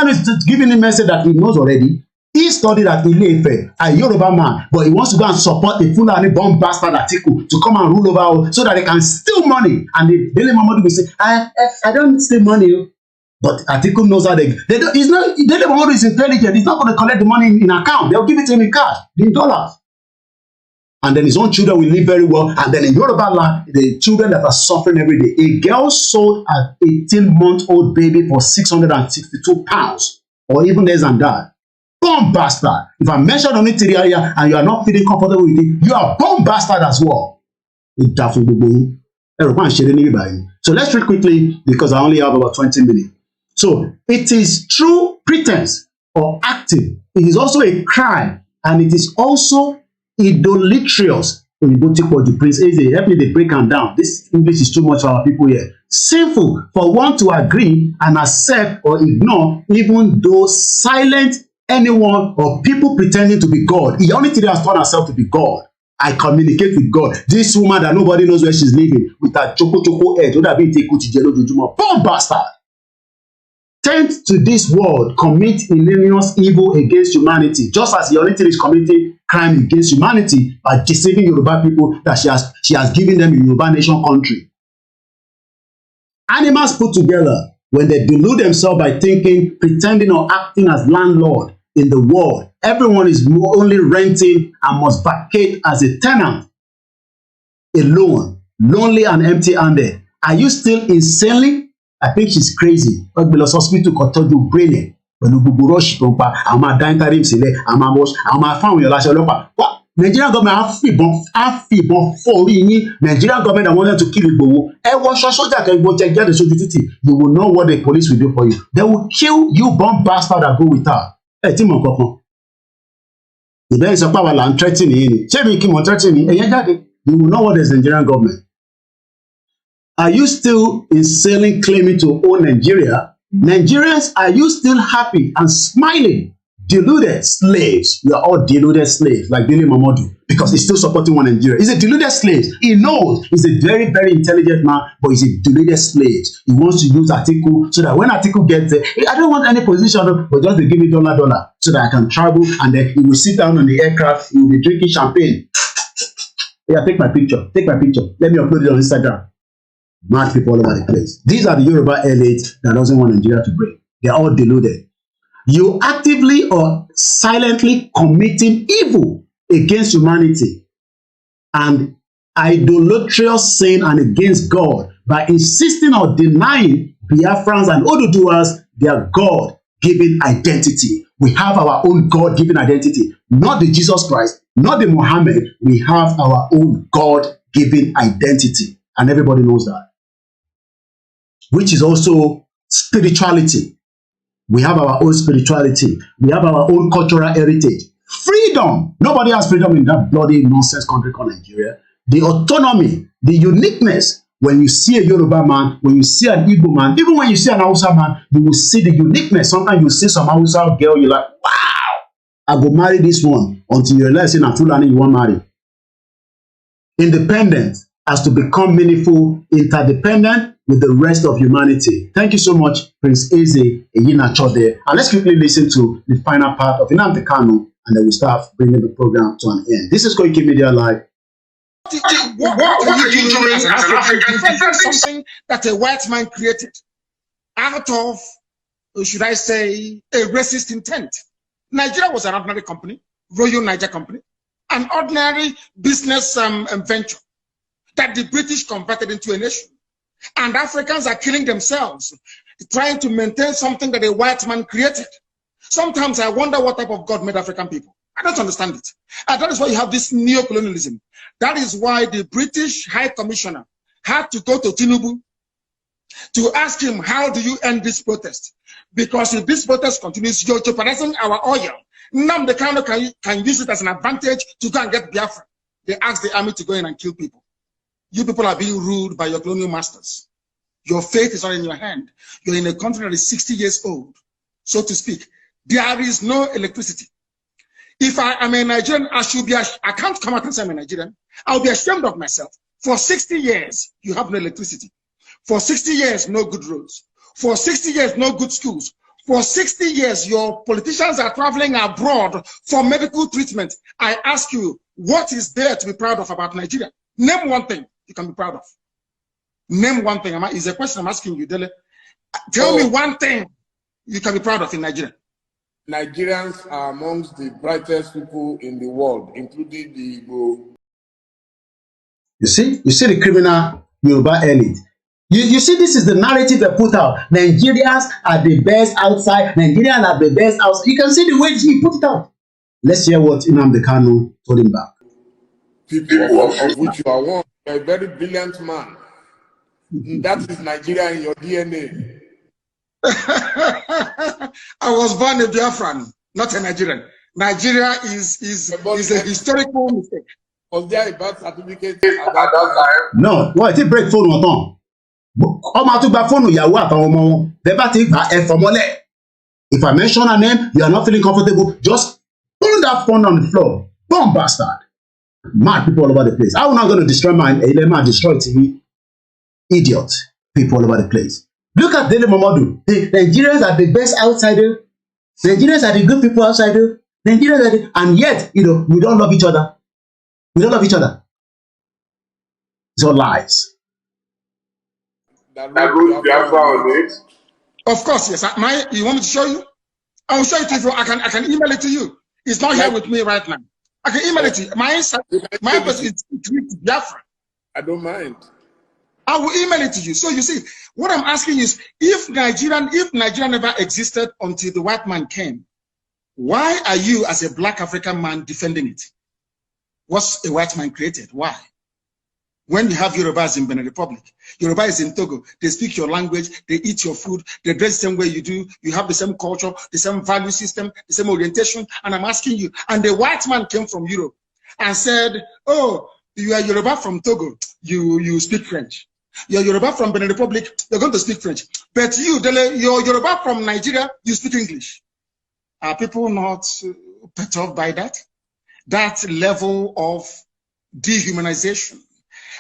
is giving him a message that he knows already. He studied at Ile-Ife, a Yoruba man, but he wants to go and support a Fulani bomb bastard Atiku to come and rule over so that they can steal money. And the Dele Momodu will say, I don't steal money. But Atiku knows how Dele Momodu is intelligent. He's not going to collect the money in account. They'll give it to him in cash, in dollars. And then his own children will live very well. And then in Yoruba land, the children that are suffering every day. A girl sold an 18-month-old baby for 662 pounds, or even less than that. Bomb bastard. If I mention Iyonitiri area and you are not feeling comfortable with it, you are bomb bastard as well. So let's read quickly because I only have about 20 minutes. So it is true pretense or acting. It is also a crime, and it is also idolatrous. Prince Eze, help me to break them down. This English is too much for our people here. Sinful for one to agree and accept or ignore, even though silent anyone or people pretending to be God. The only thing that has turned herself to be God. I communicate with God. This woman that nobody knows where she's living with her choco head. Bomb bastard. Tend to this world commit enormous evil against humanity, just as the only thing is committing crime against humanity by deceiving Yoruba people that she has given them a Yoruba nation country. Animals put together, when they delude themselves by thinking, pretending or acting as landlord in the world, everyone is only renting and must vacate as a tenant, alone, lonely and empty-handed. Are you still insanely? I think she's crazy. Hospital kò tọ́jú brain pẹ̀lú gbogbo rush tó ń pa àwọn máa dá interim sílẹ̀ àwọn máa fáwọn èèyàn láṣẹ ọlọ́pàá. Nigerian government á fìbọn fọ́ orí yín. Nigerian government that wanted to kill Igboho. Ẹ wọṣọ sójà kẹgbọn jẹ jáde sójú títì. You will know what the police will do for you. They will kill you bomb bastard that go with her. Ẹ tí mọ̀ kankan. Ìbẹ́yìn sọ pé àwa là ń threaten yìí ni. Ṣé mi kí mo threaten yìí? Ẹ̀yẹ́ jáde. You will know what is Nigerian government. Are you still insanely claiming to own Nigeria? Nigerians, are you still happy and smiling? Deluded slaves. You are all deluded slaves, like Billy Mamadou, because he's still supporting one Nigeria. He's a deluded slave. He knows he's a very, very intelligent man, but he's a deluded slave. He wants to use article so that when article gets there, I don't want any position, but just they give me $, so that I can travel, and then he will sit down on the aircraft, he will be drinking champagne. Yeah, take my picture. Take my picture. Let me upload it on Instagram. Mad people all over the place. These are the Yoruba elite that doesn't want Nigeria to break. They're all deluded. You actively or silently committing evil against humanity and idolatrous sin and against God by insisting or denying Biafrans and Oduduwas their God-given identity. We have our own God-given identity, not the Jesus Christ, not the Muhammad. We have our own God-given identity, and everybody knows that. Which is also spirituality. We have our own spirituality. We have our own cultural heritage. Freedom. Nobody has freedom in that bloody nonsense country called Nigeria. The autonomy, the uniqueness. When you see a Yoruba man, when you see an Igbo man, even when you see an Hausa man, you will see the uniqueness. Sometimes you see some Hausa girl, you're like, wow, I go marry this one, until you realize in a Fulani you want to marry. Independent has to become meaningful, interdependent with the rest of humanity. Thank you so much, Prince Eze Eyina Chode. And let's quickly listen to the final part of Nnamdi Kanu, and then we'll start bringing the program to an end. This is KOIKImedia Live. What are you doing as an African? Defending something that a white man created out of, should I say, a racist intent. Nigeria was an ordinary company, Royal Niger Company, an ordinary business venture that the British converted into a nation. And Africans are killing themselves, trying to maintain something that a white man created. Sometimes I wonder what type of God made African people. I don't understand it. And that is why you have this neo-colonialism. That is why the British High Commissioner had to go to Tinubu to ask him, how do you end this protest? Because if this protest continues, you're jeopardizing our oil. Nnamdi Kanu can use it as an advantage to go and get Biafra. They asked the army to go in and kill people. You people are being ruled by your colonial masters. Your fate is not in your hand. You're in a country that is 60 years old, so to speak. There is no electricity. If I am a Nigerian, I can't come out and say I'm a Nigerian. I'll be ashamed of myself. For 60 years, you have no electricity. For 60 years, no good roads. For 60 years, no good schools. For 60 years, your politicians are traveling abroad for medical treatment. I ask you, what is there to be proud of about Nigeria? Name one thing you can be proud of. Name one thing. Is a question I'm asking you, Dele. Tell me one thing you can be proud of in Nigeria. Nigerians are amongst the brightest people in the world, including the Igbo. You see the criminal Yoruba elite. You see, this is the narrative they put out. Nigerians are the best outside. Nigerians are the best outside. You can see the way he put it out. Let's hear what Nnamdi Kanu told him back. People of which you are one, a very brilliant man. That is Nigeria in your DNA. I was born a Biafran, not a Nigerian. Nigeria is a historical mistake. Was there a birth certificate at that time? No, wọ́n ti break phone wọn tán. Ọmọ àtúgbà fóònù ìyàwó àtàwọn ọmọ wọn. Bẹ́ẹ̀ bá ti gbà ẹ fọmọ́lẹ̀. If I mention her name, you are not feeling comfortable, just put that phone on the floor. Bomb bastard. Mad people all over the place. I'm not going to destroy mine. Destroy TV. Idiot. People all over the place. Look at Dele Momodu. The Nigerians are the best outsider. Nigerians are the good people outsider. Nigerians are the, and yet, we don't love each other. We don't love each other. It's all lies. That wrote Biafra on it. Of course, yes. You want me to show you? I will show it to you. I can email it to you. It's not here with me right now. I can email it to you. My person is Biafra. I don't mind. I will email it to you. So you see, what I'm asking is, if Nigeria never existed until the white man came, why are you as a black African man defending it? What's a white man created? Why? When you have Yorubas in Benin Republic, Yoruba is in Togo, they speak your language, they eat your food, they dress the same way you do, you have the same culture, the same value system, the same orientation, and I'm asking you, and the white man came from Europe and said, oh, you are Yoruba from Togo, you speak French. You're Yoruba from Benin Republic, you're going to speak French. But you're Yoruba from Nigeria, you speak English. Are people not perturbed by that? That level of dehumanization,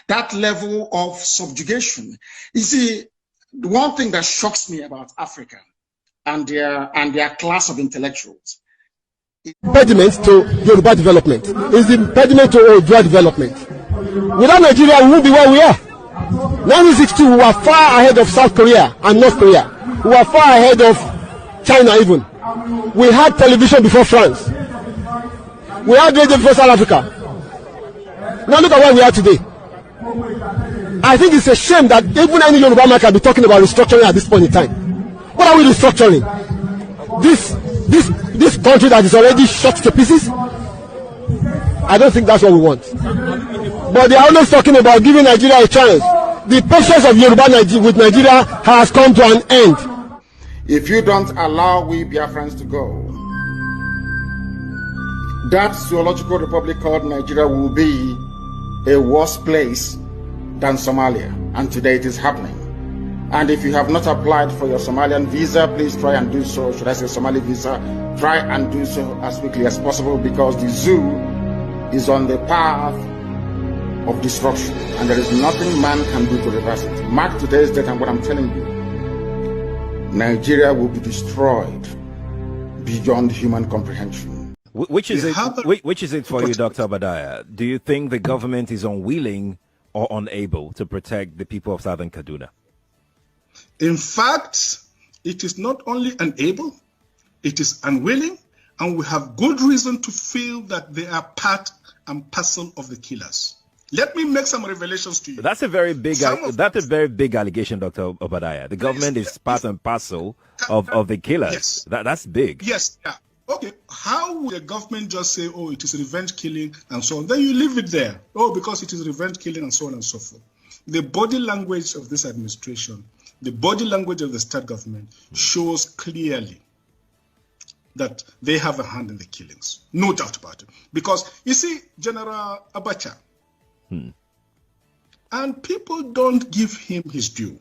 that level of subjugation. You see, the one thing that shocks me about Africa and their class of intellectuals. Impediment to Yoruba development is the impediment to Odua development. Without Nigeria, we won't be where we are. 1962, we were far ahead of South Korea and North Korea. We were far ahead of China even. We had television before France. We had radio before South Africa. Now look at where we are today. I think it's a shame that even any Yoruba man can be talking about restructuring at this point in time. What are we restructuring? This country that is already shot to pieces? I don't think that's what we want. But they are always talking about giving Nigeria a chance. The patience of Yoruba with Nigeria has come to an end. If you don't allow we Biafrans to go, that zoological republic called Nigeria will be a worse place than Somalia. And today it is happening. And if you have not applied for your Somalian visa, please try and do so. Should I say Somali visa? Try and do so as quickly as possible, because the zoo is on the path of destruction. And there is nothing man can do to reverse it. Mark today's date and what I'm telling you. Nigeria will be destroyed beyond human comprehension. Which is it for you, Dr. Obadiah? Do you think the government is unwilling or unable to protect the people of Southern Kaduna? In fact, it is not only unable, it is unwilling, and we have good reason to feel that they are part and parcel of the killers. Let me make some revelations to you. That's a very big allegation, Dr. Obadiah. The government is part and parcel of the killers. Yes. That's big. Yes. Yeah. Okay. How would the government just say, oh, it is revenge killing and so on? Then you leave it there. Oh, because it is revenge killing and so on and so forth. The body language of this administration, the body language of the state government shows clearly that they have a hand in the killings. No doubt about it. Because, you see, General Abacha, and people don't give him his due.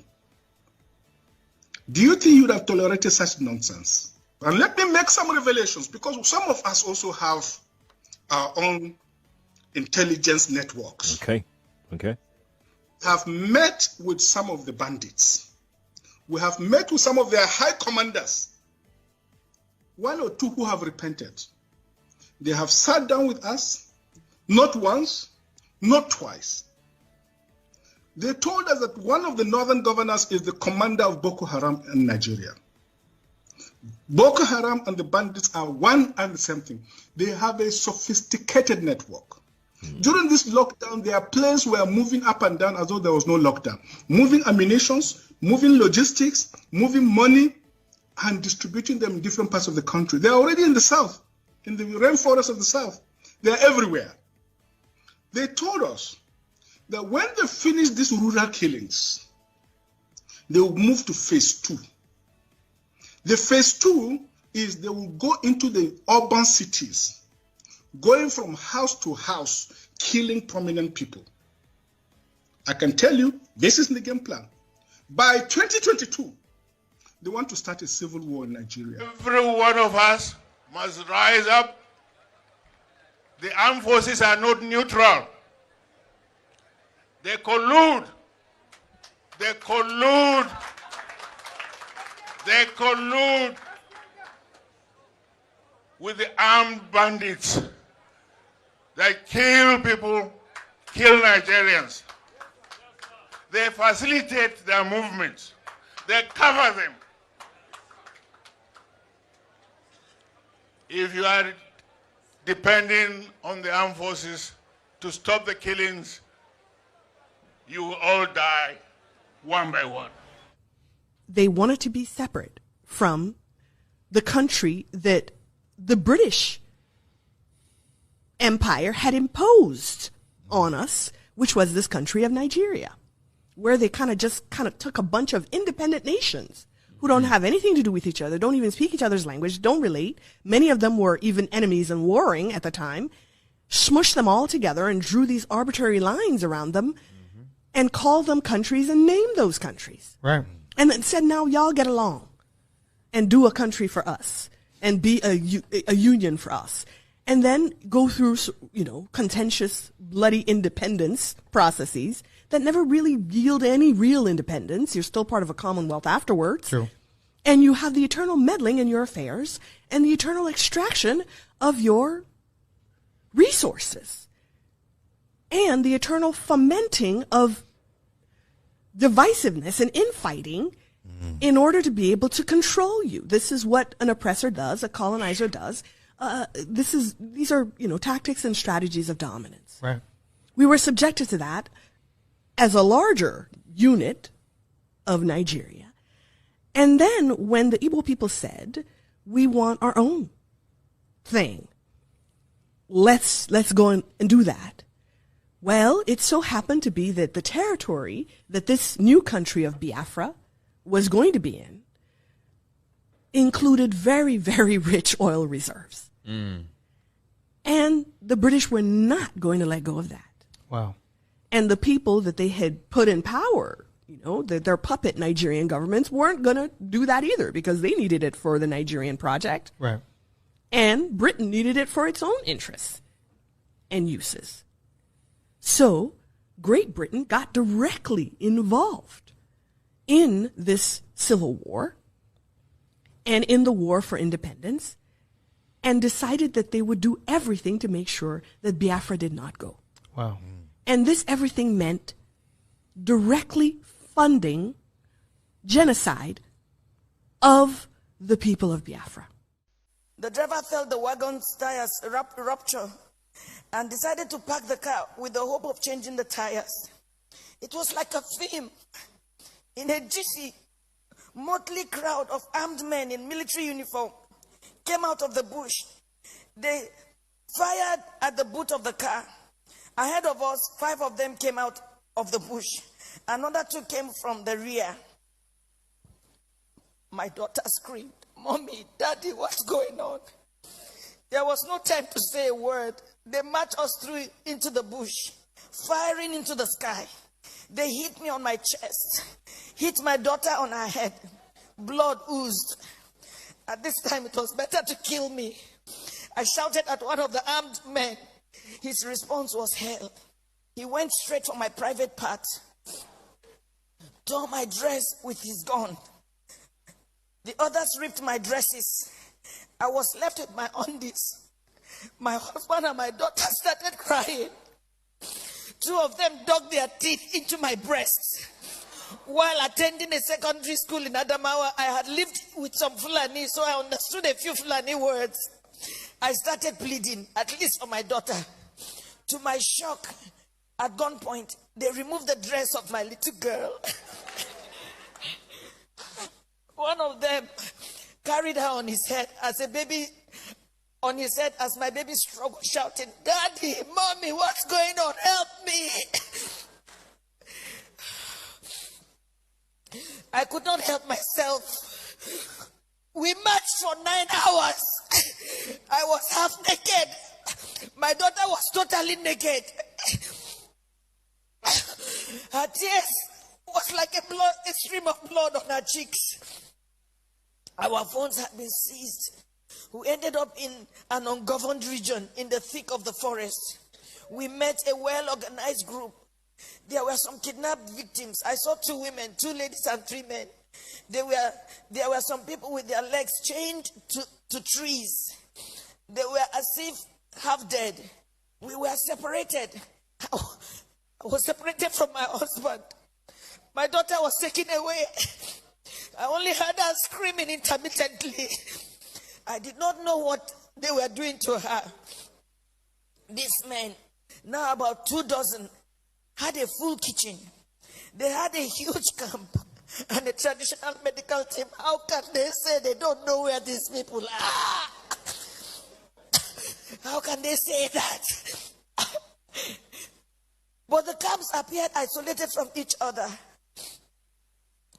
Do you think you would have tolerated such nonsense? And let me make some revelations, because some of us also have our own intelligence networks. Okay. Have met with some of the bandits. We have met with some of their high commanders. One or two who have repented. They have sat down with us, not once, not twice. They told us that one of the northern governors is the commander of Boko Haram in Nigeria. Boko Haram and the bandits are one and the same thing. They have a sophisticated network. During this lockdown, their planes were moving up and down as though there was no lockdown. Moving ammunitions, moving logistics, moving money, and distributing them in different parts of the country. They're already in the south, in the rainforest of the south. They're everywhere. They told us that when they finish these rural killings, they will move to phase 2. The phase 2 is they will go into the urban cities, going from house to house, killing prominent people. I can tell you, this is the game plan. By 2022, they want to start a civil war in Nigeria. Every one of us must rise up. The armed forces are not neutral. They collude. They collude. They collude with the armed bandits. They kill people, kill Nigerians. They facilitate their movements. They cover them. If you are depending on the armed forces to stop the killings, you will all die one by one. They wanted to be separate from the country that the British Empire had imposed on us, which was this country of Nigeria, where they kind of took a bunch of independent nations who don't have anything to do with each other, don't even speak each other's language, don't relate. Many of them were even enemies and warring at the time, smushed them all together and drew these arbitrary lines around them and called them countries and named those countries. Right. And then said, now y'all get along and do a country for us and be a union for us. And then go through, contentious, bloody independence processes that never really yield any real independence. You're still part of a commonwealth afterwards. True. And you have the eternal meddling in your affairs and the eternal extraction of your resources and the eternal fomenting of divisiveness and infighting in order to be able to control you. This is what an oppressor does, a colonizer does. These are tactics and strategies of dominance. Right. We were subjected to that as a larger unit of Nigeria. And then when the Igbo people said, we want our own thing, let's go and do that. Well, it so happened to be that the territory that this new country of Biafra was going to be in included very, very rich oil reserves. And the British were not going to let go of that. Wow. And the people that they had put in power, their puppet Nigerian governments weren't going to do that either because they needed it for the Nigerian project. Right. And Britain needed it for its own interests and uses. So Great Britain got directly involved in this civil war and in the war for independence and decided that they would do everything to make sure that Biafra did not go. Wow. And this everything meant directly funding genocide of the people of Biafra. The driver felt the wagon's tires rupture and decided to park the car with the hope of changing the tires. It was like a film. In a GC, motley crowd of armed men in military uniform came out of the bush. They fired at the boot of the car. Ahead of us, 5 of them came out of the bush. Another 2 came from the rear. My daughter screamed, "Mommy, Daddy, what's going on?" There was no time to say a word. They marched us through into the bush, firing into the sky. They hit me on my chest, hit my daughter on her head. Blood oozed. At this time, it was better to kill me. I shouted at one of the armed men. His response was hell. He went straight for my private part, tore my dress with his gun. The others ripped my dresses. I was left with my undies. My husband and my daughter started crying. 2 of them dug their teeth into my breasts. While attending a secondary school in Adamawa, I had lived with some Fulani, so I understood a few Fulani words. I started pleading, at least for my daughter. To my shock, at gunpoint, they removed the dress of my little girl. One of them carried her on his head as my baby struggled, shouting, "Daddy, Mommy, what's going on? Help me!" I could not help myself. We marched for 9 hours. I was half naked. My daughter was totally naked. Her tears was like a stream of blood on her cheeks. Our phones had been seized. We ended up in an ungoverned region in the thick of the forest. We met a well-organized group. There were some kidnapped victims. I saw 2 women, 2 ladies and 3 men. There were some people with their legs chained to trees. They were as if half dead. We were separated. I was separated from my husband. My daughter was taken away. I only heard her screaming intermittently. I did not know what they were doing to her. These men, now about 2 dozen, had a full kitchen. They had a huge camp and a traditional medical team. How can they say they don't know where these people are? How can they say that? But the camps appeared isolated from each other.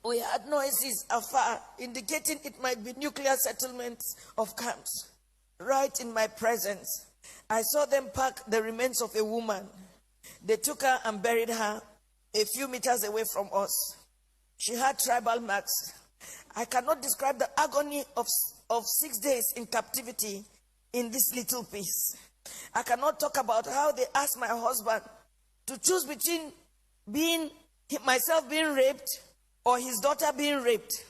We heard noises afar, indicating it might be nuclear settlements of camps. Right in my presence, I saw them pack the remains of a woman. They took her and buried her a few meters away from us. She had tribal marks. I cannot describe the agony of 6 days in captivity in this little piece. I cannot talk about how they asked my husband to choose between myself being raped or his daughter being raped.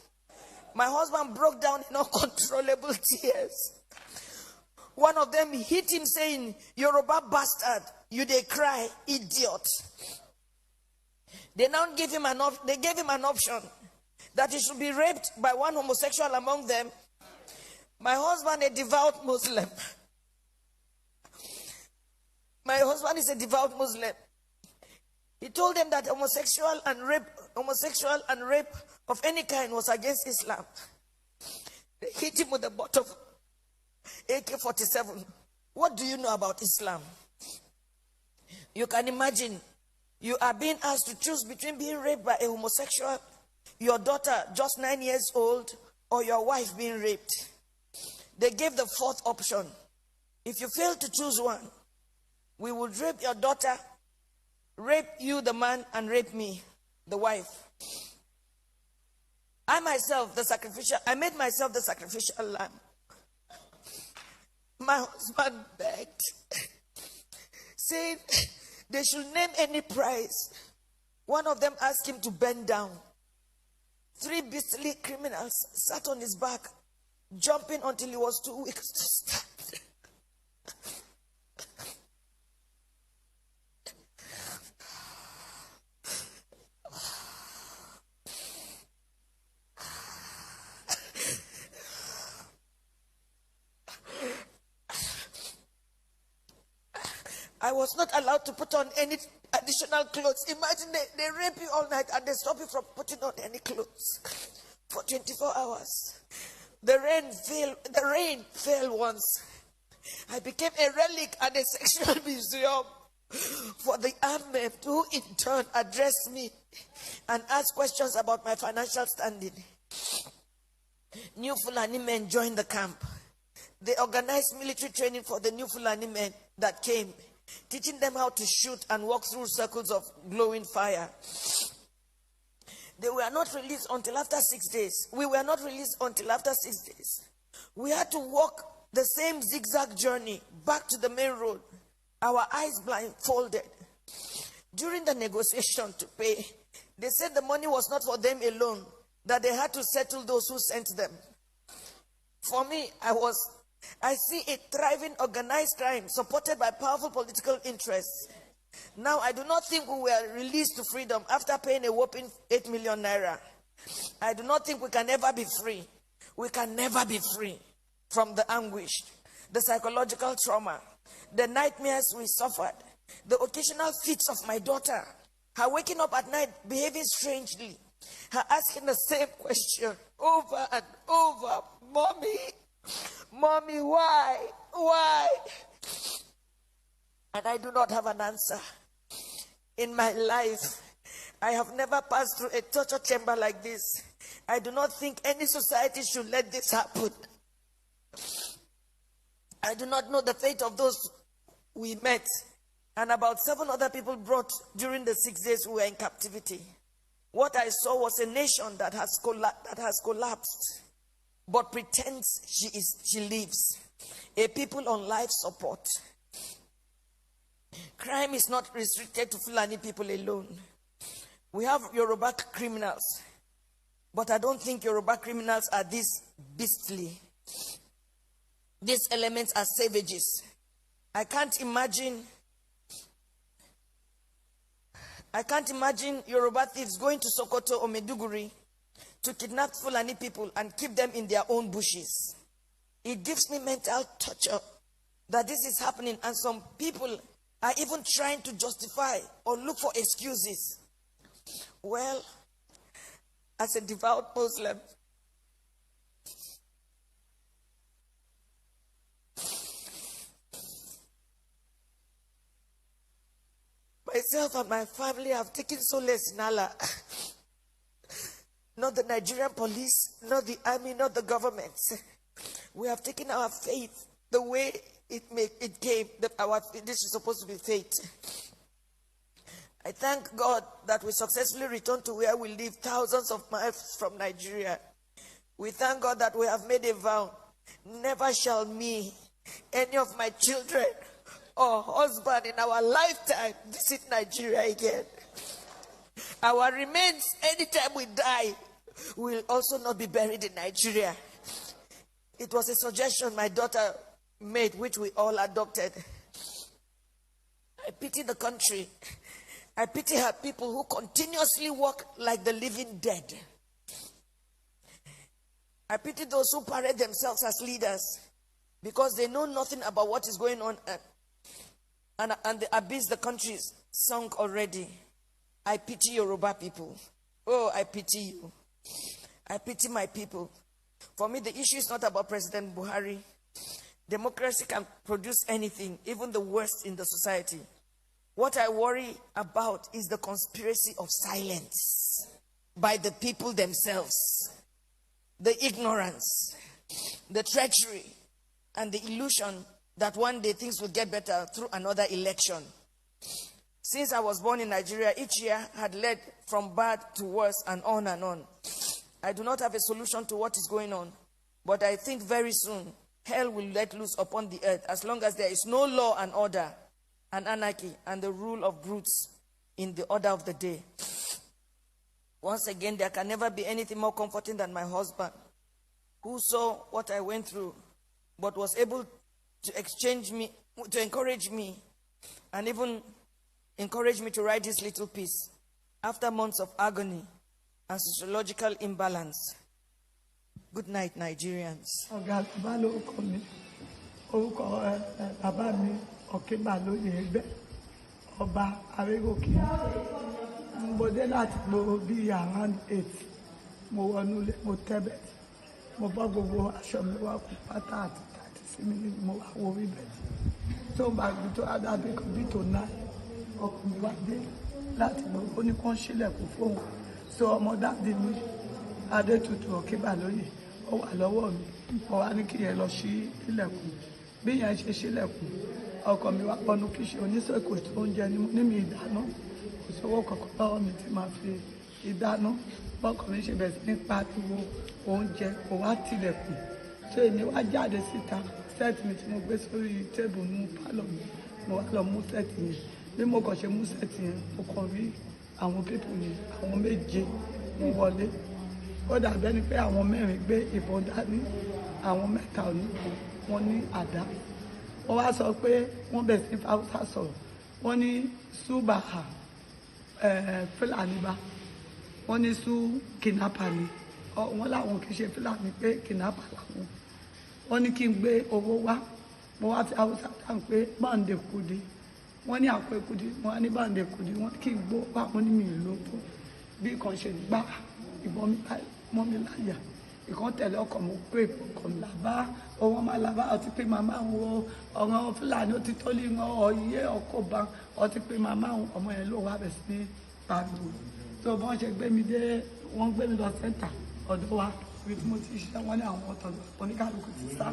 My husband broke down in uncontrollable tears. One of them hit him saying, "Yoruba bastard, you dey cry, idiot." They now gave him an option that he should be raped by one homosexual among them. My husband, a devout Muslim. My husband is a devout Muslim. He told them that homosexual and rape of any kind was against Islam. They hit him with a butt of AK-47. What do you know about Islam? You can imagine, you are being asked to choose between being raped by a homosexual, your daughter just 9 years old, or your wife being raped. They gave the 4th option. If you fail to choose one, we would rape your daughter, rape you, the man, and rape me, the wife. I made myself the sacrificial lamb. My husband begged, saying they should name any price. One of them asked him to bend down. 3 beastly criminals sat on his back, jumping until he was too weak to stand. I was not allowed to put on any additional clothes. Imagine they rape you all night and they stop you from putting on any clothes for 24 hours. The rain fell once. I became a relic at a sexual museum for the armed men, who in turn addressed me and asked questions about my financial standing. New Fulani men joined the camp. They organized military training for the new Fulani men that came, teaching them how to shoot and walk through circles of glowing fire. They were not released until after 6 days. We were not released until after 6 days. We had to walk the same zigzag journey back to the main road, our eyes blindfolded. During the negotiation to pay, they said the money was not for them alone, that they had to settle those who sent them. For me, I see a thriving organized crime supported by powerful political interests. Now, I do not think we were released to freedom after paying a whopping 8 million naira. I do not think we can ever be free. We can never be free from the anguish, the psychological trauma, the nightmares we suffered, the occasional fits of my daughter, her waking up at night behaving strangely, her asking the same question over and over, "Mommy, why? Why?" And I do not have an answer. In my life, I have never passed through a torture chamber like this. I do not think any society should let this happen. I do not know the fate of those we met, and about 7 other people brought during the 6 days we were in captivity. What I saw was a nation that has collapsed, but pretends she lives. A people on life support. Crime is not restricted to Fulani people alone. We have Yoruba criminals, but I don't think Yoruba criminals are this beastly. These elements are savages. I can't imagine Yoruba thieves going to Sokoto or Maiduguri to kidnap Fulani people and keep them in their own bushes. It gives me mental torture that this is happening, and some people are even trying to justify or look for excuses. Well, as a devout Muslim, myself and my family have taken solace in Allah. Not the Nigerian police, not the army, not the government. We have taken our faith the way it came, that this is supposed to be fate. I thank God that we successfully returned to where we live, thousands of miles from Nigeria. We thank God that we have made a vow. Never shall me, any of my children or husband in our lifetime visit Nigeria again. Our remains, anytime we die, will also not be buried in Nigeria. It was a suggestion my daughter made, which we all adopted. I pity the country. I pity her people who continuously walk like the living dead. I pity those who parade themselves as leaders because they know nothing about what is going on, and the abyss the country is sunk already. I pity Yoruba people. Oh, I pity you. I pity my people. For me, the issue is not about President Buhari. Democracy can produce anything, even the worst in the society. What I worry about is the conspiracy of silence by the people themselves, the ignorance, the treachery, and the illusion that one day things will get better through another election. Since I was born in Nigeria, each year had led from bad to worse and on and on. I do not have a solution to what is going on, but I think very soon hell will let loose upon the earth as long as there is no law and order and anarchy and the rule of brutes in the order of the day. Once again, there can never be anything more comforting than my husband, who saw what I went through, but was able to encourage me, and even encourage me to write this little piece after months of agony and sociological imbalance. Good night, Nigerians. Mo dé láti mo bí around 8 mo wọnú ilé mo tẹ́bẹ̀ mo bọ́ gbogbo aṣọ mi wá kú pátá àti tàti sí mi ní mo wá wo ibẹ̀ tó ń bá gbé tó adábẹ́ kan bí tó náà ọkùnrin mi wá dé láti gbogbo ó ní kó ń ṣílẹ̀kùn fóun so ọmọ dáàdi mi Adétutù Òkèbàlóyè ó wà lọ́wọ́ mi mo wá ní kí yẹn lọ ṣí ilẹ̀kùn bí yẹn ṣe ṣílẹ̀kùn ọkọ mi wá pọnú kí ṣe oníṣègùn tó ń jẹ ní mi ìdáná owó kọ̀ọ̀kan lọ́wọ́ mi ti máa fi ìdáná bọ́kọ̀ mi ṣe bẹ̀rẹ̀ sí ní pariwo oúnjẹ kò wá tilẹ̀kùn tó èmi wá jáde síta sẹ́ẹ̀tì mi tí mo gbé sórí tébù nínú pálọ̀ mi mo wá lọ mú sẹ́ẹ̀tì yẹn bí mo kàn ṣe mú sẹ́ẹ̀tì yẹn mo kàn rí àwọn pípù yẹn àwọn méje ń wọlé ó dàbí ẹni pé àwọn mẹ́rin gbé ìbọn dání àwọn mẹ́ta ò ní kó wọ́n ní àdá wọ́n wá sọ pé wọ́n bẹ̀rẹ̀ sí Haúsá sọ̀rọ̀ wọ́n ní Subaha Fúlàní bá wọ́n ní sú kìnnápà ni wọ́n láwọn kì í ṣe Fúlàní pé kìnnápà làwọn wọ́n ní kí n gbé owó wá mo wá fi Haúsá dáhùn pé báńdé kùdí wọ́n ní àpò ìkùdí wọ́n á ní báńdé kùdí wọ́n kí n gbó wá wọ́n ní mi ìlú tó bí kan ṣe gbá ìbọn mi mọ́ mi láyà ìkan tẹ̀lé ọkọ̀ mo pé ọkọ̀ mi làbá owó máa làbá ọtí pé màmá wo ọ̀ràn Fúlàní ó ti tó lé wọn ọ̀yẹ́ ọkọ̀ bá ọtí pé màmá ọmọ yẹn ló wà bẹ̀ sí ní pariwo tó bọ́n ṣe gbé mi dé wọ́n gbé mi lọ sẹ́ńtà ọ̀dọ̀ wa ibi tí mo ti ṣiṣẹ́ wọn ní àwọn ọ̀tọ̀dọ̀ oníkálukú ti sá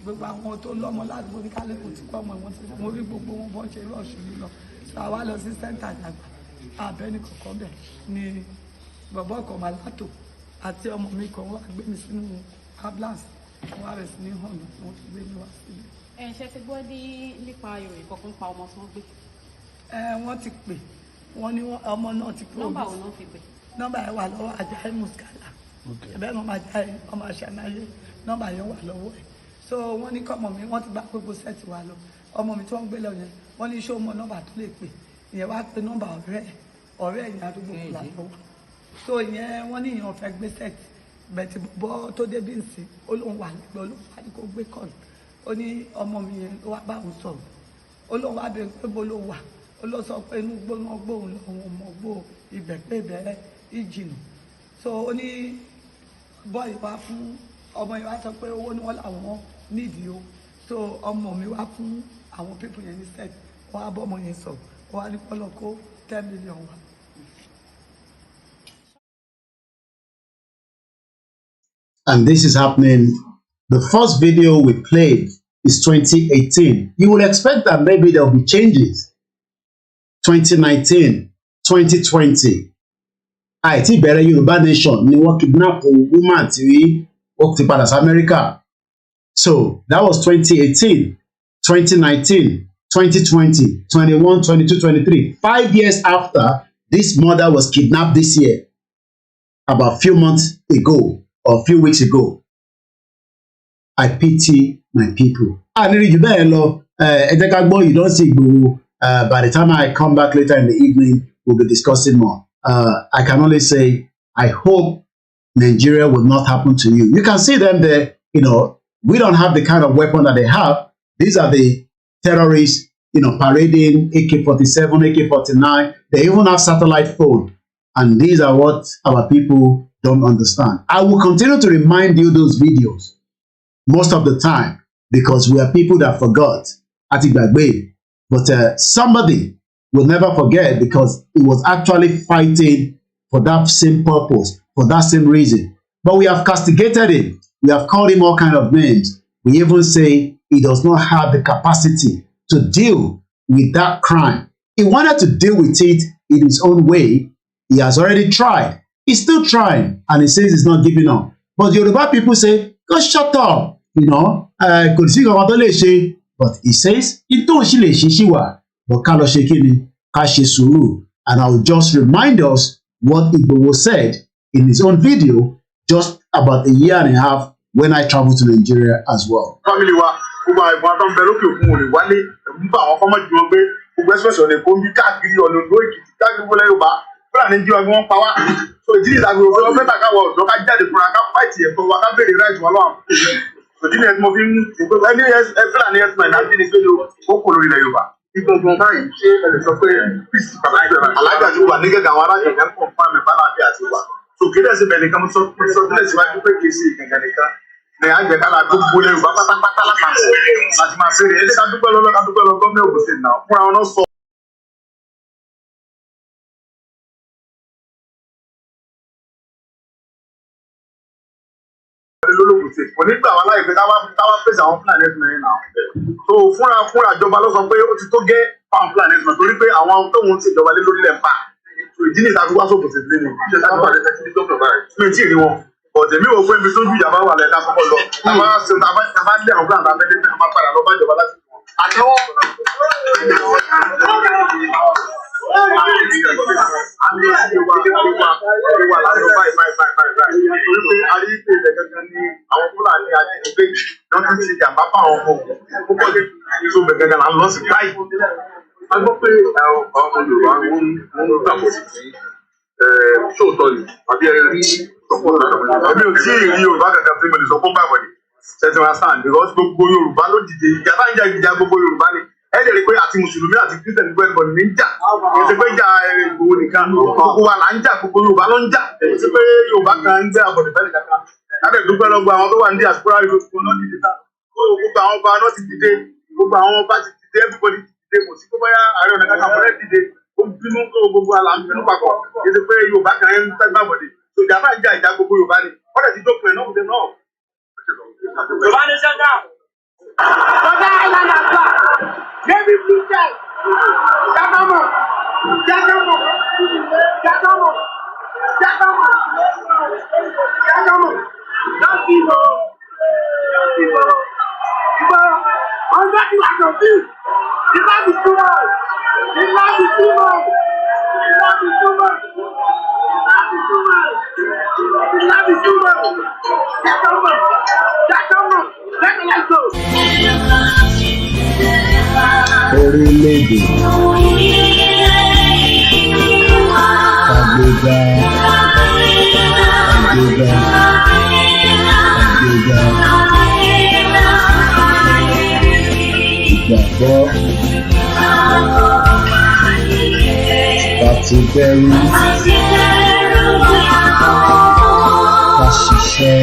gbogbo àwọn tó lọ́mọ ládùúgbò oníkálukú ti kọ́ ọmọ ìwọ̀n ti sá mo rí gbogbo wọn bọ́n ṣe rọ́ọ̀ṣù mi lọ sọ àwa lọ sí sẹ́ńtà àdàgbà àbẹ́ni kọ̀ọ̀kan bẹ̀ ni bọ̀bọ̀ kan Màlátò àti ọmọ mi kan wá gbé mi sínú ambulance wọ́n á rẹ̀ sí ní hàn wọ́n ti gbé mi wá sílẹ̀. Ṣé ti gbọ́ nípa ìròyìn kankan pa ọmọ tí wọ́n gbé? Wọ́n ti pè wọ́n ní ọmọ náà ti pè. Nọ́mbà wo náà fi pè? Nọ́mbà yẹn wà lọ́wọ́ Ajayi Muskala ẹ̀bẹ́ náà máa jáde ọmọ àṣàmáyé nọ́mbà yẹn wà lọ́wọ́ ẹ̀ so wọ́n ní kọ́mọ mi wọ́n ti gba gbogbo sẹ́ẹ̀tì wa lọ ọmọ mi tí wọ́n gbé lọ yẹn wọ́n ní ṣó mọ nọ́mbà tó lè pè ìyẹn wá pé nọ́mbà ọ̀rẹ́ ẹ̀yìn àdúgbò kò là lọ́wọ́ so ìyẹn wọ́n ní ìyẹn ọ̀fẹ́ gbé sẹ́ẹ̀tì bẹ̀tì bọ́ tó débi nsì ó lóun wà lẹ́gbẹ̀ẹ́ olóhùn wá ní kó gbé kọ́ọ̀lù ó ní ọmọ mi yẹn ló wá bá òun sọ̀rọ̀ ó lóun wá bẹ̀rẹ̀ pé bó ló wà ó lọ sọ pé inú gbóná gbóhùn lòun ò mọ̀ gbó ibẹ̀ pé ibẹ̀ ìjìnà so ó ní bọ́ọ̀lù wá fún ọmọ yìí wá sọ pé owó ni wọ́n làwọn nídìí o so ọmọ mi wá fún àwọn pípọ̀ yẹn ní sẹ́ẹ̀tì wọ́n á bọ́ ọmọ yẹn sọ̀rọ̀ wọ́n á ní kọ́lọ̀ kó 10 million wá. And this is happening. The first video we played is 2018. You would expect that maybe there will be changes. 2019, 2020. Àìtí bẹ̀rẹ̀ Yorùbá nation ni wọ́n kidnap woman tí ó ti padà sí America. So that was 2018, 2019, 2020, 21, 22, 23. 5 years after this mother was kidnapped this year, about a few months ago or a few weeks ago. I pity my people. You don't see Igboho. By the time I come back later in the evening, we'll be discussing more. I can only say, I hope Nigeria will not happen to you. You can see them there, we don't have the kind of weapon that they have. These are the terrorists, parading AK-47, AK-49. They even have satellite phone. And these are what our people don't understand. I will continue to remind you those videos most of the time because we are people that forgot. But somebody will never forget because he was actually fighting for that same purpose, for that same reason. But we have castigated him. We have called him all kinds of names. We even say he does not have the capacity to deal with that crime. He wanted to deal with it in his own way. He has already tried. He's still trying. And he says he's not giving up. But the Yoruba people say, go shut up. But he says, but and I will just remind us what Igboho said in his own video just about a year and a half when I traveled to Nigeria as well. Family ìgbọ̀ngàn báyìí ṣé ẹ lè sọ pé peace alájà ti wà nígbà àwọn aráàlú ẹ̀ ń pọ̀ fún àmì bálàbí àti wà so kéde ẹsẹ̀ bẹ̀ nìkan sọ sílẹ̀ síwájú pé kì í ṣe ìgbọ̀ngàn nìkan ní àjẹkálà gbogbo lẹ́rù bá pátápátá lápapọ̀ láti máa bẹ̀rẹ̀ ẹ̀jẹ̀ ká dúpẹ́ lọ gómìnà Ògùn State náà fúnra wọn náà sọ. lólógùn State kò ní gbà wá láì pé káwá pèsè àwọn Fúlàní ẹ̀sìn mẹ́rin náà so fúnra ìjọba ló sọ pé ó ti tó gé fáwọn Fúlàní ẹ̀sìn mẹ́rin torí pé àwọn tóun ti ìjọba lé lórí lẹ̀ ń pa so ìdí nìta fi wá sóògùn State lé ní ìṣe táwọn pàdé tẹ́tí ní gómìnà báyìí mi tí ì rí wọn ọ̀tẹ̀ mi ò pé ibi tó ju ìjàmbá wà lẹ́ka kọ́kọ́ lọ tàbá lé àwọn Fúlàní tàbá lé tàbá padà lọ bá ìjọba láti àtẹwọ́ àwọn Fúlàní ajínigbé náà ti ti jàmbá fún àwọn ọmọ púpọ̀ lè tó gbẹ̀gẹ̀gẹ̀ là ń lọ sí báyìí. a gbọ́ pé ọmọ Yorùbá wọn gbàgbọ́ sí ṣóòtọ́ ni àbí ẹ rí sọ́kọ́ náà. èmi ò tí ì rí Yorùbá kankan tí mo lè sọ fún bàbá ni ṣètì wọn sàn because gbogbo Yorùbá ló dìde ìjà bá ń jà ìjà gbogbo Yorùbá ni ẹ lè rí pé àti mùsùlùmí àti kírísítẹ̀nì gbogbo ẹnìbọn ní ń jà èyí ti pé jà Ìgbòho nìkan gbogbo wa là ń jà gbogbo Yorùbá ló ń jà èyí ti pé Yorùbá kan ń gbé àbọ̀dẹ̀ fẹ́lẹ̀ kankan lábẹ́ ìdúpẹ́ lọ́gbọ́ àwọn tó wà ní diaspora ìlú gbogbo náà dìde ta gbogbo àwọn ọba náà ti dìde gbogbo àwọn ọba ti dìde everybody ti dìde kò sí kó bóyá Ààrẹ Ọ̀nà Kakanfò rẹ̀ dìde ó bínú gbogbo àlà ń bínú papọ̀ èyí ti pé Yorùbá kan ń tẹ́gbà bọ̀dẹ̀ ìjà bá ń jà ìjà gbogbo Yorùbá ni What does he do for enough? They know. Yoruba nation now. Other islanders back. Maybe future. Jagamo. Jagamo. Jagamo. Jagamo. Jagamo. Don't people. Don't people. People. I'm not you are confused. The land is too much. The land is too much. The land is too much. The land is too much. The land is too much. Jagamo. Jagamo. Let me let go. Orílẹ̀-èdè àgbéga àgbéga àgbéga ìgbàgbọ́ láti bẹ̀rù ká ṣiṣẹ́.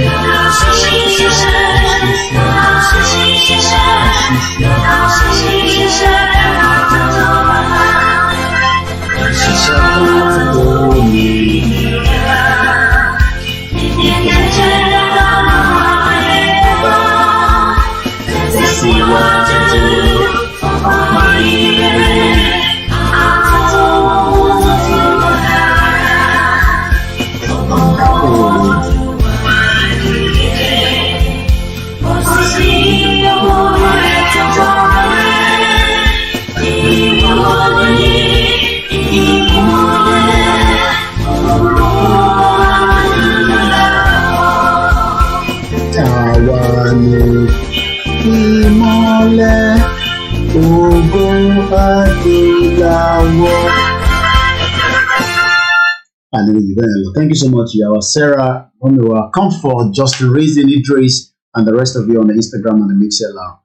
Thank you so much, Yawa Sarah, Homewa, Comfort, Justin Reason, Idris, and the rest of you on the Instagram and the Mixlr.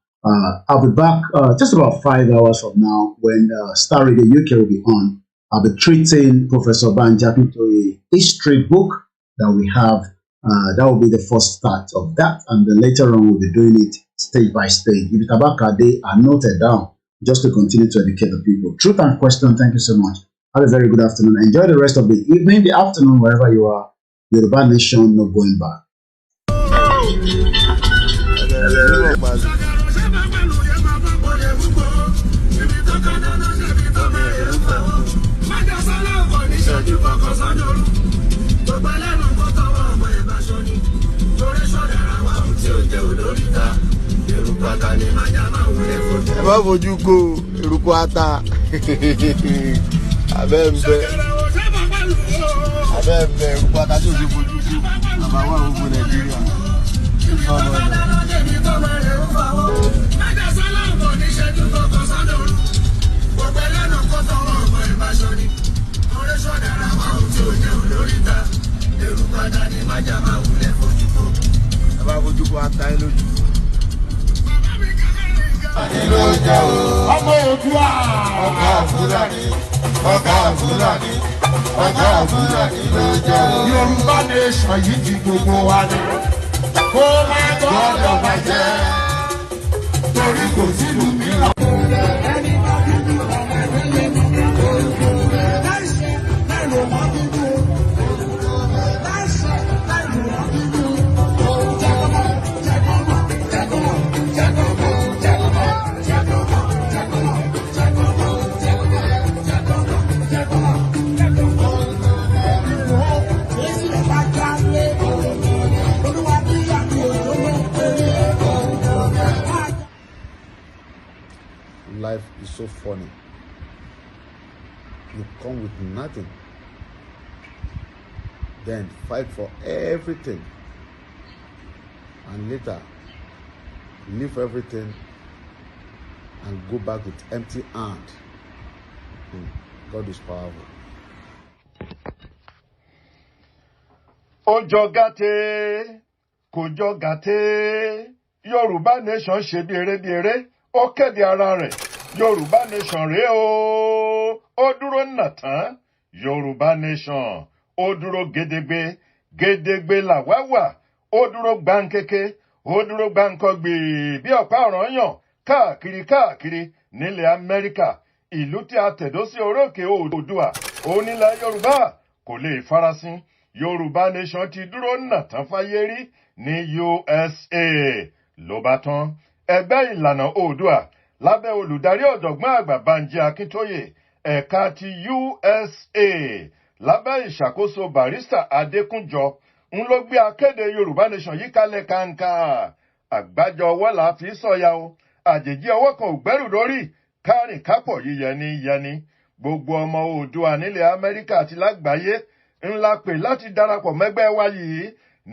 I'll be back just about 5 hours from now when Star Radio UK will be on. I'll be treating Professor Banjapi to a history book that we have. That will be the first start of that, and then later on we'll be doing it stage by stage. If Tabaka they are noted down just to continue to educate the people. Truth and question, thank you so much. Have a very good afternoon. Enjoy the rest of the evening, the afternoon, wherever you are. Yoruba Nation, no going back. Ẹ má fojú ko eruku ata. Abẹ́ ń bẹ eruku ata tí o ti fojú ko àbáwá gbogbo Nàìjíríà. Ẹ má fojú ko ata yín lójú. Ọmọ Oòduà. Ọ̀gá Fúlàní. Ọ̀gá Fúlàní. Ọ̀gá Fúlàní ló jẹ́ o. Yorùbá nation yìí ti gbogbo wa ni. Kó má gbọ́dọ̀ bàjẹ́. Torí kò sílùú mìíràn. Life is so funny. You come with nothing, then fight for everything, and later leave everything and go back with empty hand. God is powerful. Ojo gàté, kò jọ gàté, Yorùbá nation ṣe bí eré, ó kéde ara rẹ̀. Yorùbá nation rèé o, ó dúró nàtán. Yorùbá nation, ó dúró gédégbé, gédégbé làwáwà, ó dúró gbáǹkéké, ó dúró gbáǹkọ́gbì bí ọ̀pá ọ̀ranyàn káàkiri nílẹ̀ Amẹ́ríkà. Ìlú tí a tẹ̀dó sí orókè Oòduà, onílẹ̀ Yorùbá kò lè farasin. Yorùbá Nation ti dúró nàtán fáyé rí ní USA. Ló bá tán, ẹgbẹ́ ìlànà Oòduà lábẹ́ olùdarí ọ̀jọ̀gbọ́n àgbà Bánjí Akíntóyè ẹ̀ka ti USA lábẹ́ ìṣàkóso Barrister Adékúnjọ ń ló gbé akéde Yorùbá Nation yìí kalẹ̀ kàǹkà. Àgbájọ ọwọ́ là fi sọ̀yà o, àjèjì ọwọ́ kan ò gbẹ́rù lórí, kárìn kápọ̀ yíyẹni. Gbogbo ọmọ Oòduà nílẹ̀ Amẹ́ríkà àti lágbàáyé ńlá pè láti darapọ̀ mẹ́gbẹ́ wa yìí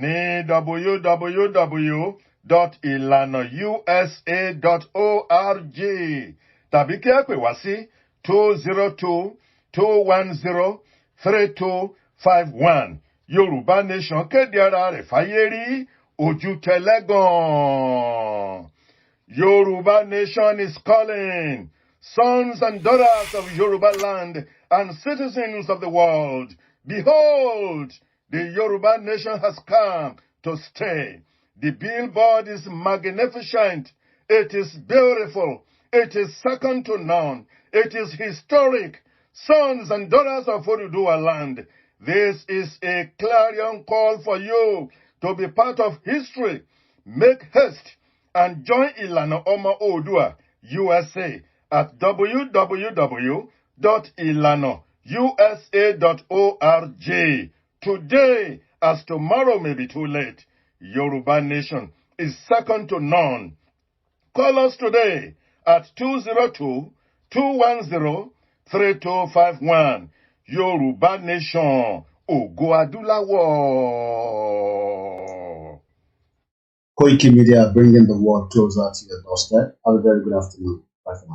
ní www.ilanausa.org tàbí kí ẹ pè wá sí 202-210-3251. Yorùbá Nation kéde ara rẹ̀ fáyé rí, ojú tẹlẹ́gàn. Yorùbá Nation is calling. Sons and daughters of Yoruba land and citizens of the world, behold, the Yoruba Nation has come to stay. The billboard is magnificent. It is beautiful. It is second to none. It is historic. Sons and daughters of Oduduwa land, this is a clarion call for you to be part of history. Make haste and join Ilana Oma Oodua, USA, at www.ilanausa.org. Today, as tomorrow may be too late, Yoruba Nation is second to none. Call us today at 202-210-3251. Yoruba Nation, Ògo Adúláwọ̀. Koiki Media bringing the world closer to your doorstep. Have a very good afternoon. Bye for now.